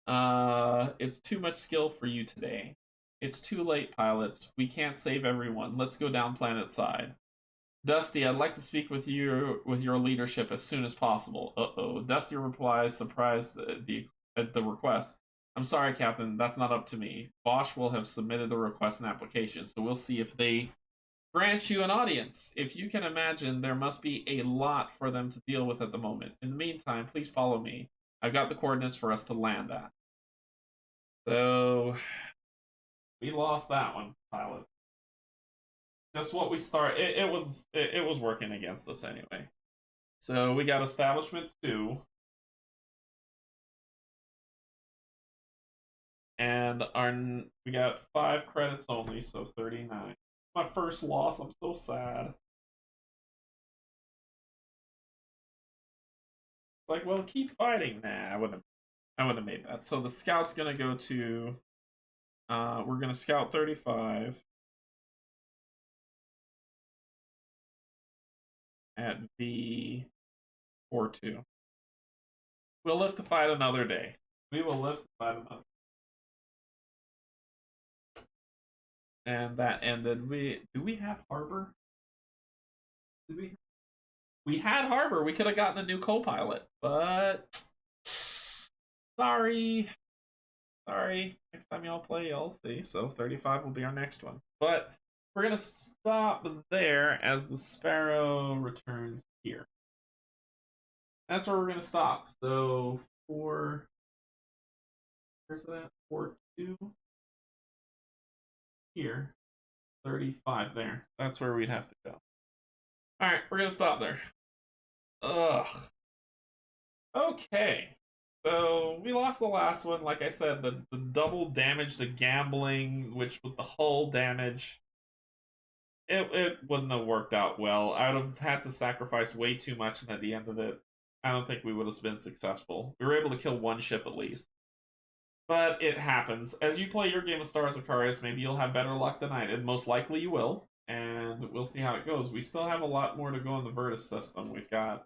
[SPEAKER 1] it's too much skill for you today. It's too late, pilots. We can't save everyone. Let's go down planet side. Dusty, I'd like to speak with you with your leadership as soon as possible. Uh-oh. Dusty replies, surprised at the request. I'm sorry, Captain. That's not up to me. Bosch will have submitted the request and application, so we'll see if they grant you an audience. If you can imagine, there must be a lot for them to deal with at the moment. In the meantime, please follow me. I've got the coordinates for us to land at. So we lost that one, pilot. Just what we start. It was working against us anyway. So we got establishment 2. And we got 5 credits only, so 39. My first loss, I'm so sad. Like, well, keep fighting. Nah, I wouldn't have made that. So the scout's gonna go to we're gonna scout 35 at V42. We'll live to fight another day. We will live to fight another. And that ended. Do we have harbor? Did we? We had harbor. We could have gotten a new co-pilot, but sorry. Next time y'all play, y'all see. So 35 will be our next one. But we're gonna stop there as the Sparrow returns here. That's where we're gonna stop. So where's that? 4-2 here. 35 there. That's where we'd have to go. Alright, we're gonna stop there. Ugh. Okay. So we lost the last one. Like I said, the double damage to gambling, which with the hull damage, it wouldn't have worked out well. I would have had to sacrifice way too much, and at the end of it, I don't think we would have been successful. We were able to kill 1 ship at least. But it happens. As you play your game of Stars of Akarios, maybe you'll have better luck than I did. Most likely you will. And we'll see how it goes. We still have a lot more to go in the Virtus system. We've got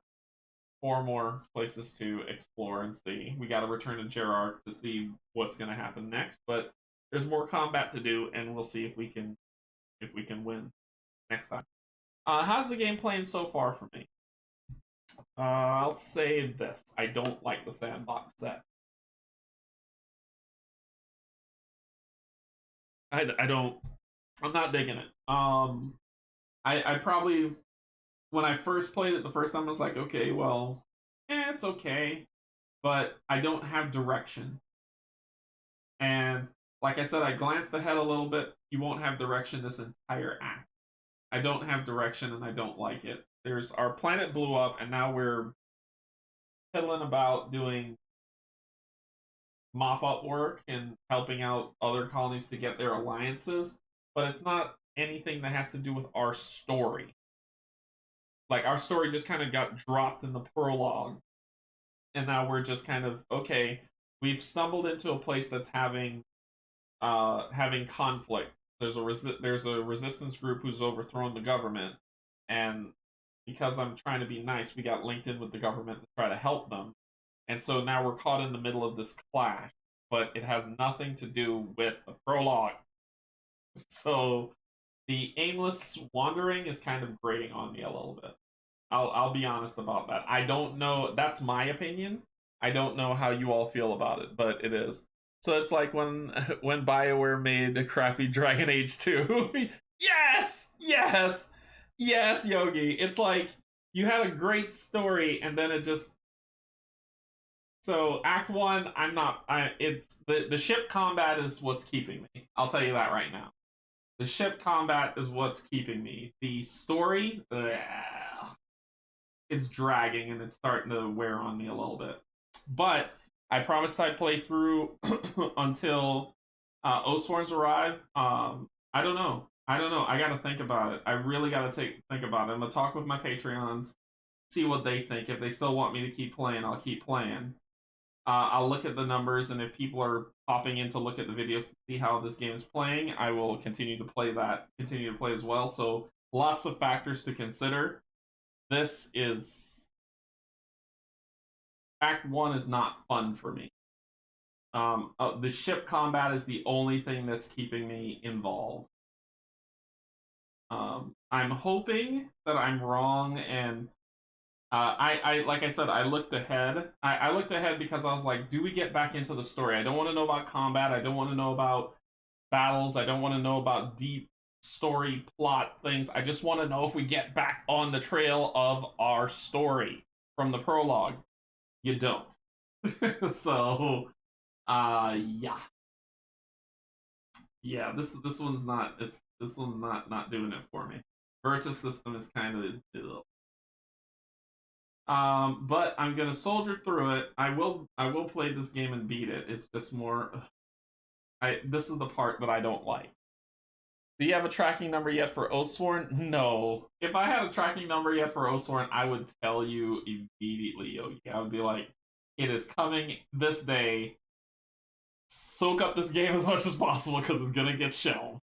[SPEAKER 1] 4 more places to explore and see. We got to return to Gerard to see what's going to happen next. But there's more combat to do, and we'll see if we can win next time. How's the game playing so far for me? I'll say this: I don't like the sandbox set. I don't. I'm not digging it. I probably when I first played it the first time I was like, okay, well, it's okay, but I don't have direction. And like I said, I glanced ahead a little bit. You won't have direction this entire act. I don't have direction, and I don't like it. There's our planet blew up, and now we're piddling about doing mop up work and helping out other colonies to get their alliances, but it's not anything that has to do with our story. Like, our story just kind of got dropped in the prologue, and now we're just kind of, okay, we've stumbled into a place that's having conflict. There's a resistance group who's overthrown the government, and because I'm trying to be nice, we got linked in with the government to try to help them. And so now we're caught in the middle of this clash, but it has nothing to do with the prologue. So the aimless wandering is kind of grating on me a little bit. I'll be honest about that. I don't know. That's my opinion. I don't know how you all feel about it, but it is. So it's like when BioWare made the crappy Dragon Age 2. Yes! Yes! Yes, Yogi. It's like you had a great story and then it just so Act 1, it's the ship combat is what's keeping me. I'll tell you that right now. The ship combat is what's keeping me. The story, it's dragging and it's starting to wear on me a little bit. But I promised I'd play through until Oathsworns arrive. I don't know. I gotta think about it. I really gotta think about it. I'm gonna talk with my Patreons, see what they think. If they still want me to keep playing, I'll keep playing. I'll look at the numbers, and if people are popping in to look at the videos to see how this game is playing, I will continue to play as well. So lots of factors to consider. This is Act 1 is not fun for me. The ship combat is the only thing that's keeping me involved. I'm hoping that I'm wrong, and I like I said, I looked ahead. I looked ahead because I was like, do we get back into the story? I don't want to know about combat. I don't want to know about battles. I don't want to know about deep story plot things. I just want to know if we get back on the trail of our story from the prologue. You don't. So, yeah. Yeah, this one's not not doing it for me. Virtus system is kind of but I'm gonna soldier through it. I will play this game and beat it. It's just more this is the part that I don't like. Do you have a tracking number yet for Oathsworn? No. If I had a tracking number yet for Oathsworn, I would tell you immediately, Yogi. I would be like, it is coming this day. Soak up this game as much as possible because it's gonna get shelved.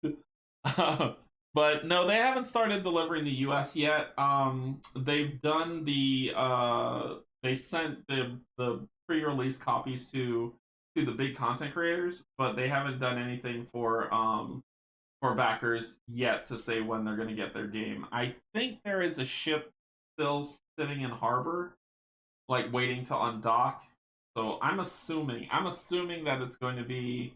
[SPEAKER 1] But no, they haven't started delivering the US yet. They've done they sent the pre-release copies to the big content creators, but they haven't done anything for backers yet to say when they're going to get their game. I think there is a ship still sitting in harbor, like waiting to undock. So I'm assuming that it's going to be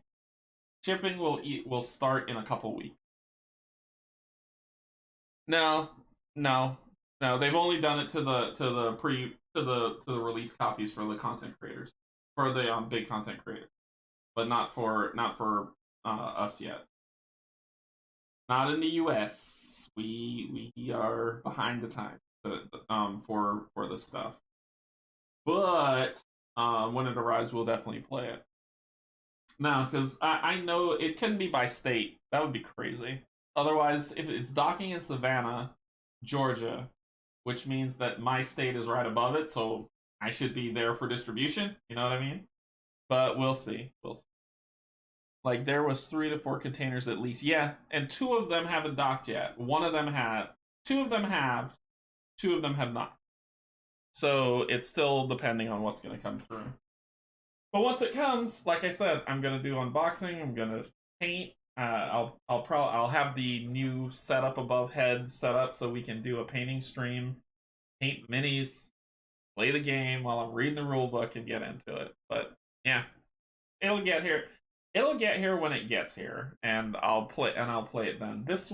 [SPEAKER 1] shipping will start in a couple weeks. No, no, no. They've only done it to the release copies for the content creators, for the big content creators, but not for us yet. Not in the U.S. We are behind the times for this stuff. But when it arrives, we'll definitely play it. No, because I know it couldn't be by state. That would be crazy. Otherwise, if it's docking in Savannah, Georgia, which means that my state is right above it, so I should be there for distribution. You know what I mean? But we'll see. We'll see. Like there was 3 to 4 containers at least. Yeah, and 2 of them haven't docked yet. One of them had. 2 of them have. 2 of them have not. So it's still depending on what's going to come through. But once it comes, like I said, I'm going to do unboxing. I'm going to paint. I'll have the new setup above head set up so we can do a painting stream, paint minis, play the game while I'm reading the rule book and get into it. But yeah, it'll get here. It'll get here when it gets here, and I'll play it then. This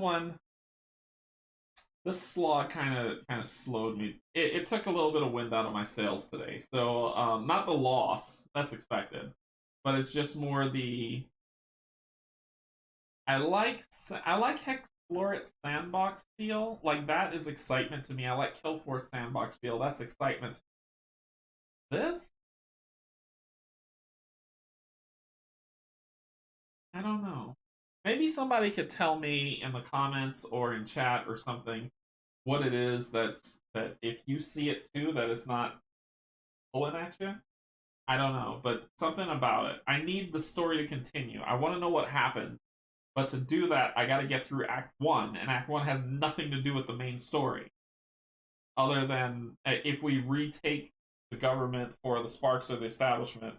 [SPEAKER 1] slog kind of slowed me. It took a little bit of wind out of my sails today. So not the loss, that's expected, but it's just more the. I like Hexfloret sandbox feel. Like that is excitement to me. I like Killforce sandbox feel. That's excitement. This? I don't know. Maybe somebody could tell me in the comments or in chat or something what it is that if you see it too, that it's not pulling at you. I don't know, but something about it. I need the story to continue. I want to know what happens. But to do that, I got to get through Act 1, and Act 1 has nothing to do with the main story. Other than if we retake the government for the sparks or the establishment.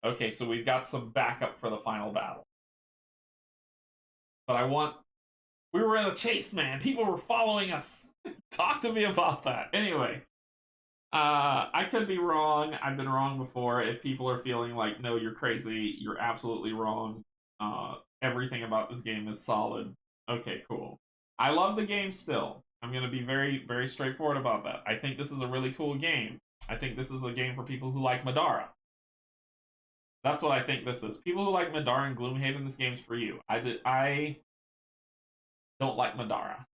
[SPEAKER 1] Okay, so we've got some backup for the final battle. But we were in a chase, man. People were following us. Talk to me about that. Anyway, I could be wrong. I've been wrong before. If people are feeling like, no, you're crazy, you're absolutely wrong. Everything about this game is solid. Okay, cool. I love the game still. I'm going to be very, very straightforward about that. I think this is a really cool game. I think this is a game for people who like Madara. That's what I think this is. People who like Madara and Gloomhaven, this game's for you. I don't like Madara.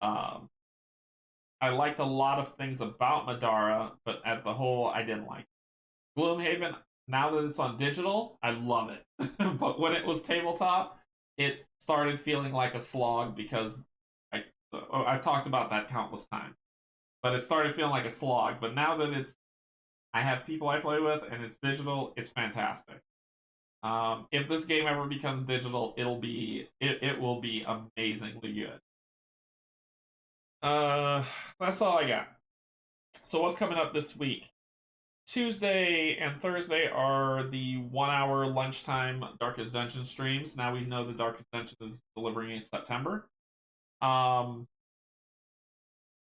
[SPEAKER 1] I liked a lot of things about Madara, but at the whole, I didn't like it. Gloomhaven, now that it's on digital, I love it. But when it was tabletop, it started feeling like a slog because I've talked about that countless times. But it started feeling like a slog. But now that I have people I play with and it's digital, it's fantastic. If this game ever becomes digital, it will be amazingly good. That's all I got. So what's coming up this week? Tuesday and Thursday are the 1 hour lunchtime Darkest Dungeon streams. Now we know the Darkest Dungeon is delivering in September.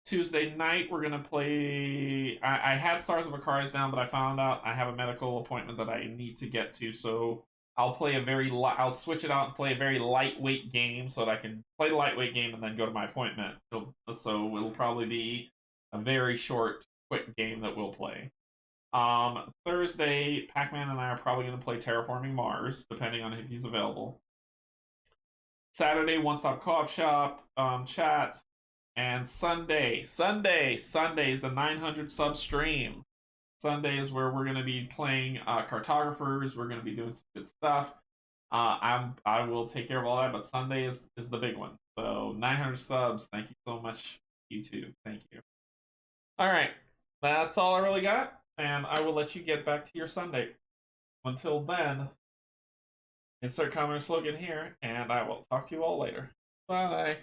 [SPEAKER 1] Tuesday night we're gonna play. I had Stars of Akarios down, but I found out I have a medical appointment that I need to get to, so I'll play I'll switch it out and play a very lightweight game so that I can play the lightweight game and then go to my appointment. So it'll probably be a very short, quick game that we'll play. Thursday, Pac-Man and I are probably going to play Terraforming Mars, depending on if he's available. Saturday, One Stop Co-op Shop, chat. And Sunday is the 900 sub stream. Sunday is where we're going to be playing cartographers. We're going to be doing some good stuff. I will take care of all that, but Sunday is the big one. So 900 subs. Thank you so much, YouTube. Thank you. All right, that's all I really got, and I will let you get back to your Sunday. Until then, insert comment or slogan here, and I will talk to you all later. Bye.